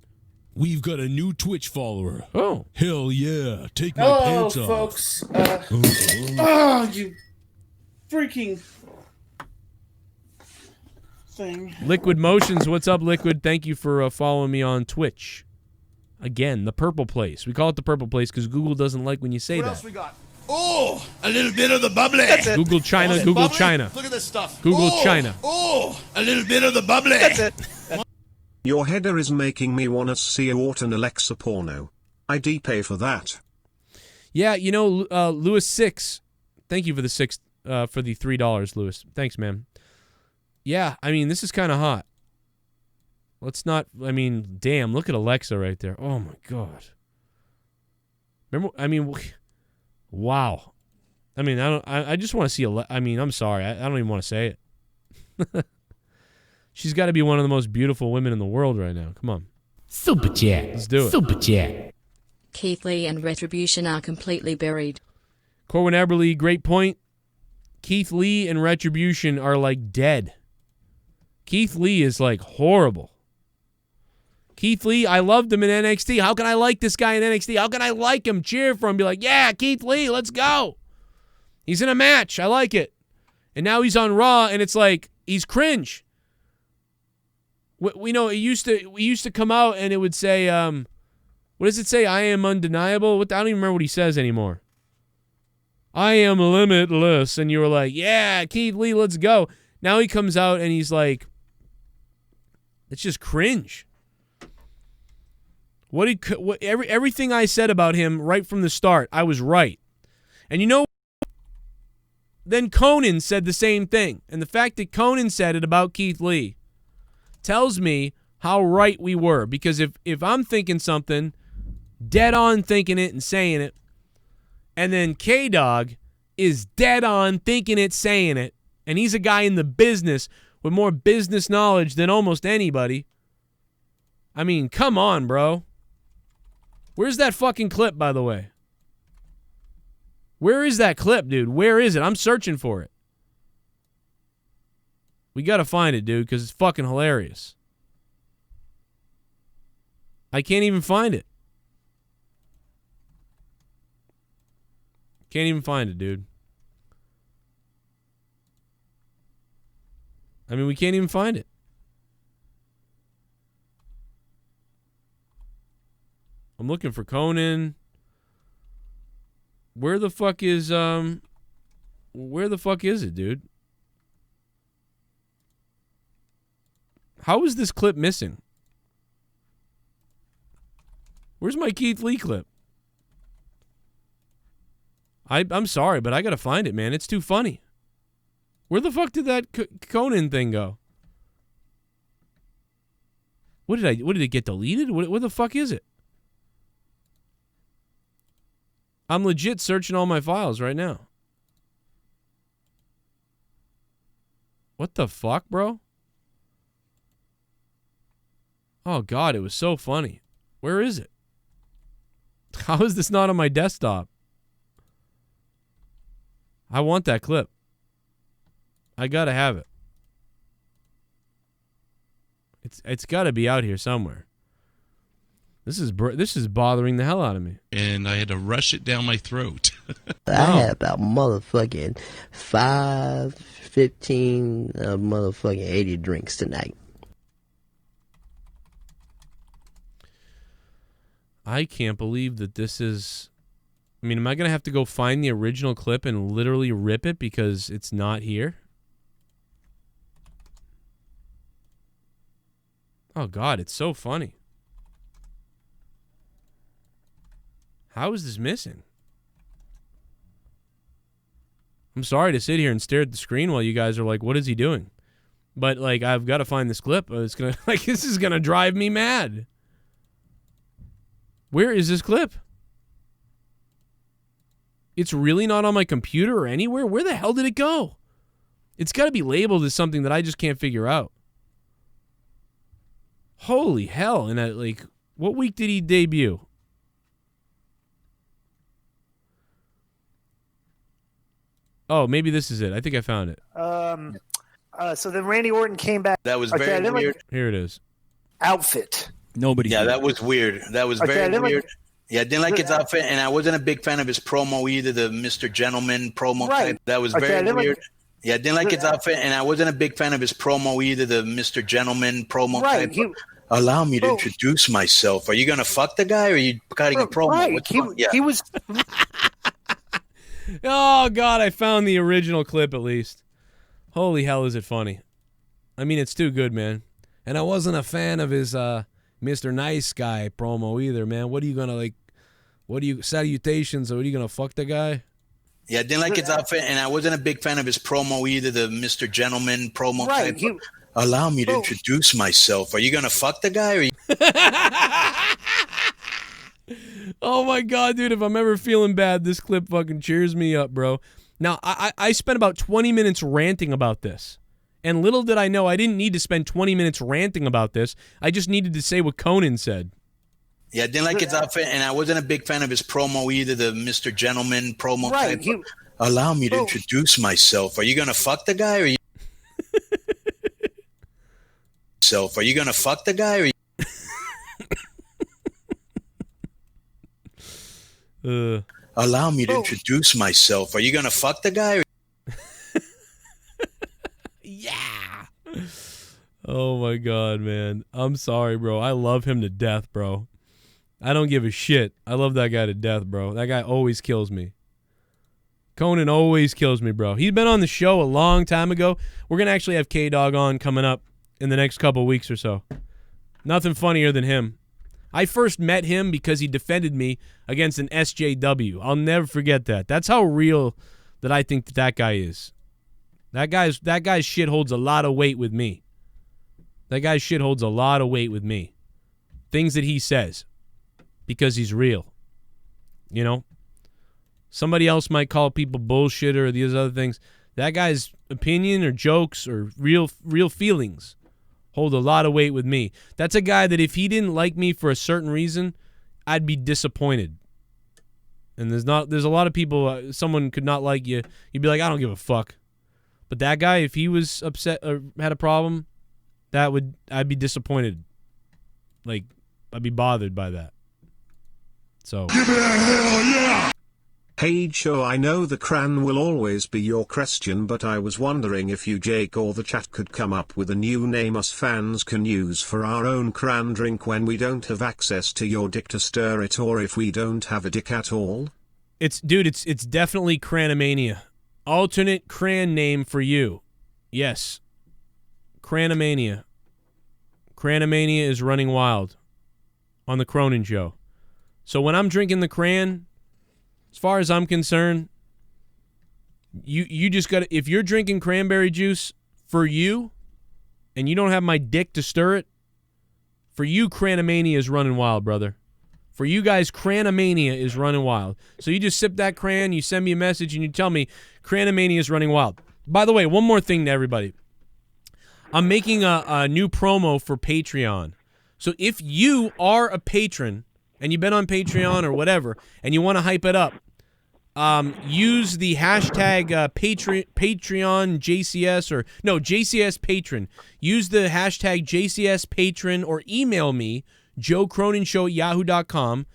Speaker 11: We've got a new Twitch follower.
Speaker 1: Oh.
Speaker 11: Hell yeah. Take my
Speaker 18: Hello,
Speaker 11: pants off.
Speaker 18: folks. Oh, you freaking thing.
Speaker 1: Liquid Motions, what's up, Liquid? Thank you for following me on Twitch. Again, the purple place. We call it the purple place because Google doesn't like when you say
Speaker 3: What
Speaker 1: that.
Speaker 3: else we got? Oh, a little bit of the bubbly.
Speaker 18: That's it.
Speaker 1: Google China,
Speaker 3: Oh,
Speaker 1: Google
Speaker 3: bubbly?
Speaker 1: China.
Speaker 3: Look at this stuff.
Speaker 1: Google
Speaker 3: Oh,
Speaker 1: China.
Speaker 3: Oh, a little bit of the bubbly.
Speaker 18: That's it.
Speaker 4: Your header is making me wanna see a Wharton Alexa porno. I'd pay for that.
Speaker 1: Yeah, you know, Lewis 6. Thank you for the for the $3, Lewis. Thanks, man. Yeah, I mean, this is kind of hot. Let's not. I mean, damn, look at Alexa right there. Oh my god. Remember? I mean, wow. I mean, I just want to see. I mean, I'm sorry. I don't even want to say it. She's got to be one of the most beautiful women in the world right now. Come on.
Speaker 8: Super chat.
Speaker 1: Let's do it.
Speaker 8: Super chat.
Speaker 9: Keith Lee and Retribution are completely buried.
Speaker 1: Corwin Eberly, great point. Keith Lee and Retribution are like dead. Keith Lee is like horrible. Keith Lee, I loved him in NXT. How can I like this guy in NXT? How can I like him, cheer for him, be like, yeah, Keith Lee, let's go. He's in a match. I like it. And now he's on Raw, and it's like, he's cringe. We know it used to come out, and it would say, what does it say? I am undeniable? I don't even remember what he says anymore. I am limitless. And you were like, yeah, Keith Lee, let's go. Now he comes out, and he's like, it's just cringe. Everything I said about him right from the start, I was right. And you know, then Conan said the same thing. And the fact that Conan said it about Keith Lee tells me how right we were. Because if I'm thinking something, dead on thinking it and saying it, and then K-Dog is dead on thinking it, saying it, and he's a guy in the business with more business knowledge than almost anybody. I mean, come on, bro. Where's that fucking clip, by the way? Where is that clip, dude? Where is it? I'm searching for it. We got to find it, dude, because it's fucking hilarious. I can't even find it. Can't even find it, dude. I mean, we can't even find it. I'm looking for Conan. Where the fuck is it, dude? How is this clip missing? Where's my Keith Lee clip? I'm sorry, but I gotta find it, man. It's too funny. Where the fuck did that Conan thing go? What did it get deleted? Where the fuck is it? I'm legit searching all my files right now. What the fuck, bro? Oh, God, it was so funny. Where is it? How is this not on my desktop? I want that clip. I gotta have it. It's gotta be out here somewhere. This is bothering the hell out of me.
Speaker 12: And I had to rush it down my throat.
Speaker 19: I had about motherfucking 15 motherfucking 80 drinks tonight.
Speaker 1: I can't believe that this is... I mean, am I going to have to go find the original clip and literally rip it because it's not here? Oh, God, it's so funny. How is this missing? I'm sorry to sit here and stare at the screen while you guys are like, what is he doing? But, like, I've got to find this clip. It's gonna, like, this is going to drive me mad. Where is this clip? It's really not on my computer or anywhere? Where the hell did it go? It's got to be labeled as something that I just can't figure out. Holy hell. And like, what week did he debut? Oh, maybe this is it. I think I found it.
Speaker 20: So then Randy Orton came back.
Speaker 21: That was very weird.
Speaker 1: Here it is.
Speaker 20: Outfit.
Speaker 21: Nobody. Yeah, that was weird. That was very weird. Yeah, I didn't like his outfit, and I wasn't a big fan of his promo either, the Mr. Gentleman promo type. That was very weird. Yeah, I didn't like his outfit, and I wasn't a big fan of his promo either, the Mr. Gentleman promo type. Allow me to introduce myself. Are you going to fuck the guy, or are you cutting a promo?
Speaker 20: Right. He was...
Speaker 1: Oh, God, I found the original clip at least. Holy hell, is it funny. I mean, it's too good, man. And I wasn't a fan of his Mr. Nice Guy promo either, man. What are you going to, like, salutations, or what are you going to fuck the guy?
Speaker 21: Yeah, I didn't like his outfit, and I wasn't a big fan of his promo either, the Mr. Gentleman promo type. Allow me to introduce myself. Are you going to fuck the guy, or
Speaker 1: Oh, my God, dude, if I'm ever feeling bad, this clip fucking cheers me up, bro. Now, I spent about 20 minutes ranting about this. And little did I know, I didn't need to spend 20 minutes ranting about this. I just needed to say what Conan said.
Speaker 21: Yeah, I didn't like his outfit, and I wasn't a big fan of his promo either, the Mr. Gentleman promo type. Allow me to introduce myself. Are you going to fuck the guy, or Are you going to fuck the guy, or Allow me to introduce myself. Are you going to fuck the guy, or
Speaker 1: Yeah. Oh, my God, man. I'm sorry, bro. I love him to death, bro. I don't give a shit. I love that guy to death, bro. That guy always kills me. Conan always kills me, bro. He's been on the show a long time ago. We're going to actually have K-Dog on coming up in the next couple weeks or so. Nothing funnier than him. I first met him because he defended me against an SJW. I'll never forget that. That's how real that I think that guy is. That guy's shit holds a lot of weight with me. That guy's shit holds a lot of weight with me. Things that he says. Because he's real. You know? Somebody else might call people bullshit or these other things. That guy's opinion or jokes or real feelings hold a lot of weight with me. That's a guy that if he didn't like me for a certain reason, I'd be disappointed. And there's a lot of people, someone could not like you. You'd be like, I don't give a fuck. But that guy, if he was upset or had a problem, I'd be disappointed. Like, I'd be bothered by that. So.
Speaker 4: Give it a hell yeah! Hey Joe, I know the cran will always be your question, but I was wondering if you, Jake, or the chat could come up with a new name us fans can use for our own cran drink when we don't have access to your dick to stir it, or if we don't have a dick at all.
Speaker 1: It's definitely Cranimania. Alternate cran name for you. Yes. Cranimania. Cranimania is running wild on the Cronin show. So when I'm drinking the cran, as far as I'm concerned, you just got to, if you're drinking cranberry juice for you and you don't have my dick to stir it, for you, Cranimania is running wild, brother. For you guys, Cranimania is running wild. So you just sip that cran, you send me a message, and you tell me Cranimania is running wild. By the way, one more thing to everybody. I'm making a new promo for Patreon. So if you are a patron, and you've been on Patreon or whatever, and you want to hype it up, use the hashtag Patreon JCS, or no, JCS Patron. Use the hashtag JCS Patron, or email me, joecroninshow@yahoo.com,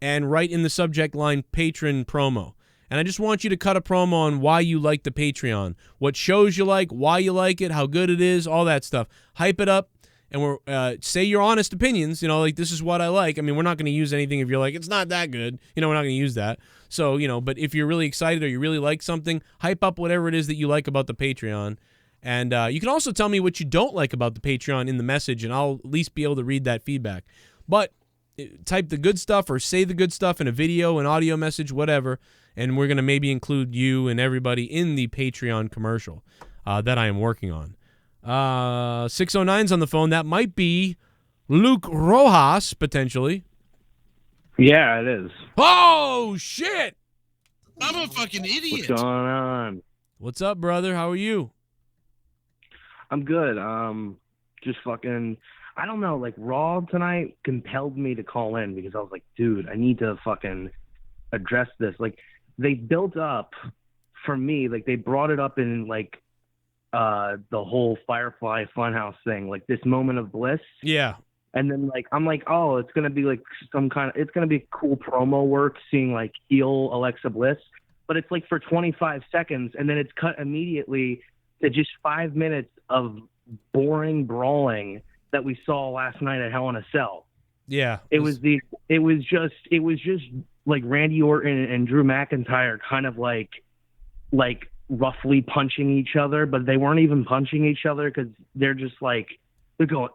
Speaker 1: and write in the subject line Patron promo. And I just want you to cut a promo on why you like the Patreon, what shows you like, why you like it, how good it is, all that stuff. Hype it up. And we're say your honest opinions, like this is what I like. I mean, we're not going to use anything if you're like, it's not that good. We're not going to use that. So, but if you're really excited or you really like something, hype up whatever it is that you like about the Patreon. And you can also tell me what you don't like about the Patreon in the message, and I'll at least be able to read that feedback. But type the good stuff or say the good stuff in a video, an audio message, whatever, and we're going to maybe include you and everybody in the Patreon commercial that I am working on. 609's on the phone. That might be Luke Rojas, potentially.
Speaker 6: Yeah, it is.
Speaker 1: Oh, shit!
Speaker 11: I'm a fucking idiot.
Speaker 6: What's going on?
Speaker 1: What's up, brother? How are you?
Speaker 6: I'm good. Just fucking, I don't know, like, Raw tonight compelled me to call in because I was like, dude, I need to fucking address this. Like, they built up, for me, like, they brought it up in, like, the whole Firefly Funhouse thing, like, this moment of bliss.
Speaker 1: Yeah.
Speaker 6: And then, like, I'm like, oh, it's going to be, like, it's going to be cool promo work seeing, like, heel Alexa Bliss. But it's, like, for 25 seconds, and then it's cut immediately to just 5 minutes of boring brawling that we saw last night at Hell in a Cell.
Speaker 1: Yeah.
Speaker 6: It was just, like, Randy Orton and Drew McIntyre kind of, like roughly punching each other, but they weren't even punching each other because they're just, like, they're going,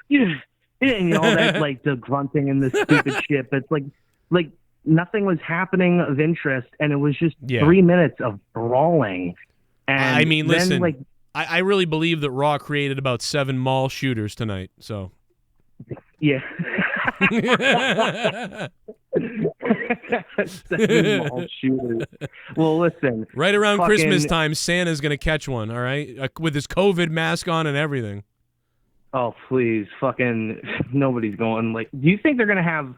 Speaker 6: yeah. And all that, like, the grunting and the stupid shit. But it's like nothing was happening of interest, and it was just 3 minutes of brawling. And
Speaker 1: I mean,
Speaker 6: then,
Speaker 1: listen,
Speaker 6: like,
Speaker 1: I really believe that Raw created about 7 mall shooters tonight. So,
Speaker 6: yeah. 7 mall shooters. Well, listen.
Speaker 1: Right around
Speaker 6: fucking
Speaker 1: Christmas time, Santa's going to catch one, all right? With his COVID mask on and everything.
Speaker 6: Oh, please. Fucking nobody's going. Like, do you think they're going to have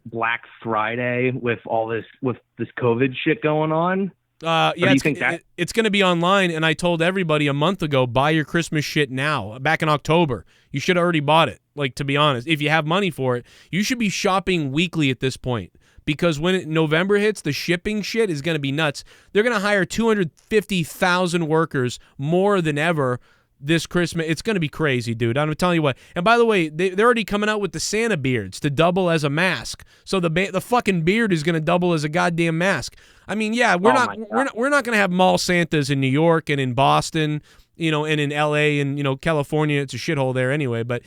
Speaker 6: Black Friday with all this, with this COVID shit going on?
Speaker 1: Yeah, it's going to be online, and I told everybody a month ago, buy your Christmas shit now, back in October. You should have already bought it, like, to be honest. If you have money for it, you should be shopping weekly at this point, because when November hits, the shipping shit is going to be nuts. They're going to hire 250,000 workers, more than ever, this Christmas. It's going to be crazy, dude. I'm telling you what. And by the way, they're already coming out with the Santa beards to double as a mask. So the fucking beard is going to double as a goddamn mask. I mean, yeah, we're not going to have mall Santas in New York and in Boston, you know, and in LA and, you know, California. It's a shithole there anyway, but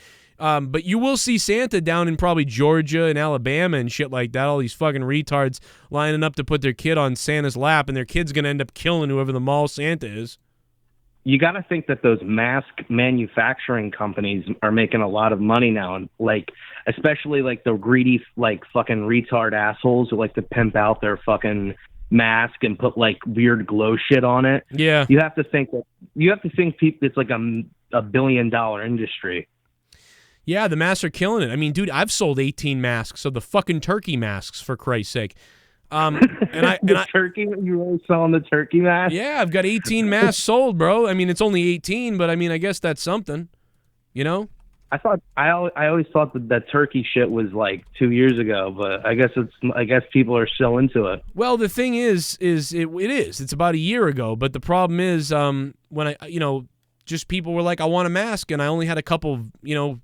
Speaker 1: you will see Santa down in probably Georgia and Alabama and shit like that. All these fucking retards lining up to put their kid on Santa's lap, and their kid's going to end up killing whoever the mall Santa is.
Speaker 6: You got to think that those mask manufacturing companies are making a lot of money now, and, like, especially, like, the greedy, like, fucking retard assholes who like to pimp out their fucking mask and put, like, weird glow shit on it.
Speaker 1: Yeah,
Speaker 6: you have to think people, it's like a $1 billion industry.
Speaker 1: Yeah, the masks are killing it. I mean, dude, I've sold 18 masks, so the fucking turkey masks, for Christ's sake.
Speaker 6: Turkey, you really selling the turkey mask?
Speaker 1: Yeah, I've got 18 masks sold, bro. I mean, it's only 18, but I mean, I guess that's something, you know?
Speaker 6: I always thought that turkey shit was like 2 years ago, but I guess people are still into it.
Speaker 1: Well, the thing is it is. It's about a year ago, but the problem is when just people were like, I want a mask, and I only had a couple, you know.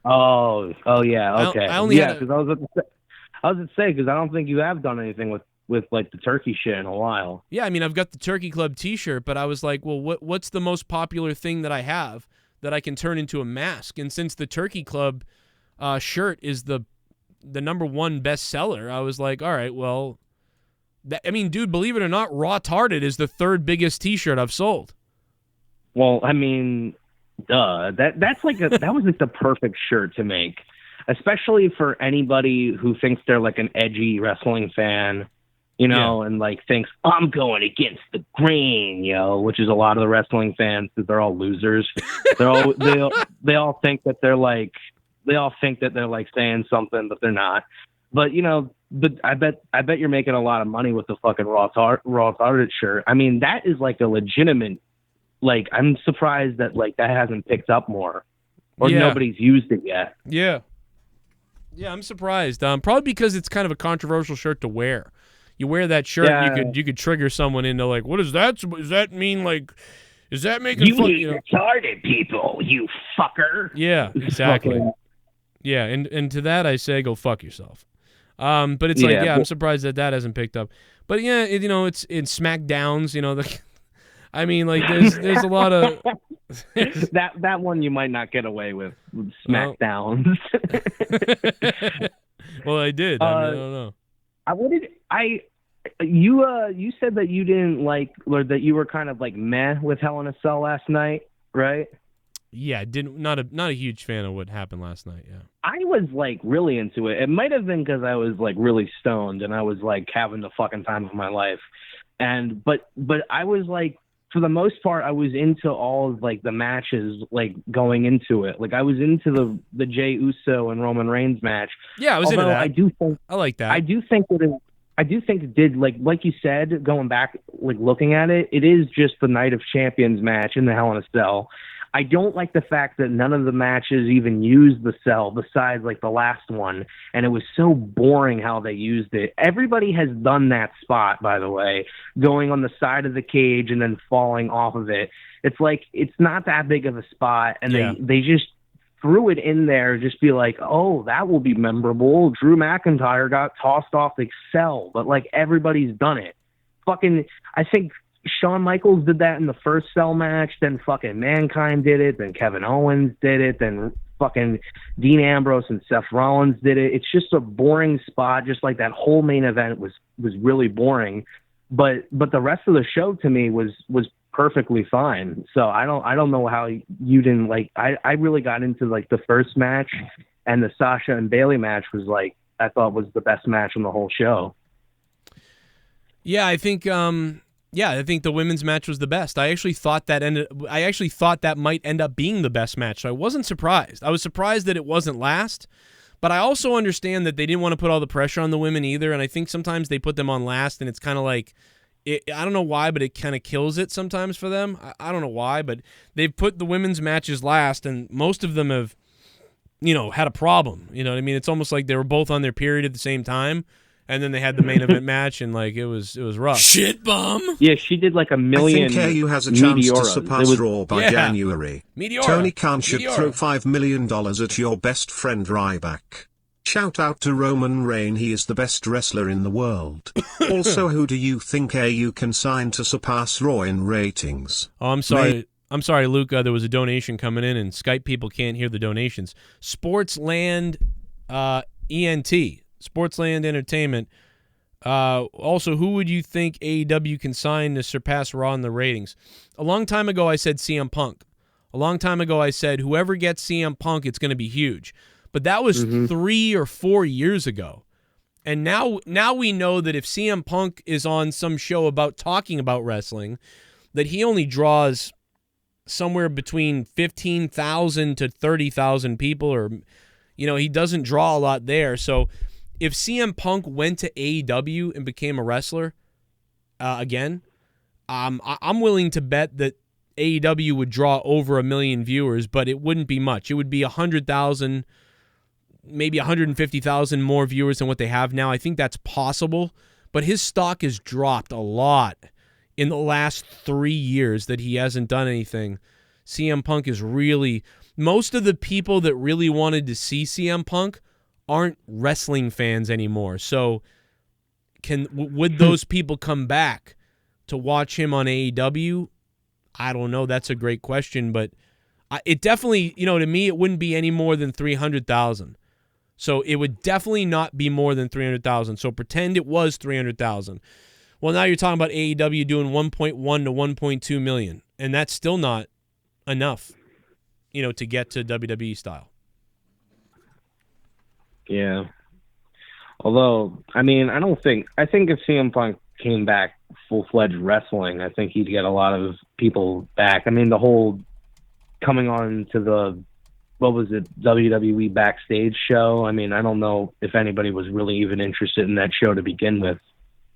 Speaker 6: Oh yeah, okay.
Speaker 1: I only had
Speaker 6: because I was going to say, because I don't think you have done anything with like the turkey shit in a while.
Speaker 1: Yeah, I mean, I've got the Turkey Club T-shirt, but I was like, well, what's the most popular thing that I have that I can turn into a mask? And since the Turkey Club shirt is the number one bestseller, I was like, all right, well, I mean, dude, believe it or not, Raw Tarded is the 3rd biggest T-shirt I've sold.
Speaker 6: Well, I mean, that was like the perfect shirt to make. Especially for anybody who thinks they're like an edgy wrestling fan, you know, and like thinks, I'm going against the grain, which is a lot of the wrestling fans, because they're all losers. They all think that they're like saying something, but they're not. But, you know, I bet you're making a lot of money with the fucking Raw Tarded shirt. I mean, that is like a legitimate, like, I'm surprised that like that hasn't picked up more, or nobody's used it yet.
Speaker 1: Yeah. Yeah, I'm surprised. Probably because it's kind of a controversial shirt to wear. You wear that shirt, you could trigger someone into like, what is that? Does that mean like, is that making fun?
Speaker 6: You retarded people, you fucker.
Speaker 1: Yeah, exactly. Yeah, and to that I say, go fuck yourself. But it's like, I'm surprised that hasn't picked up. But yeah, it's in SmackDowns, you know. I mean, like there's a lot of
Speaker 6: that one you might not get away with SmackDowns.
Speaker 1: Well, I did. I mean, I don't know.
Speaker 6: You said that you didn't like, or that you were kind of like meh with Hell in a Cell last night, right?
Speaker 1: Yeah, not a huge fan of what happened last night. Yeah,
Speaker 6: I was like really into it. It might have been because I was like really stoned and I was like having the fucking time of my life. But I was like, for the most part, I was into all of like the matches, like going into it. Like I was into the Jey Uso and Roman Reigns match.
Speaker 1: Yeah, I was into that.
Speaker 6: I
Speaker 1: like that.
Speaker 6: I do think it did, like you said, going back, like looking at it, it is just the Night of Champions match in the Hell in a Cell. I don't like the fact that none of the matches even used the cell besides like the last one, and it was so boring how they used it. Everybody has done that spot, by the way, going on the side of the cage and then falling off of it. It's like, it's not that big of a spot, and they just threw it in there, just be like, oh, that will be memorable. Drew McIntyre got tossed off the cell, but like everybody's done it. Fucking, I think Shawn Michaels did that in the first cell match, then fucking Mankind did it, then Kevin Owens did it, then fucking Dean Ambrose and Seth Rollins did it. It's just a boring spot, just like that whole main event was really boring. But the rest of the show to me was perfectly fine. So I don't know how you didn't like. I really got into like the first match, and the Sasha and Bayley match was like, I thought was the best match on the whole show.
Speaker 1: Yeah, I think the women's match was the best. I actually thought that might end up being the best match. So I wasn't surprised. I was surprised that it wasn't last, but I also understand that they didn't want to put all the pressure on the women either. And I think sometimes they put them on last, and it's kind of like, I don't know why, but it kind of kills it sometimes for them. I don't know why, but they've put the women's matches last, and most of them have, had a problem. You know what I mean? It's almost like they were both on their period at the same time. And then they had the main event match, and like it was rough.
Speaker 8: Shit bomb.
Speaker 6: Yeah, she did like a million.
Speaker 4: I think KU has a chance to surpass Raw by
Speaker 1: yeah.
Speaker 4: January.
Speaker 1: Meteora.
Speaker 4: Tony Khan should
Speaker 1: Meteora.
Speaker 4: throw $5 million at your best friend Ryback. Shout out to Roman Reigns, he is the best wrestler in the world. Also, who do you think AU can sign to surpass Raw in ratings?
Speaker 1: Oh, I'm sorry. I'm sorry, Luca. There was a donation coming in, and Skype people can't hear the donations. Sportsland ENT. Sportsland Entertainment. Also, who would you think AEW can sign to surpass Raw in the ratings? A long time ago, I said CM Punk. A long time ago, I said whoever gets CM Punk, it's going to be huge. But that was 3 or 4 years ago. And now we know that if CM Punk is on some show talking about wrestling, that he only draws somewhere between 15,000 to 30,000 people, or he doesn't draw a lot there. So if CM Punk went to AEW and became a wrestler again, I'm willing to bet that AEW would draw over 1 million viewers, but it wouldn't be much. It would be 100,000, maybe 150,000 more viewers than what they have now. I think that's possible, but his stock has dropped a lot in the last 3 years that he hasn't done anything. CM Punk is really... Most of the people that really wanted to see CM Punk aren't wrestling fans anymore. So would those people come back to watch him on AEW? I don't know. That's a great question, but it definitely, to me, it wouldn't be any more than 300,000. So it would definitely not be more than 300,000. So pretend it was 300,000. Well, now you're talking about AEW doing 1.1 to 1.2 million, and that's still not enough, to get to WWE style.
Speaker 6: Yeah. Although, I think if CM Punk came back full-fledged wrestling, I think he'd get a lot of people back. I mean, the whole coming on to the, WWE Backstage show, I don't know if anybody was really even interested in that show to begin with,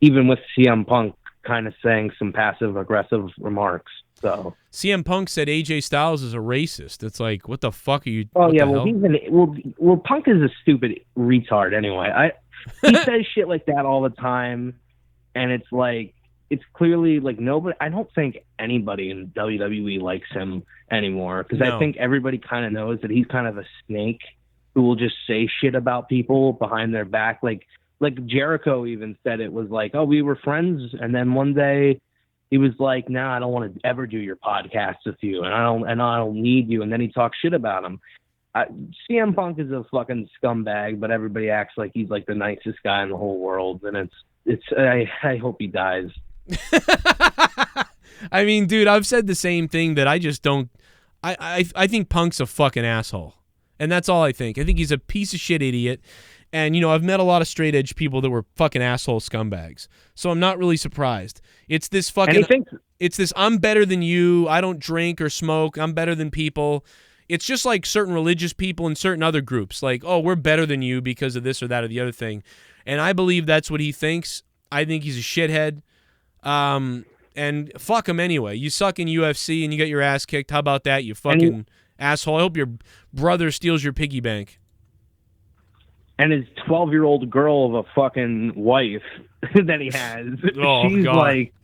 Speaker 6: even with CM Punk kind of saying some passive-aggressive remarks. So
Speaker 1: CM Punk said AJ Styles is a racist. It's like, what the fuck are you?
Speaker 6: Oh yeah, well, Punk is a stupid retard anyway. He says shit like that all the time, and it's like, it's clearly like nobody. I don't think anybody in WWE likes him anymore, because I think everybody kind of knows that he's kind of a snake who will just say shit about people behind their back. Like Jericho even said it was like, oh, we were friends, and then one day he was like, "Nah, I don't want to ever do your podcast with you, and I don't need you." And then he talks shit about him. CM Punk is a fucking scumbag, but everybody acts like he's like the nicest guy in the whole world, and I hope he dies.
Speaker 1: I mean, dude, I've said the same thing, that I just don't. I think Punk's a fucking asshole. And that's all I think. I think he's a piece of shit idiot. And, you know, I've met a lot of straight edge people that were fucking asshole scumbags. So I'm not really surprised. It's this fucking, it's this I'm better than you. I don't drink or smoke. I'm better than people. It's just like certain religious people and certain other groups. Like, oh, we're better than you because of this or that or the other thing. And I believe that's what he thinks. I think he's a shithead. And fuck him anyway. You suck in UFC and you get your ass kicked. How about that, you fucking asshole? I hope your brother steals your piggy bank.
Speaker 6: And his 12-year-old girl of a fucking wife that he has.
Speaker 1: Oh,
Speaker 6: she's
Speaker 1: God.
Speaker 6: like,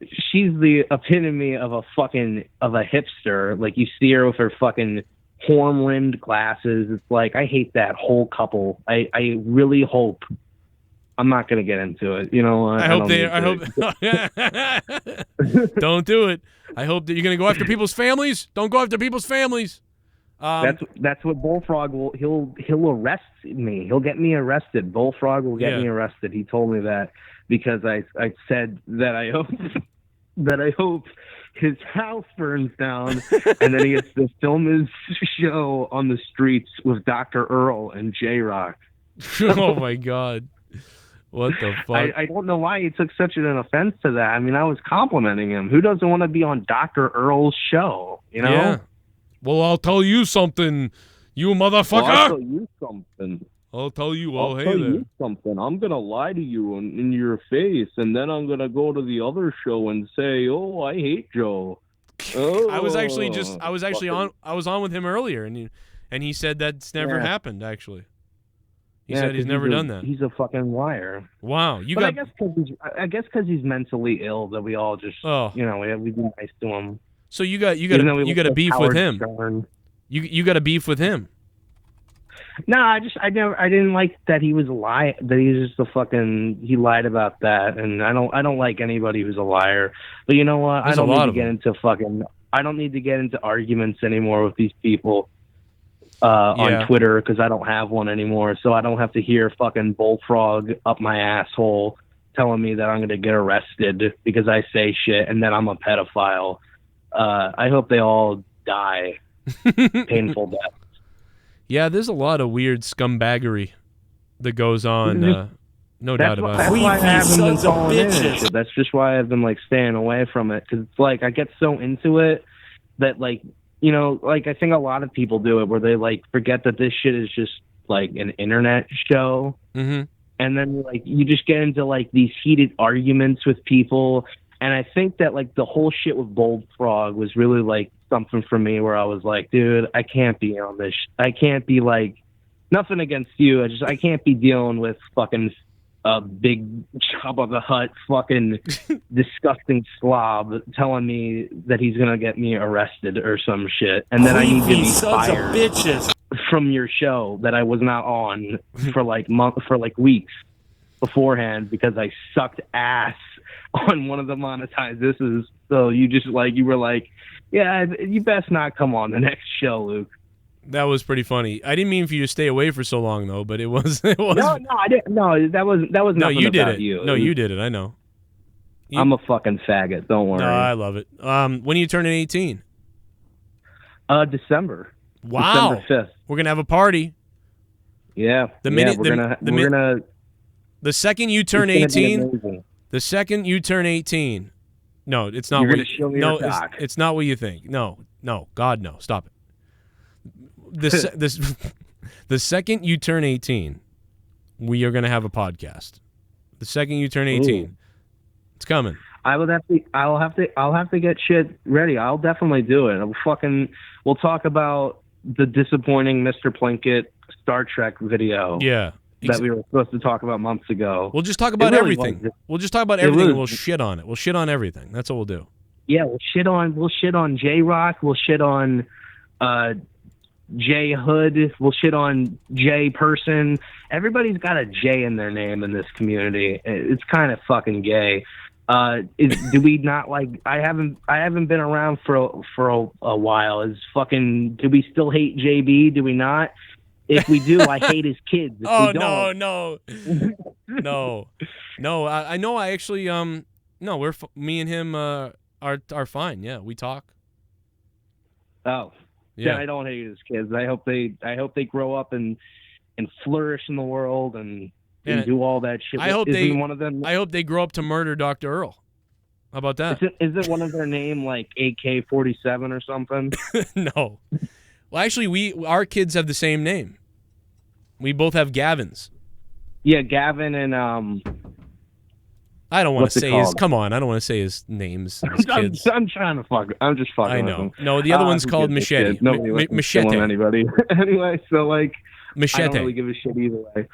Speaker 6: she's the epitome of a hipster. Like, you see her with her fucking horn-rimmed glasses. It's like, I hate that whole couple. I really hope. I'm not going to get into it. You know, I hope.
Speaker 1: Don't do it. I hope that you're going to go after people's families. Don't go after people's families.
Speaker 6: That's what Bullfrog will. He'll arrest me. He'll get me arrested. Bullfrog will get me arrested. He told me that because I said that I hope his house burns down, and then he gets to film his show on the streets with Dr. Earl and J-Rock.
Speaker 1: Oh my God. What the fuck?
Speaker 6: I don't know why he took such an offense to that. I mean, I was complimenting him. Who doesn't want to be on Dr. Earl's show? You know?
Speaker 1: Yeah. Well, I'll tell you something, you motherfucker.
Speaker 6: Well, I'll tell you something.
Speaker 1: I'll tell you.
Speaker 6: I'll tell you something. I'm going to lie to you in your face, and then I'm going to go to the other show and say, oh, I hate Joe. Oh,
Speaker 1: I was on with him earlier, and he said that's never happened, actually. He said he's never done that.
Speaker 6: He's a fucking liar.
Speaker 1: Wow.
Speaker 6: I guess because he's mentally ill that we all just, we be nice to him.
Speaker 1: So you got a beef with him. You got a beef with him.
Speaker 6: No, I didn't like that he was that he's just he lied about that, and I don't like anybody who's a liar. But you know what? I don't need to get into arguments anymore with these people. On Twitter, because I don't have one anymore, so I don't have to hear fucking Bullfrog up my asshole telling me that I'm going to get arrested because I say shit and then I'm a pedophile. I hope they all die painful deaths.
Speaker 1: Yeah, there's a lot of weird scumbaggery that goes on. No doubt about
Speaker 6: it. That's just why I've been like staying away from it, because it's like I get so into it that like. You know, like I think a lot of people do it where they like forget that this shit is just like an internet show.
Speaker 1: Mm-hmm.
Speaker 6: And then like you just get into like these heated arguments with people. And I think that like the whole shit with Bullfrog was really like something for me where I was like, dude, I can't be on this. I can't be like, nothing against you. I can't be dealing with fucking a big Jabba the Hutt fucking disgusting slob telling me that he's gonna get me arrested or some shit, and then I need to be fired from your show that I was not on for like weeks beforehand because I sucked ass on one of the monetizers. So you were like, yeah, you best not come on the next show, Luke.
Speaker 1: That was pretty funny. I didn't mean for you to stay away for so long, though. But it was.
Speaker 6: No, I didn't. No, that was nothing
Speaker 1: no, you did
Speaker 6: about
Speaker 1: it.
Speaker 6: you.
Speaker 1: No, you did it. I know.
Speaker 6: I'm a fucking faggot. Don't worry.
Speaker 1: No, I love it. When are you turning 18?
Speaker 6: December.
Speaker 1: Wow.
Speaker 6: December 5th.
Speaker 1: We're gonna have a party.
Speaker 6: Yeah.
Speaker 1: The second you turn 18. The second you turn 18. No, it's not. It's not what you think. No. God, no. Stop it. The second you turn 18, we are going to have a podcast. The second you turn 18, it's coming.
Speaker 6: I'll have to get shit ready. I'll definitely do it. We'll talk about the disappointing Mr. Plinkett Star Trek video.
Speaker 1: Yeah.
Speaker 6: That we were supposed to talk about months ago.
Speaker 1: We'll just talk about everything. We'll just talk about everything and we'll shit on it. We'll shit on everything. That's what we'll do.
Speaker 6: Yeah, we'll shit on J-Rock. We'll shit on J Hood. We'll shit on J Person. Everybody's got a J in their name in this community. It's kind of fucking gay. Do we not like? I haven't been around for a while. Do we still hate JB? Do we not? If we do, I hate his kids. If
Speaker 1: oh
Speaker 6: we don't,
Speaker 1: no. I know. I actually no. Me and him are fine. Yeah, we talk.
Speaker 6: Oh, yeah. I don't hate his kids. I hope they grow up and flourish in the world and do all that shit.
Speaker 1: I hope they grow up to murder Dr. Earl. How about that?
Speaker 6: Is it one of their name like AK-47 or something?
Speaker 1: No. Well, actually, our kids have the same name. We both have Gavins.
Speaker 6: Yeah, Gavin and
Speaker 1: I don't want to say his. Come on, I don't want to say his names. His kids.
Speaker 6: I'm trying to fuck. I'm just fucking.
Speaker 1: I know.
Speaker 6: With him.
Speaker 1: No, the other one's called Machete. Machete.
Speaker 6: Anybody? Anyway, so like,
Speaker 1: Machete.
Speaker 6: I don't really give a shit either way.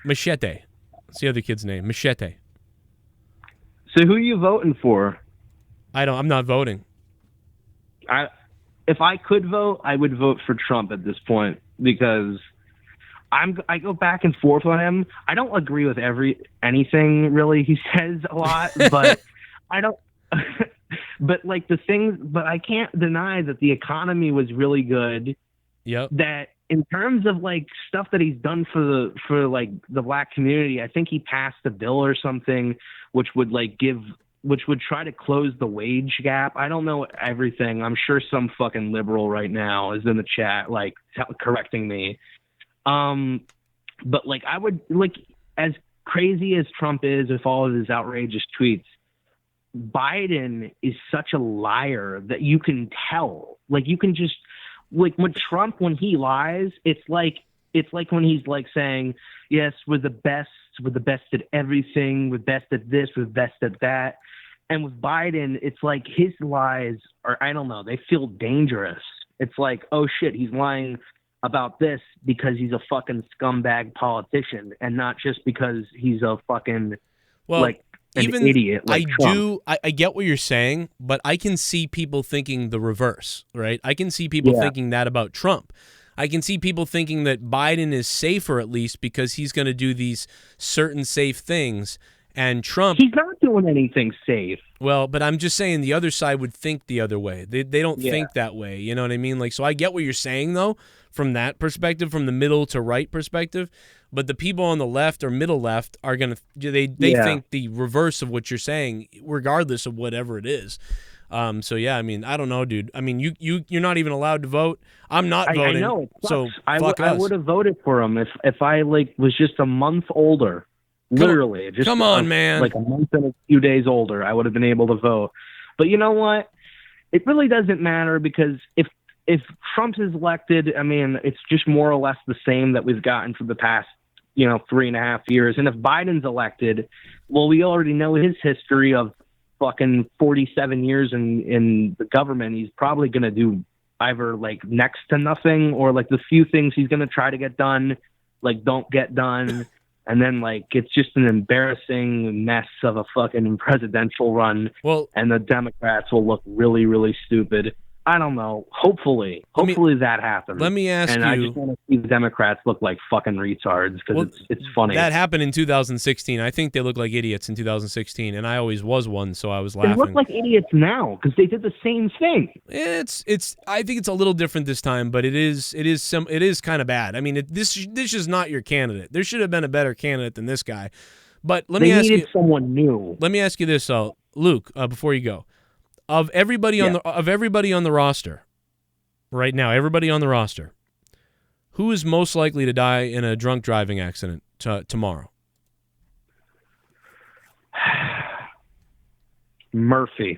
Speaker 1: Machete. What's the other kid's name? Machete.
Speaker 6: So who are you voting for?
Speaker 1: I'm not voting.
Speaker 6: If I could vote, I would vote for Trump at this point because I go back and forth on him. I don't agree with anything really he says a lot, but I don't. But like but I can't deny that the economy was really good.
Speaker 1: Yep.
Speaker 6: That in terms of like stuff that he's done for like the black community, I think he passed a bill or something which would try to close the wage gap. I don't know everything. I'm sure some fucking liberal right now is in the chat like correcting me. But like I would like, as crazy as Trump is with all of his outrageous tweets, Biden is such a liar that you can tell. Like you can just like when he lies, it's like when he's like saying, yes, we're the best at everything, we're best at this, we're best at that. And with Biden, it's like his lies are, I don't know, they feel dangerous. It's like, oh shit, he's lying about this because he's a fucking scumbag politician and not just because he's a fucking an idiot. Like
Speaker 1: I get what you're saying, but I can see people thinking the reverse, right? I can see people thinking that about Trump. I can see people thinking that Biden is safer at least because he's going to do these certain safe things. And Trump...
Speaker 6: He's not doing anything safe.
Speaker 1: Well, but I'm just saying the other side would think the other way. They don't think that way. You know what I mean? Like, so I get what you're saying, though, from that perspective, from the middle to right perspective. But the people on the left or middle left are going to... They think the reverse of what you're saying, regardless of whatever it is. So, yeah, I mean, I don't know, dude. I mean, you're not even allowed to vote. I'm not voting.
Speaker 6: I know. It sucks.
Speaker 1: So,
Speaker 6: I would have voted for him if I, like, was just a month older. Literally, just
Speaker 1: come on, man.
Speaker 6: Like a month and a few days older, I would have been able to vote. But you know what? It really doesn't matter because if Trump is elected, I mean, it's just more or less the same that we've gotten for the past, 3.5 years. And if Biden's elected, well, we already know his history of fucking 47 years in the government. He's probably going to do either like next to nothing or like the few things he's going to try to get done, like don't get done. And then, like, it's just an embarrassing mess of a fucking presidential run.
Speaker 1: Well,
Speaker 6: and the Democrats will look really, really stupid. I don't know. Hopefully that happens.
Speaker 1: Let me ask you.
Speaker 6: And I just want to see the Democrats look like fucking retards because it's funny.
Speaker 1: That happened in 2016. I think they look like idiots in 2016, and I always was one, so I was laughing.
Speaker 6: They look like idiots now because they did the same thing.
Speaker 1: I think it's a little different this time, but it is kind of bad. I mean, this is not your candidate. There should have been a better candidate than this guy. But
Speaker 6: they needed someone new.
Speaker 1: Let me ask you this, Luke, before you go. Of everybody on the roster right now, everybody on the roster, who is most likely to die in a drunk driving accident tomorrow?
Speaker 6: Murphy.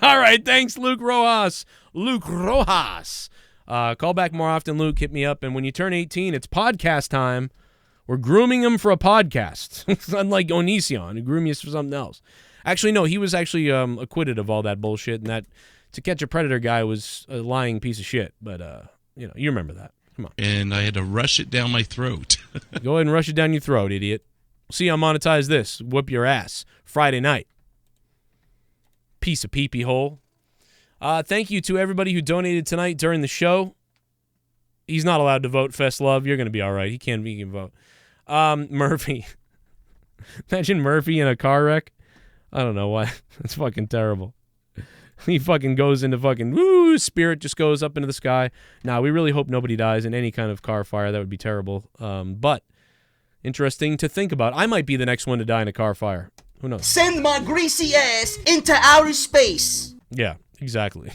Speaker 1: All right, thanks, Luke Rojas. Luke Rojas. Call back more often, Luke. Hit me up. And when you turn 18, it's podcast time. We're grooming him for a podcast. It's unlike Onision, who groomed you for something else. Actually, no, he was actually acquitted of all that bullshit, and that To Catch a Predator guy was a lying piece of shit. But, you remember that. Come on.
Speaker 12: And I had to rush it down my throat.
Speaker 1: Go ahead and rush it down your throat, idiot. See how monetize this. Whoop your ass. Friday night. Piece of pee-pee hole. Thank you to everybody who donated tonight during the show. He's not allowed to vote, Fest Love. You're going to be all right. He can vote. Murphy. Imagine Murphy in a car wreck. I don't know why. That's fucking terrible. He fucking goes into fucking, spirit just goes up into the sky. Nah, we really hope nobody dies in any kind of car fire. That would be terrible. But interesting to think about. I might be the next one to die in a car fire. Who knows?
Speaker 10: Send my greasy ass into outer space.
Speaker 1: Yeah, exactly.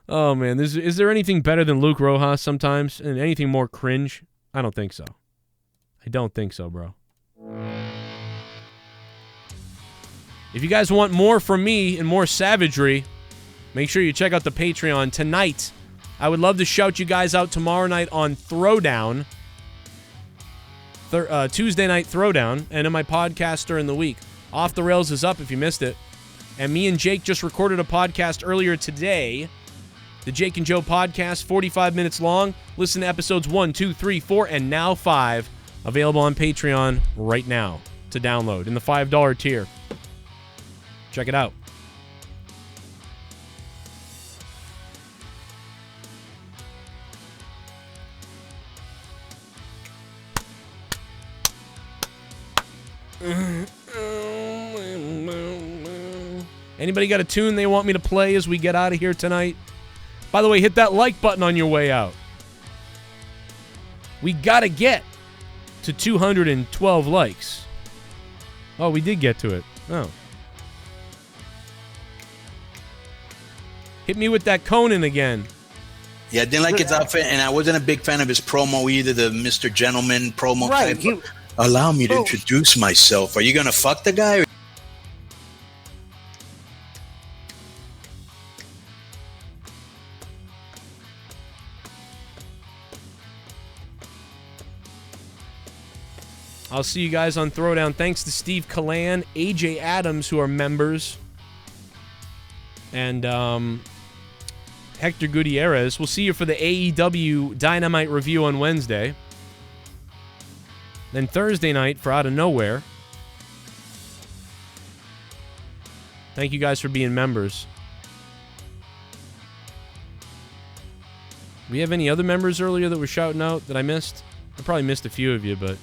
Speaker 1: Oh, man. Is there anything better than Luke Rojas sometimes? And anything more cringe? I don't think so. I don't think so, bro. If you guys want more from me and more savagery, make sure you check out the Patreon tonight. I would love to shout you guys out tomorrow night on Throwdown. Tuesday night Throwdown, and in my podcast during the week. Off the Rails is up if you missed it. And me and Jake just recorded a podcast earlier today. The Jake and Joe podcast, 45 minutes long. Listen to episodes 1, 2, 3, 4, and now 5. Available on Patreon right now to download in the $5 tier. Check it out. Anybody got a tune they want me to play as we get out of here tonight? By the way, hit that like button on your way out. We gotta get to 212 likes. Oh, we did get to it. Oh. Hit me with that Conan again.
Speaker 21: Yeah, I didn't like his outfit, and I wasn't a big fan of his promo either, the Mr. Gentleman promo type. Allow me to introduce myself. Are you going to fuck the guy?
Speaker 1: I'll see you guys on Throwdown. Thanks to Steve Callan, AJ Adams, who are members, and Hector Gutierrez. We'll see you for the AEW Dynamite review on Wednesday. Then Thursday night for Out of Nowhere. Thank you guys for being members. We have any other members earlier that were shouting out that I missed? I probably missed a few of you, but...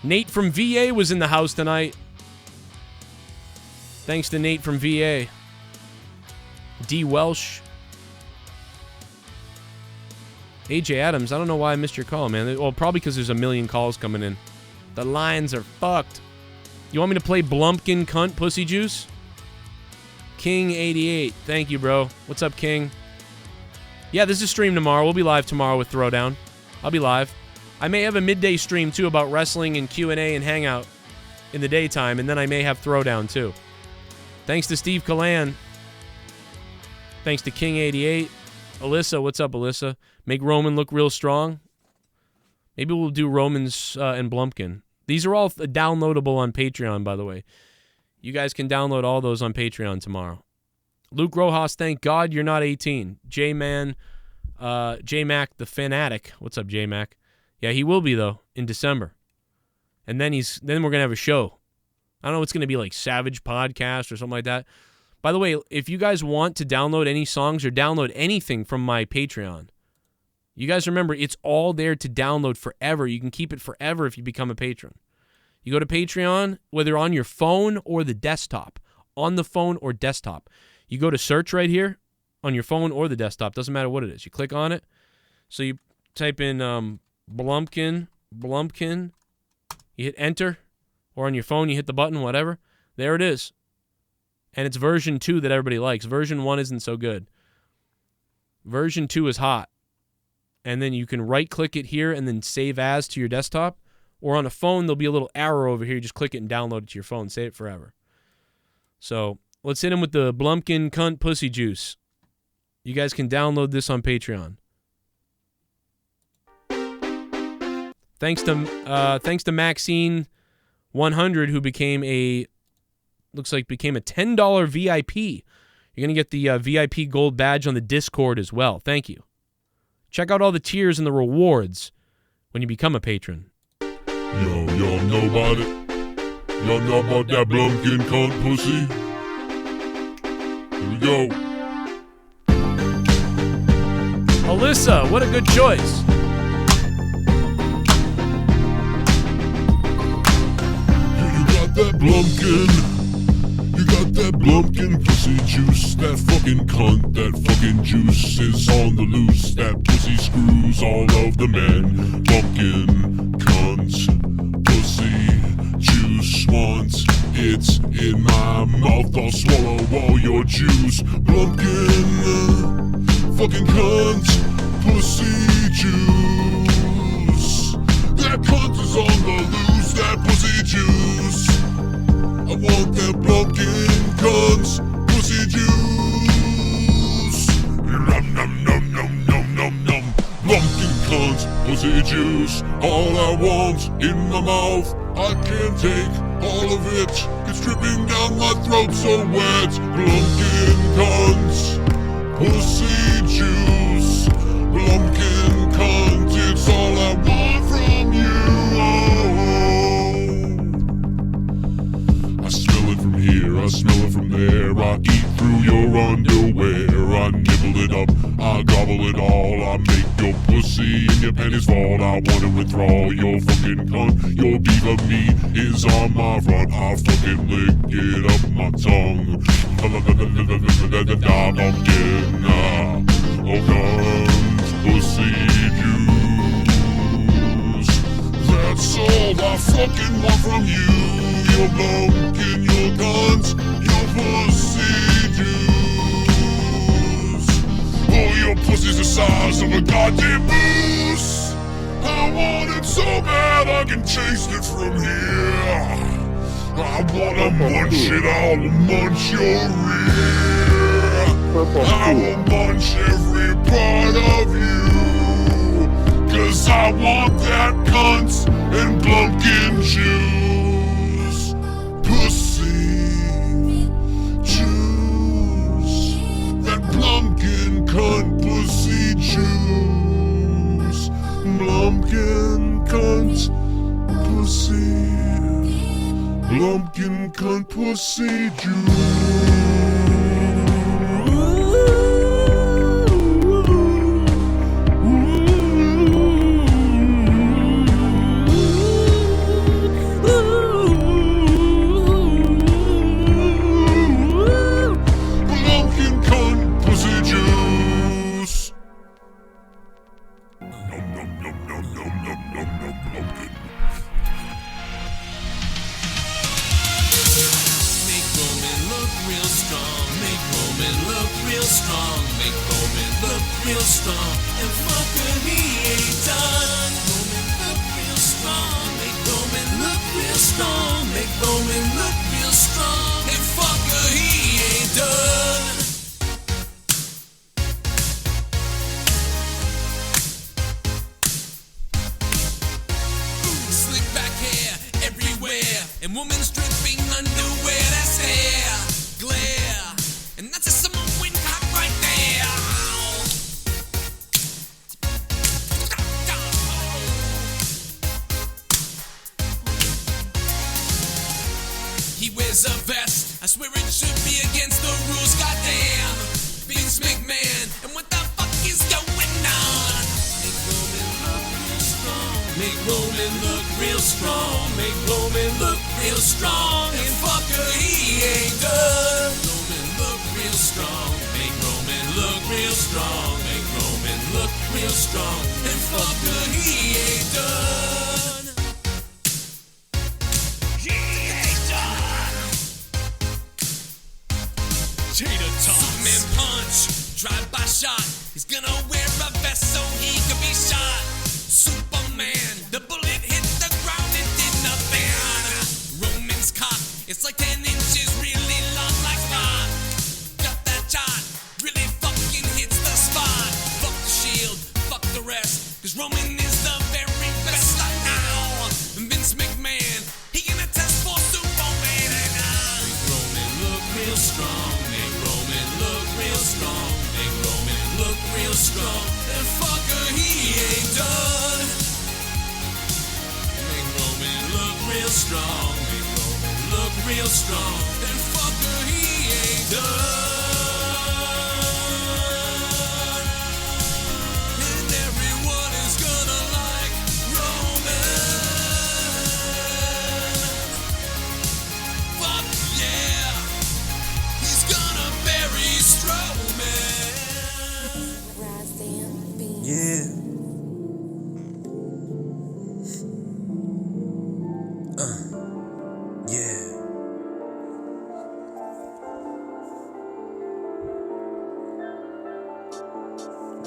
Speaker 1: Nate from VA was in the house tonight. Thanks to Nate from VA. D. Welsh. AJ Adams, I don't know why I missed your call, man. Well, probably because there's a million calls coming in. The lines are fucked. You want me to play Blumpkin Cunt Pussy Juice? King88. Thank you, bro. What's up, King? Yeah, this is stream tomorrow. We'll be live tomorrow with Throwdown. I'll be live. I may have a midday stream, too, about wrestling and Q&A and Hangout in the daytime, and then I may have Throwdown, too. Thanks to Steve Callan. Thanks to King88. Alyssa, what's up, Alyssa? Make Roman look real strong. Maybe we'll do Romans and Blumpkin. These are all downloadable on Patreon, by the way. You guys can download all those on Patreon tomorrow. Luke Rojas, thank God you're not 18. Jman, J-Mac the Fanatic. What's up, J-Mac? Yeah, he will be, though, in December. And then we're going to have a show. I don't know, it's going to be like Savage Podcast or something like that. By the way, if you guys want to download any songs or download anything from my Patreon, you guys remember, it's all there to download forever. You can keep it forever if you become a patron. You go to Patreon, whether on your phone or the desktop, on the phone or desktop. You go to search right here on your phone or the desktop. Doesn't matter what it is. You click on it. So you type in Blumpkin. You hit enter, or on your phone you hit the button, whatever. There it is. And it's version 2 that everybody likes. Version 1 isn't so good. Version 2 is hot. And then you can right-click it here and then save as to your desktop. Or on a phone, there'll be a little arrow over here. You just click it and download it to your phone. Save it forever. So let's hit him with the Blumpkin Cunt Pussy Juice. You guys can download this on Patreon. Thanks to Maxine 100, who became a $10 VIP. You're going to get the VIP gold badge on the Discord as well. Thank you. Check out all the tiers and the rewards when you become a patron.
Speaker 11: Yo, y'all know about it? Y'all know about that Blumpkin Cunt Pussy? Here we go.
Speaker 1: Alyssa, what a good choice.
Speaker 11: That Blumpkin, you got that Blumpkin pussy juice, that fucking cunt, that fucking juice is on the loose, that pussy screws all of the men. Blumpkin, cunt, pussy, juice, once it's in my mouth, I'll swallow all your juice. Blumpkin. fucking cunt, pussy juice. That cunt is on the loose, that pussy juice. I want that Blumpkin cunt's pussy juice. Nom nom nom nom nom nom nom. Blumpkin cunt's pussy juice. All I want in my mouth, I can't take all of it. It's dripping down my throat so wet. Blumpkin cunt's pussy juice. Blumpkin cunt, it's all I want from you. I smell it from here, I smell it from there. I eat through your underwear. I nibble it up, I gobble it all. I make your pussy and your panties fall. I wanna withdraw your fucking cunt. Your diva meat is on my front. I fucking lick it up my tongue. Blumpkin, oh cunt, pussy juice. That's all I fucking want from you. Your Blumpkin, your cunt, your pussy juice. Oh, your pussy's the size of a goddamn moose. I want it so bad I can taste it from here. I wanna munch it, I will munch your rear. I will munch every part of you. 'Cause I want that cunt and Blumpkin juice. Pussy juice. That Blumpkin cunt pussy juice. Blumpkin cunt pussy. Blumpkin cunt pussy juice.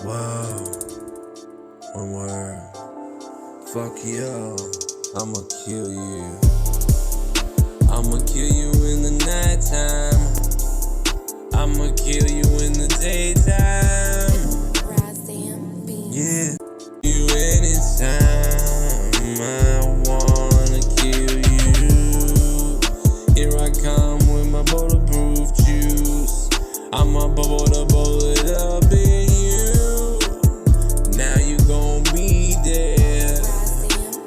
Speaker 7: Wow. One word. Fuck you. I'ma kill you. I'ma kill you in the nighttime. I'ma kill you in the daytime. Yeah. You anytime. I wanna kill you. Here I come with my bulletproof juice. I'ma bubble the bullet up in you. Now you gon' be dead.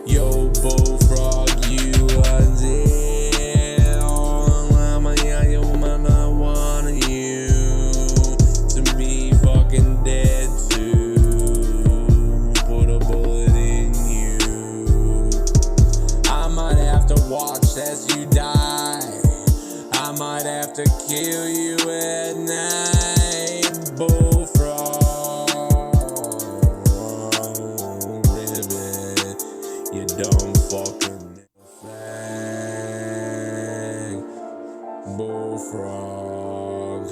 Speaker 7: Yo, bullfrog, you are dead. Oh, I'm a young man, I want you to be fucking dead too. Put a bullet in you. I might have to watch as you die. I might have to kill you at night, bullfrog. Ribbit, you dumb fucking fag. Bullfrog,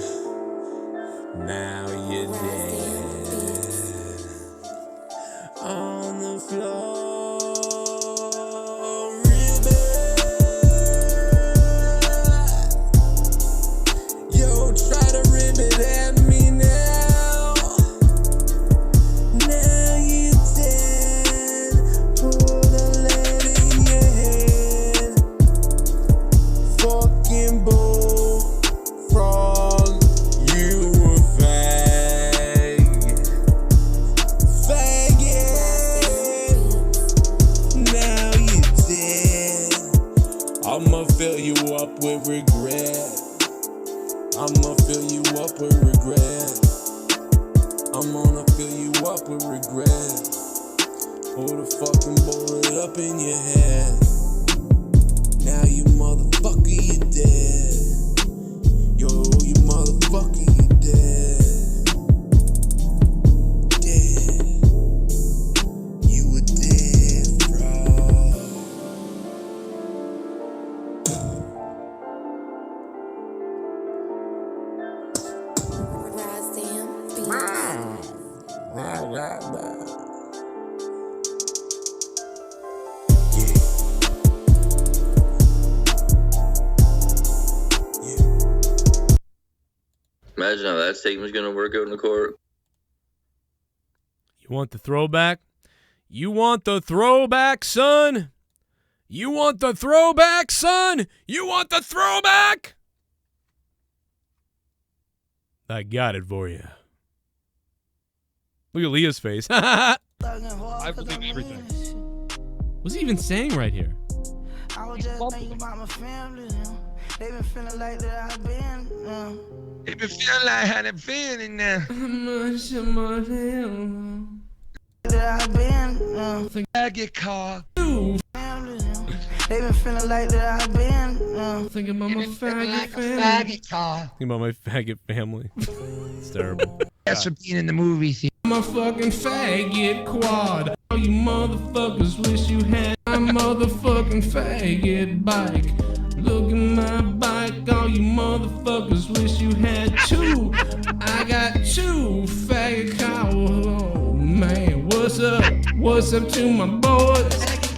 Speaker 7: now you're dead. On the floor, ribbit. Yo, try to rip it at me now. Now you're dead. Put a lead in your head. Fucking bullfrog, you a fag. Faggot. Now you're dead. I'ma fill you up with regret. I'ma fill you up with regret. I'm gonna fill you up with regret. Put a fucking bullet up in your head. Now you motherfucker, you dead. Yo, you motherfucker, you dead. Dead. You a dead frog.
Speaker 22: Imagine how that statement's gonna work out in the court.
Speaker 1: You want the throwback? You want the throwback, son? You want the throwback, son? You want the throwback? I got it for you. Look at Leah's face. I
Speaker 23: believe everything.
Speaker 1: What's he even saying right here?
Speaker 24: I was just thinking about my family. They been feeling like that I've been.
Speaker 23: They been feeling like how they feeling now.
Speaker 24: That I've been.
Speaker 23: Faggot car.
Speaker 24: They been feeling like that I've been.
Speaker 1: Thinking about my faggot family.
Speaker 23: Faggot car.
Speaker 1: Thinking about my faggot family. It's terrible.
Speaker 23: That's for being in the movie theater.
Speaker 1: My fucking faggot quad. All you motherfuckers wish you had my motherfucking faggot bike. Look at my bike. All you motherfuckers wish you had two. I got two faggot cows. Oh man, what's up? What's up to my boys?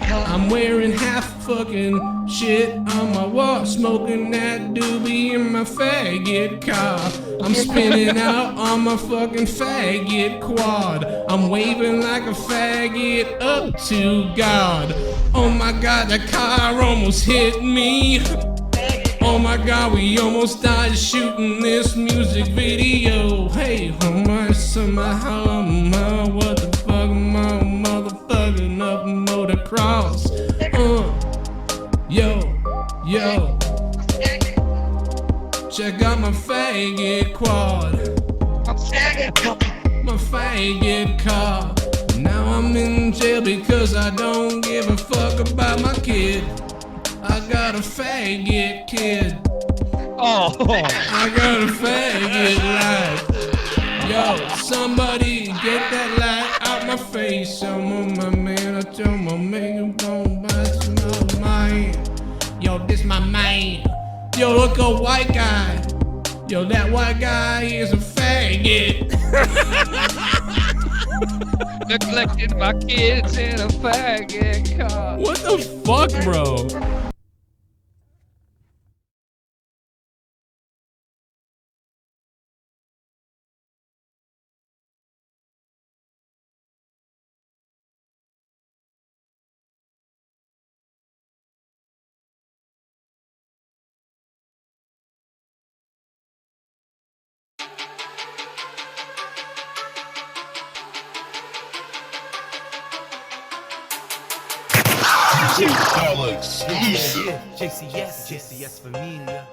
Speaker 1: I'm wearing half fucking shit on my wall, smoking that doobie in my faggot car. I'm spinning out on my fucking faggot quad. I'm waving like a faggot up to God. Oh my God, the car almost hit me. Oh my God, we almost died shooting this music video. Hey, what the fuck, my motherfucking up motocross. Yo. Check out my faggot quad. My faggot car. Now I'm in jail because I don't give a fuck about my kid. I got a faggot kid.
Speaker 23: Oh.
Speaker 1: I got a faggot life. Yo, somebody get that light out my face. I'm on my man. I tell my man, don't bust my man. Yo, this my man. Yo, look a white guy. Yo, that white guy is a faggot.
Speaker 23: Neglecting my kids in a faggot car.
Speaker 1: What the fuck, bro?
Speaker 5: JCS Familia.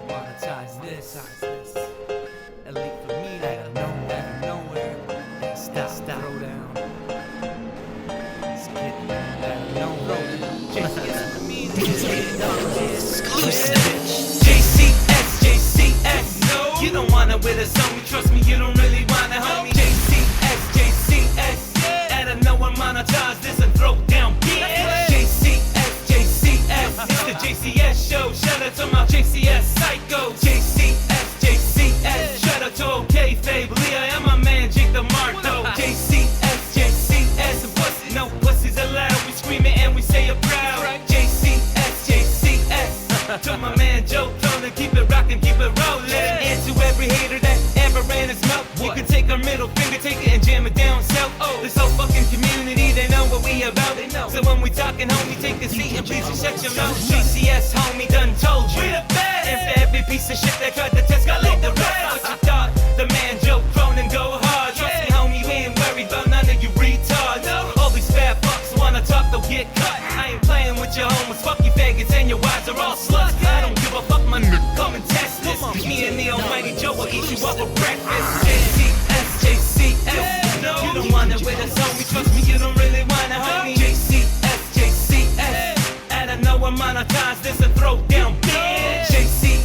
Speaker 5: Monetize this. Elite Familia. Out of nowhere. Stop. Throw down. Let's get out of nowhere. JCS Familia. Exclusive. JCS. No. You don't wanna with us, homie. Trust me, you don't really wanna, homie. JCS. Out of nowhere, monetize this and throw down. It's the JCS show. Shout out to my JCS psychos. JCS. Shout out to OK Fabe, Leah, and my man Jake the Marco. JCS. Pussy, no pussies allowed. We scream it and we say it proud. JCS. To my man Joe Cronin, keep it rockin', keep it rollin'. And to every hater that ever ran his mouth, you can take our middle finger, take it and jam it down south. This whole fucking community, they know what we about. So when we talking, homie, take a seat and please shut your mouth. JCS, homie, done told you. And for every piece of shit that tried to test, got laid the rest. What you thought? The man Joe Cronin go hard. Trust me, homie, we ain't worried about none of you retards. All these fat fucks wanna talk, they'll get cut. I ain't playing with your homies, fuck you faggots, and your wives are all sluts. I don't give a fuck, my nigga, come and test this. Me and the almighty Joe will eat you up for breakfast. JCS. No. You don't want it with us, homie. Trust me, you don't really want it, homie. JCS. Out of nowhere, monetize this and throw down big. JCS.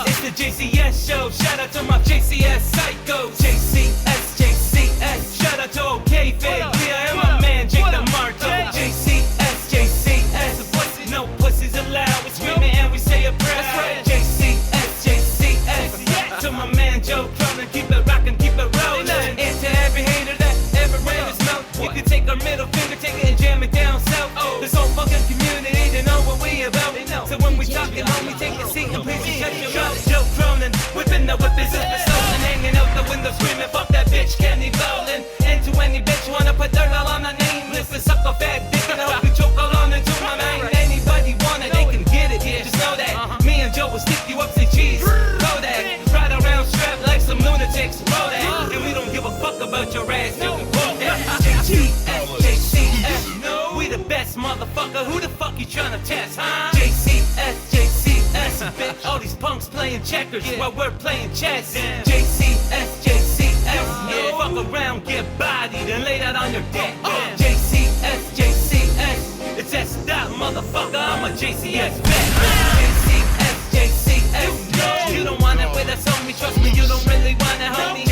Speaker 5: It's the JCS show. Shout out to my JCS psychos. JCS. Shout out to OK Fabe, Leah, and my man Jake the Marto. JCS. No pussies allowed. We scream it and we say it proud. JCS. To my man Joe Cronin, keep it rockin', keep it rollin'. And to every hater that ever ran his mouth, you can take our middle finger, take it and jam it down south. This whole fucking community, they know what we about. So when we talkin', homie, take a seat and please shut your mouth. Joe Cronin, whipping the whip is and hanging out the window screaming, fuck that bitch, Kenny ballin'. And to any bitch wanna put dirt all on the name list and suck a fat dick and I hope you choke all on into my mind. Anybody want it, they can get it, yeah, just know that. Me and Joe will stick you up, say cheese, Kodak. Ride around strapped like some lunatics, roll that. And we don't give a fuck about your ass, you can quote that. JCS, no, we the best motherfucker. Who the fuck you tryna test, huh? JCS, bitch. All these punks playing checkers while we're playing chess. JCS, yeah. Fuck around, get bodied and laid out on your deck. JCS, it's that stop, motherfucker. I'm a JCS vet. JCS, no, you don't want it with us, homie. Trust me, you don't really want it, homie.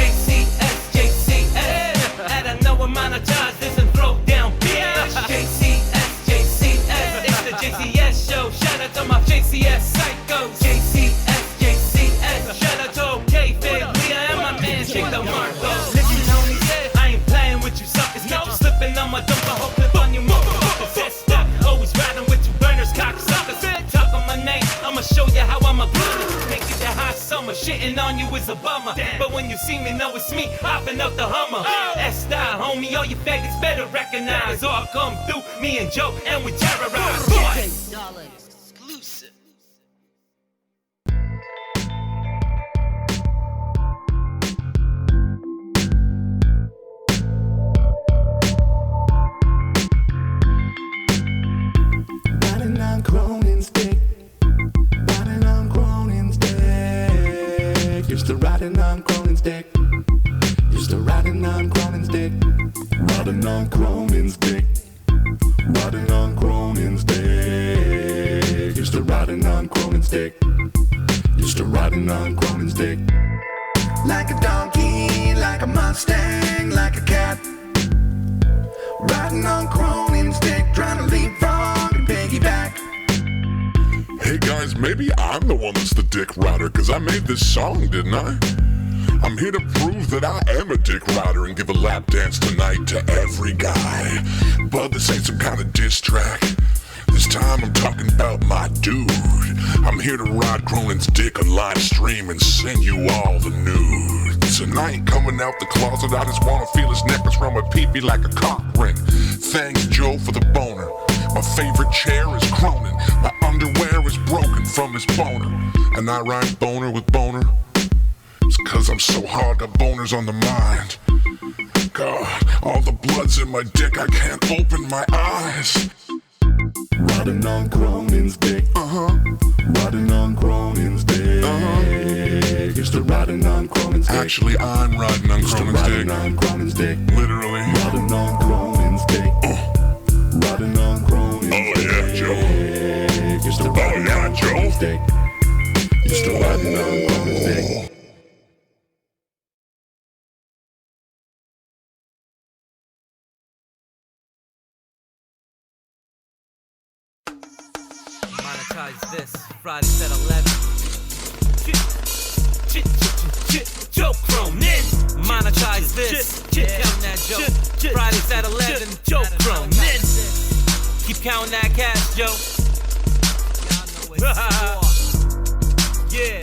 Speaker 5: JCS, out of nowhere, monetize this and throw down, bitch. JCS, it's the JCS show. Shout out to my JCS psychos. JCS, shout out to OK Fabe, Leah, and my man Jake the Marco. Listen, homie, I ain't playing with you suckers. Get you slipping on my dump, I hope clip on you motherfuckers. That's up, always riding with you burners, cocksuckers. Talk on my name, I'ma show you how I'm a brother. Make it the hot summer, shitting on you is a bummer. But when you see me, know it's me, hopping up the Hummer. S-style, homie, all you faggots better recognize. Or I'll come through, me and Joe, and we terrorize. Boy. Exclusive.
Speaker 13: Riding on Cronin's dick. Riding on Cronin's dick. Used to riding on Cronin's dick. Used to riding on Cronin's dick. Riding on Cronin's dick. Riding on Cronin's dick. Used to riding on Cronin's dick. Used to riding on Cronin's dick. Like a donkey, like a Mustang, like a cat. Riding on Cronin's dick, trying to leapfrog and piggyback.
Speaker 15: Hey guys, maybe I'm the one that's the dick rider, cause I made this song, didn't I?
Speaker 2: I'm here to prove that I am a dick rider and give a lap dance tonight to every guy. But this ain't some kind of diss track. This time I'm talking about my dude. I'm here to ride Cronin's dick on live stream and send you all the nudes. And I ain't coming out the closet, I just wanna feel his necklace from my peepee like a cock ring. Thanks Joe for the boner. My favorite chair is Cronin. My underwear is broken from his boner. And I rhyme boner with boner. It's cause I'm so hard, got boners on the mind. God, all the blood's in my dick, I can't open my eyes.
Speaker 13: Riding on Cronin's dick. Riding on Cronin's dick. Used to riding on Cronin's dick.
Speaker 2: Actually, I'm riding on Cronin's dick. Literally.
Speaker 13: Riding on Cronin's dick. Riding on Cronin's dick.
Speaker 2: Oh yeah, Joe.
Speaker 13: Used to riding on Cronin's dick. Used to riding on Cronin's dick.
Speaker 5: Monetize this Fridays at 11. Joe Cronin. Monetize this. Count that Joe. Fridays at 11. Joe Cronin. Keep counting that cash, Joe. Yeah.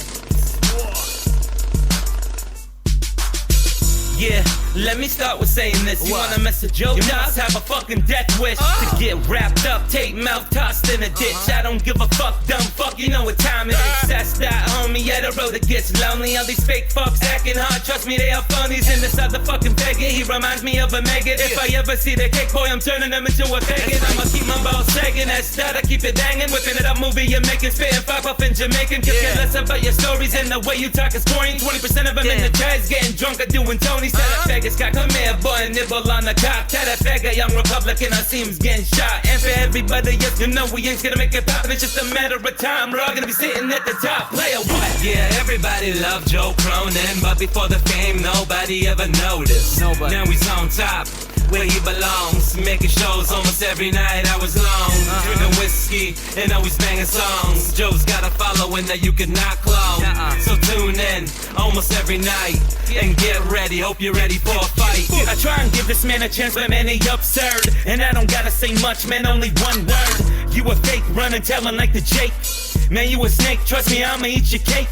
Speaker 5: Yeah, let me start with saying this. You wanna mess with Joe? You must have a fucking death wish to get wrapped up, tape mouth tossed in a ditch. I don't give a fuck, dumb fuck, you know what time it is. That's that homie, yeah, the road it gets lonely. All these fake fucks acting hard, trust me, they are phonies. In this other fucking faggot, he reminds me of a maggot. If I ever see the cake boy, I'm turning him into a faggot. I'ma keep my balls sagging, that's that, I keep it banging. Whipping it up, movie you're making, spitting five up in Jamaican. Just get less about your stories and the way you talk is boring. 20% of them in the chat's getting drunk or doing Tony. Tell that faggot Scott, come here, boy, nibble on the cock. Tell that faggot young Republican, I see him's getting shot. And for everybody, yes, you know we ain't gonna make it pop. It's just a matter of time, we're all gonna be sitting at the top. Play a what? Yeah, everybody loved Joe Cronin, but before the fame, nobody ever noticed. Now he's on top, where he belongs, making shows almost every night, hours long. Drinking whiskey and always banging songs. Joe's got a following that you could not clone. So tune in almost every night and get ready. Hope you're ready for a fight. I try and give this man a chance, but man, he absurd. And I don't gotta say much, man, only one word. You a fake, running, telling like the Jake. Man, you a snake, trust me, I'ma eat your cake.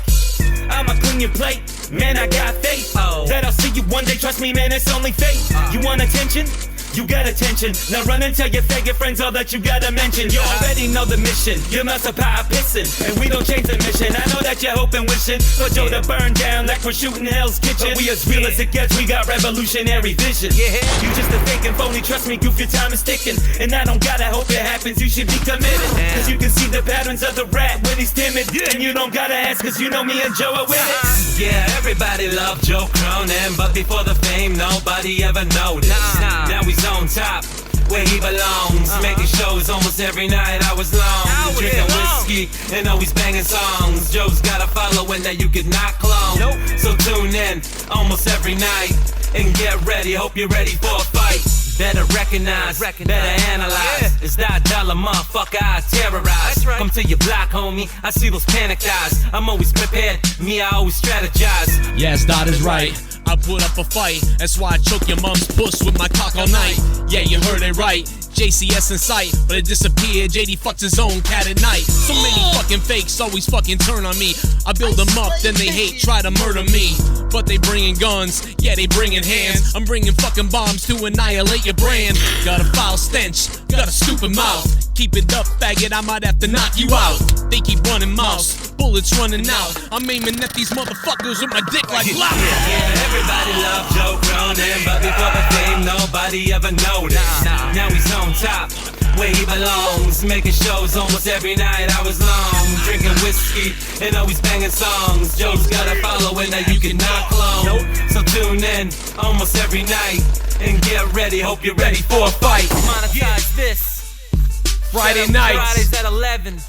Speaker 5: I'ma clean your plate, man, I got faith that I'll see you one day, trust me, man, it's only fate. You want attention? You got attention. Now run and tell your faggot friends all that you gotta mention. You already know the mission. Your mouth's a pie pissing, and we don't change the mission. I know that you're hoping, wishing for Joe to burn down like we're shooting Hell's Kitchen. But we as real as it gets, we got revolutionary vision. You just a fake and phony, trust me, goof, your time is ticking. And I don't gotta hope it happens, you should be committed. Cause you can see the patterns of the rat when he's timid. And you don't gotta ask, cause you know me and Joe are with it. Yeah, everybody loved Joe Cronin, but before the fame, nobody ever noticed. Now he's on top, where he belongs, making shows almost every night, hours long. Drinking whiskey and always banging songs. Joe's got a following that you could not clone. So tune in almost every night and get ready. Hope you're ready for a fight. Better recognize, better analyze. Is that dollar motherfucker I terrorize? Come to your block, homie. I see those panicked eyes. I'm always prepared, me, I always strategize.
Speaker 14: Yes, that is right. I put up a fight, that's why I choke your mom's puss with my cock all night. Yeah, you heard it right. JCS in sight, but it disappeared. JD fucks his own cat at night. So many fucking fakes always fucking turn on me. I build them up, then they hate, try to murder me. But they bringing guns, yeah, they bringing hands. I'm bringing fucking bombs to annihilate your brand. Got a foul stench, got a stupid mouth. Keep it up, faggot, I might have to knock you out. They keep running mouths, bullets running out. I'm aiming at these motherfuckers with my dick like lock.
Speaker 5: Yeah, everybody loved Joe Cronin, but before the fame, nobody ever noticed. Now he's on top, where he belongs, making shows almost every night, hours long. Drinking whiskey and always banging songs. Joe's got a following that you cannot clone. So tune in almost every night and get ready. Hope you're ready for a fight. Monetize this
Speaker 14: Friday nights.
Speaker 5: Fridays at 11.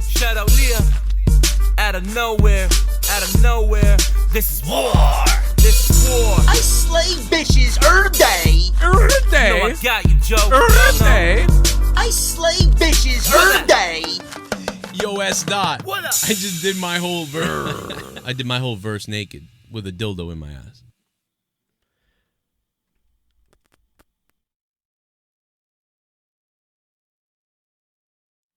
Speaker 5: Shut up, Leah. Out of nowhere. This is war. This is war.
Speaker 10: I slay bitches every day.
Speaker 14: Every day.
Speaker 5: No, I got you, Joe.
Speaker 14: Every day.
Speaker 10: I slay bitches every day.
Speaker 14: Yo, S. Dot. What up? I just did my whole verse. I did my whole verse naked with a dildo in my ass.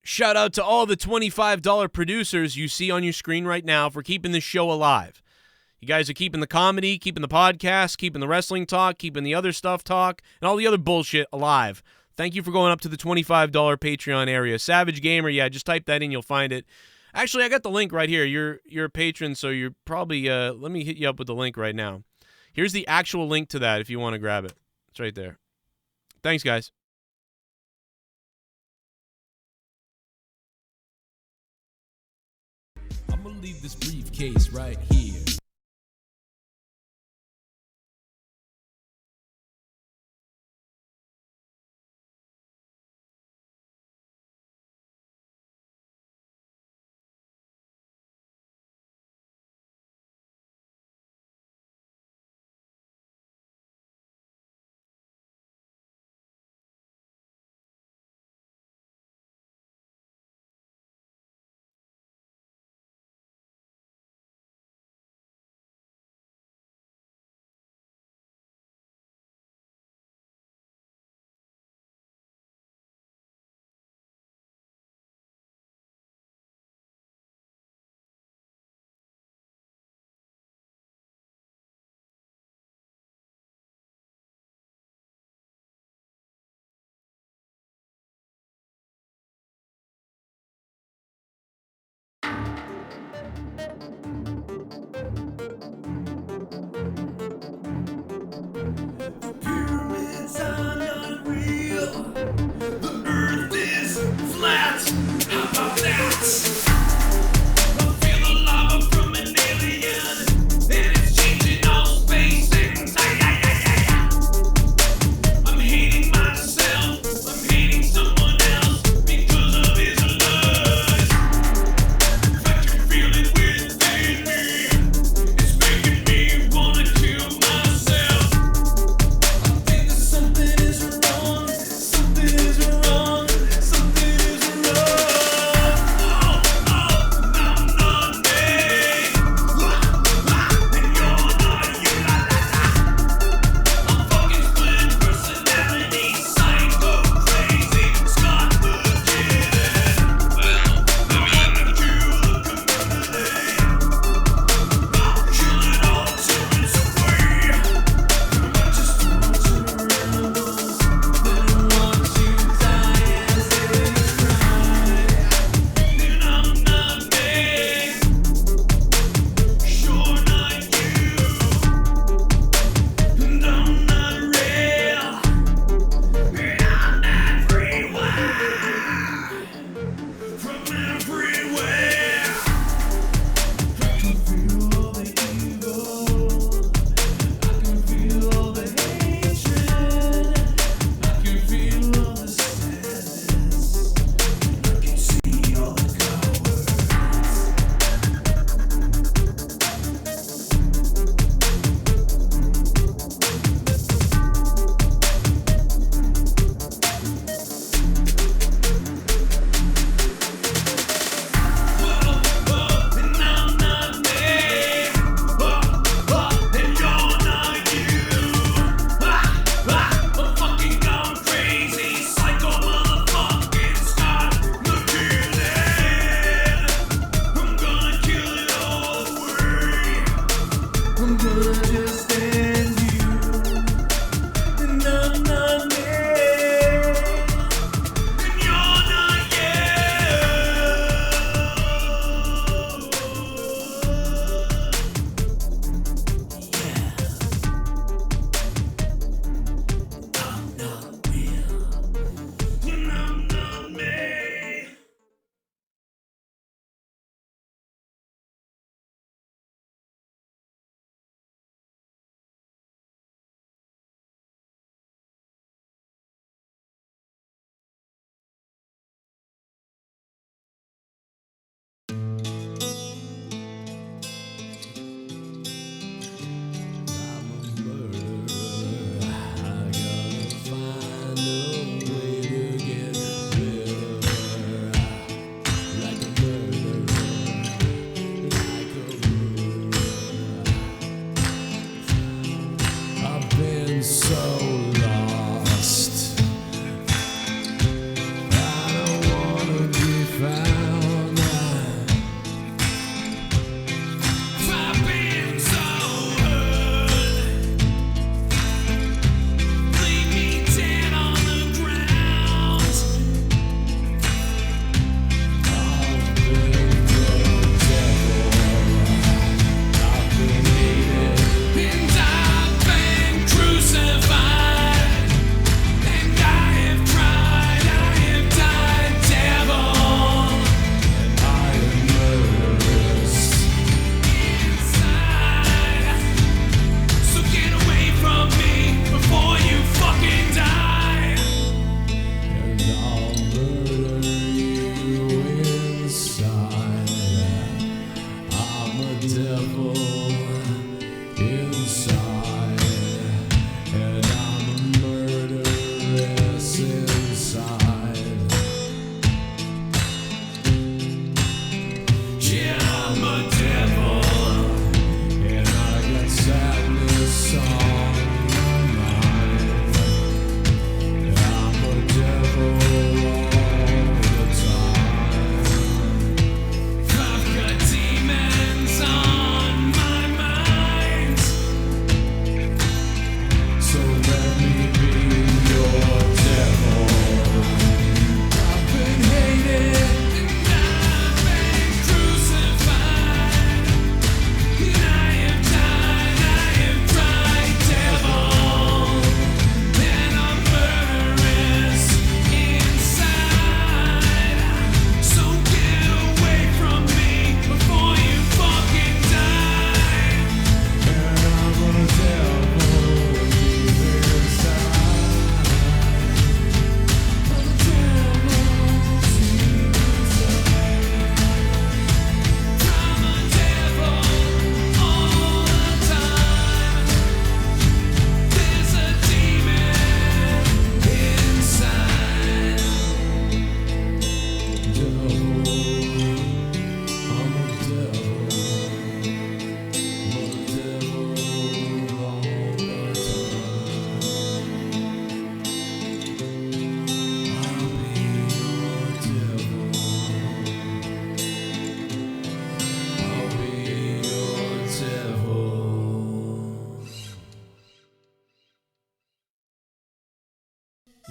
Speaker 14: Shout out to all the $25 producers you see on your screen right now for keeping this show alive. You guys are keeping the comedy, keeping the podcast, keeping the wrestling talk, keeping the other stuff talk, and all the other bullshit alive. Thank you for going up to the $25 Patreon area. Savage Gamer, yeah, just type that in, you'll find it. Actually, I got the link right here. You're a patron, so you're probably, let me hit you up with the link right now. Here's the actual link to that if you want to grab it. It's right there. Thanks, guys. I'm going to leave this briefcase right here.
Speaker 11: Pyramids are not real. The earth is flat. How about that?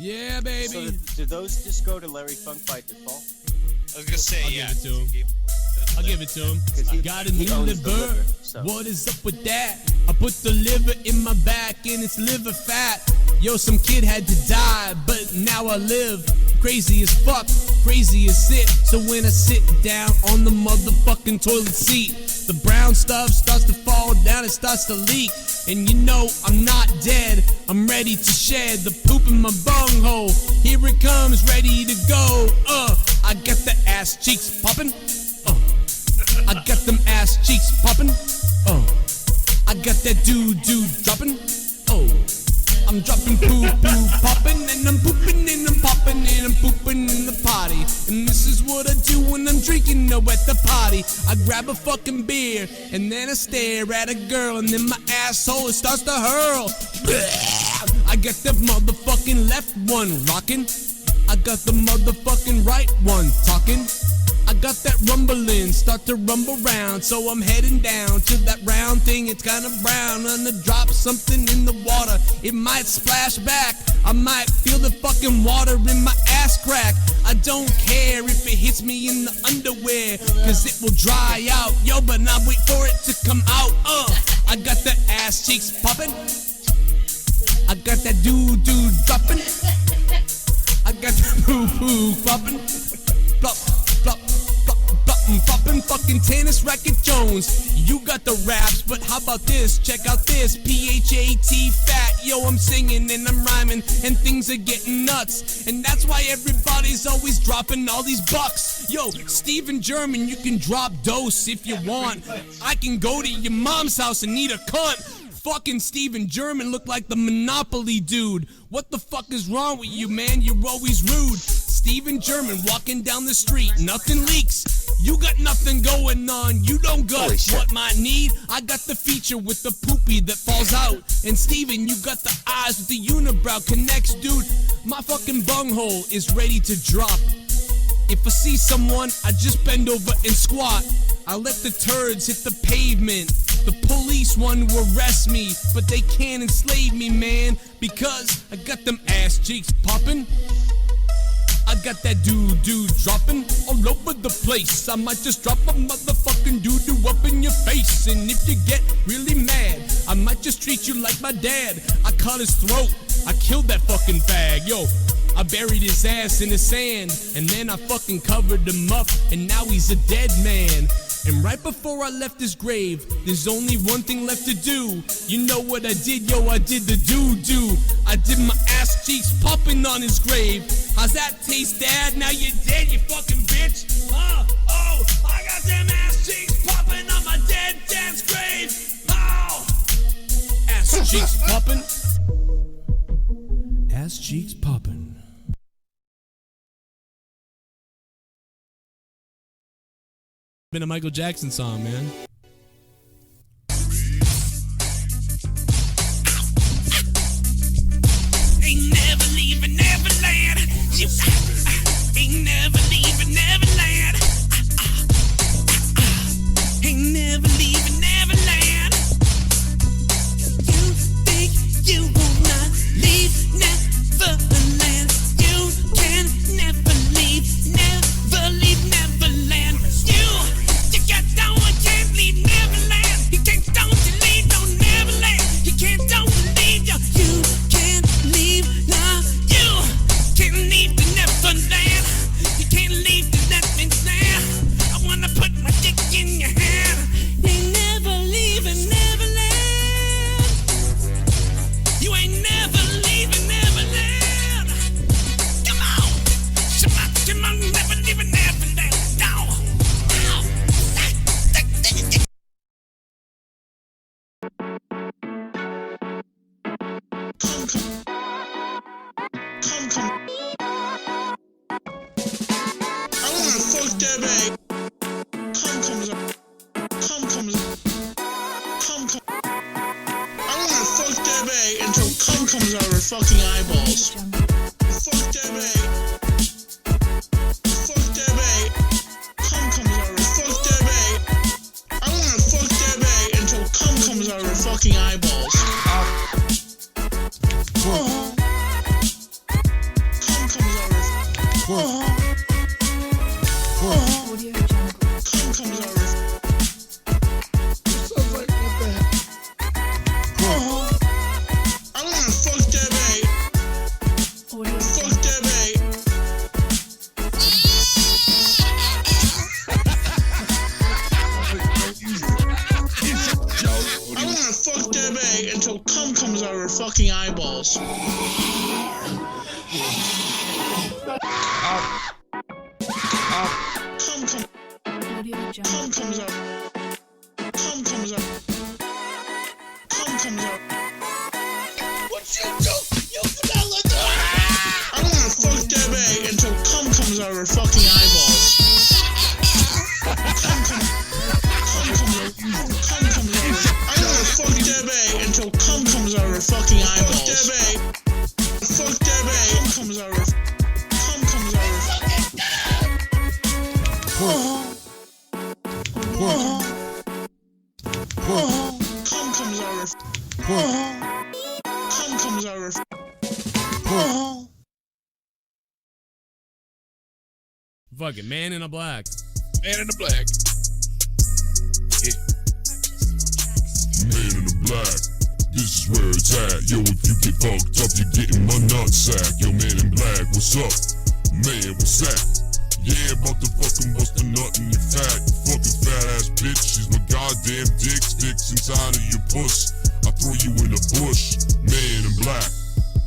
Speaker 14: Yeah, baby.
Speaker 3: So did those just go to Larry Funk by default?
Speaker 15: I was gonna say,
Speaker 14: I'll
Speaker 15: yeah.
Speaker 14: give it to him. I'll give it to him. Got a new liver. What is up with that? I put the liver in my back and it's liver fat. Yo, some kid had to die, but now I live. Crazy as fuck, crazy as shit. So when I sit down on the motherfucking toilet seat, the brown stuff starts to fall down, it starts to leak. And you know I'm not dead, I'm ready to shed the poop in my bunghole. Here it comes, ready to go. I got the ass cheeks popping. I got them ass cheeks popping. I got that doo-doo dropping. I'm dropping poo-poo popping, and I'm pooping and I'm popping and I'm pooping in the potty. And this is what I do when I'm drinking at the party. I grab a fucking beer and then I stare at a girl and then my asshole it starts to hurl. I got the motherfucking left one rocking. I got the motherfucking right one talking. I got that rumbling, start to rumble round. So I'm heading down to that round thing, it's kinda brown. Gonna drop something in the water, it might splash back. I might feel the fucking water in my ass crack. I don't care if it hits me in the underwear, cause it will dry out. Yo, but now wait for it to come out. I got the ass cheeks popping. I got that doo-doo dropping. I got the poo-poo popping. Plop, plop, plop, plop, poppin' fucking tennis racket Jones. You got the raps, but how about this? Check out this, PHAT fat. Yo, I'm singing and I'm rhyming and things are getting nuts. And that's why everybody's always dropping all these bucks. Yo, Steven German, you can drop dose if you want. I can go to your mom's house and eat a cunt. Fucking Steven German look like the Monopoly dude. What the fuck is wrong with you, man? You're always rude. Steven German walking down the street, nothing leaks. You got nothing going on, you don't got what might need. I got the feature with the poopy that falls out. And Steven, you got the eyes with the unibrow connects, dude. My fucking bunghole is ready to drop. If I see someone, I just bend over and squat. I let the turds hit the pavement. The police want to arrest me, but they can't enslave me, man, because I got them ass cheeks popping. I got that doo-doo dropping all over the place. I might just drop a motherfucking doo-doo up in your face. And if you get really mad, I might just treat you like my dad. I cut his throat, I killed that fucking fag. Yo, I buried his ass in the sand, and then I fucking covered him up, and now he's a dead man. And right before I left his grave, there's only one thing left to do. You know what I did, yo, I did the doo-doo. I did my ass cheeks popping on his grave. How's that taste, Dad? Now you're dead, you fucking bitch. Oh, I got them ass cheeks popping on my dead dad's grave. Oh, ass cheeks popping. Ass cheeks popping. Been a Michael Jackson song, man.
Speaker 11: Ain't never leaving Neverland. You ain't never leaving Neverland. Ain't never leaving Neverland. You think you will not leave Neverland. You can never leave Neverland. You got down and can't leave Neverland. You can't don't leave no Neverland. You can't don't leave you can't leave now. You can't leave the Neverland. You can't leave the Neverland. I wanna put my dick in your hand. Ain't never leaving Neverland. You ain't never leaving Neverland. Come on, never leaving Neverland. No.
Speaker 15: I wanna fuck that bag. I wanna fuck that bag until cum comes out of her fucking eyeballs. Fuck that bag. Fuck that bag. Cum comes out of her. Fuck that bag. I wanna fuck that bag until cum comes out of her fucking eyeballs. bay until cum comes out of her fucking eyeballs. Cum comes out. Cum comes out. Cum comes out. What you do? You cannot let go. I wanna fuck Debbie until cum comes out of her fucking eyeballs. Cum comes out. I wanna fuck Debbie until cum comes out of her fucking eyeballs. Fuck Debbie. Cum comes out of her. Cum comes out of her. Cum comes out of her. Cum comes out of her.
Speaker 1: Fucking Man in a Black.
Speaker 11: Man in the Black. Yeah.
Speaker 2: Man in the Black. This is where it's at. Yo, if you get fucked up, you're getting my nutsack. Yo, Man in Black, what's up? Man, what's that? Yeah, about to fucking bust a nut in your fat. You fucking fat ass bitch. She's my goddamn dick. Sticks inside of your puss. I throw you in a bush. Man in Black.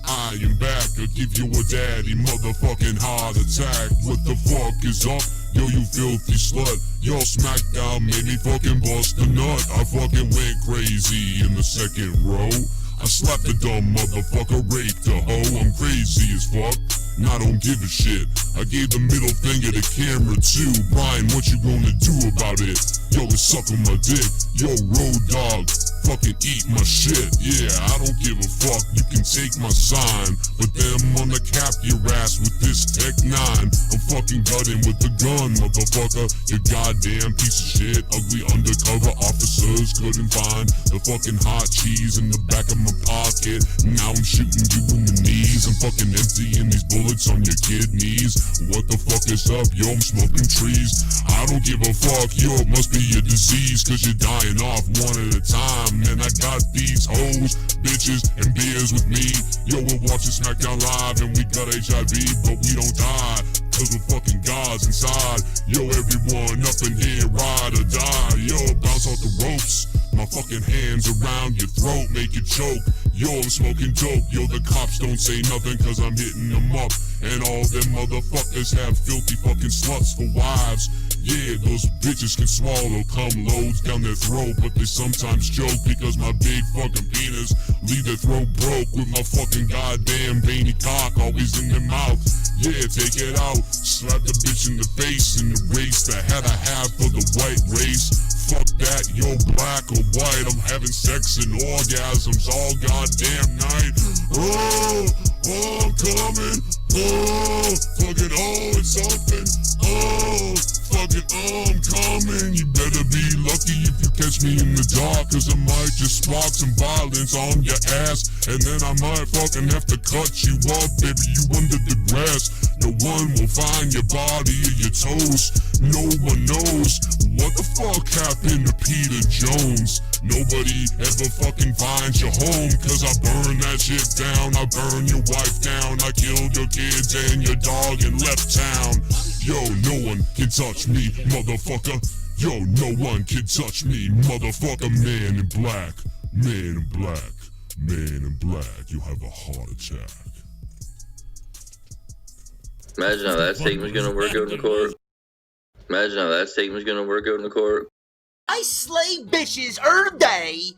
Speaker 2: I am back. I'll give you a daddy motherfucking heart attack. What the fuck is up? Yo, you filthy slut. Yo, SmackDown made me fucking bust a nut. I fucking went crazy in the second row. I slapped a dumb motherfucker, raped a hoe. I'm crazy as fuck. And I don't give a shit. I gave the middle finger to camera too. Brian, what you gonna do about it? Yo, it's sucking my dick. Yo, Road Dogg, fucking eat my shit. Yeah, I don't give a fuck. You can take my sign, but then I'm gonna cap your ass with this Tech 9. I'm fucking gutting with the gun, motherfucker. You goddamn piece of shit. Ugly undercover officers couldn't find the fucking hot cheese in the back of my pocket. Now I'm shooting you in the knees. I'm fucking emptying these bullets on your kidneys. What the fuck is up? Yo, I'm smoking trees. I don't give a fuck. Yo, it must be your disease, cause you're dying off one at a time. Man, I got these hoes, bitches, and beers with me. Yo, we're watching SmackDown Live and we got HIV, but we don't die, cause we're fucking gods inside. Yo, everyone up in here, ride or die. Yo, bounce off the ropes. My fucking hands around your throat, make you choke. Yo, I'm smoking dope. Yo, the cops don't say nothing cause I'm hitting them up. And all them motherfuckers have filthy fucking sluts for wives. Yeah, those bitches can swallow cum loads down their throat, but they sometimes choke because my big fucking penis leave their throat broke with my fucking goddamn veiny cock always in their mouth. Yeah, take it out, slap the bitch in the face and erase the head I have for the white race. Fuck that, yo, black or white, I'm having sex and orgasms all goddamn night. Oh, I'm coming. Oh, fucking oh, it's something. Oh, fucking I'm coming. You better be lucky if you catch me in the dark, cause I might just spark some violence on your ass, and then I might fucking have to cut you up, baby, you under the grass. No one will find your body or your toes. No one knows what the fuck happened to Peter Jones. Nobody ever fucking finds your home, cause I burn that shit down. I burn your wife down. I killed your kids and your dog and left town. Yo, no one can touch me, motherfucker. Yo, no one can touch me, motherfucker. Man in black, man in black, man in black. You have a heart attack.
Speaker 22: Imagine how that statement's gonna work out in the court. Imagine how that statement's gonna work out in the court.
Speaker 10: I slay bitches every day.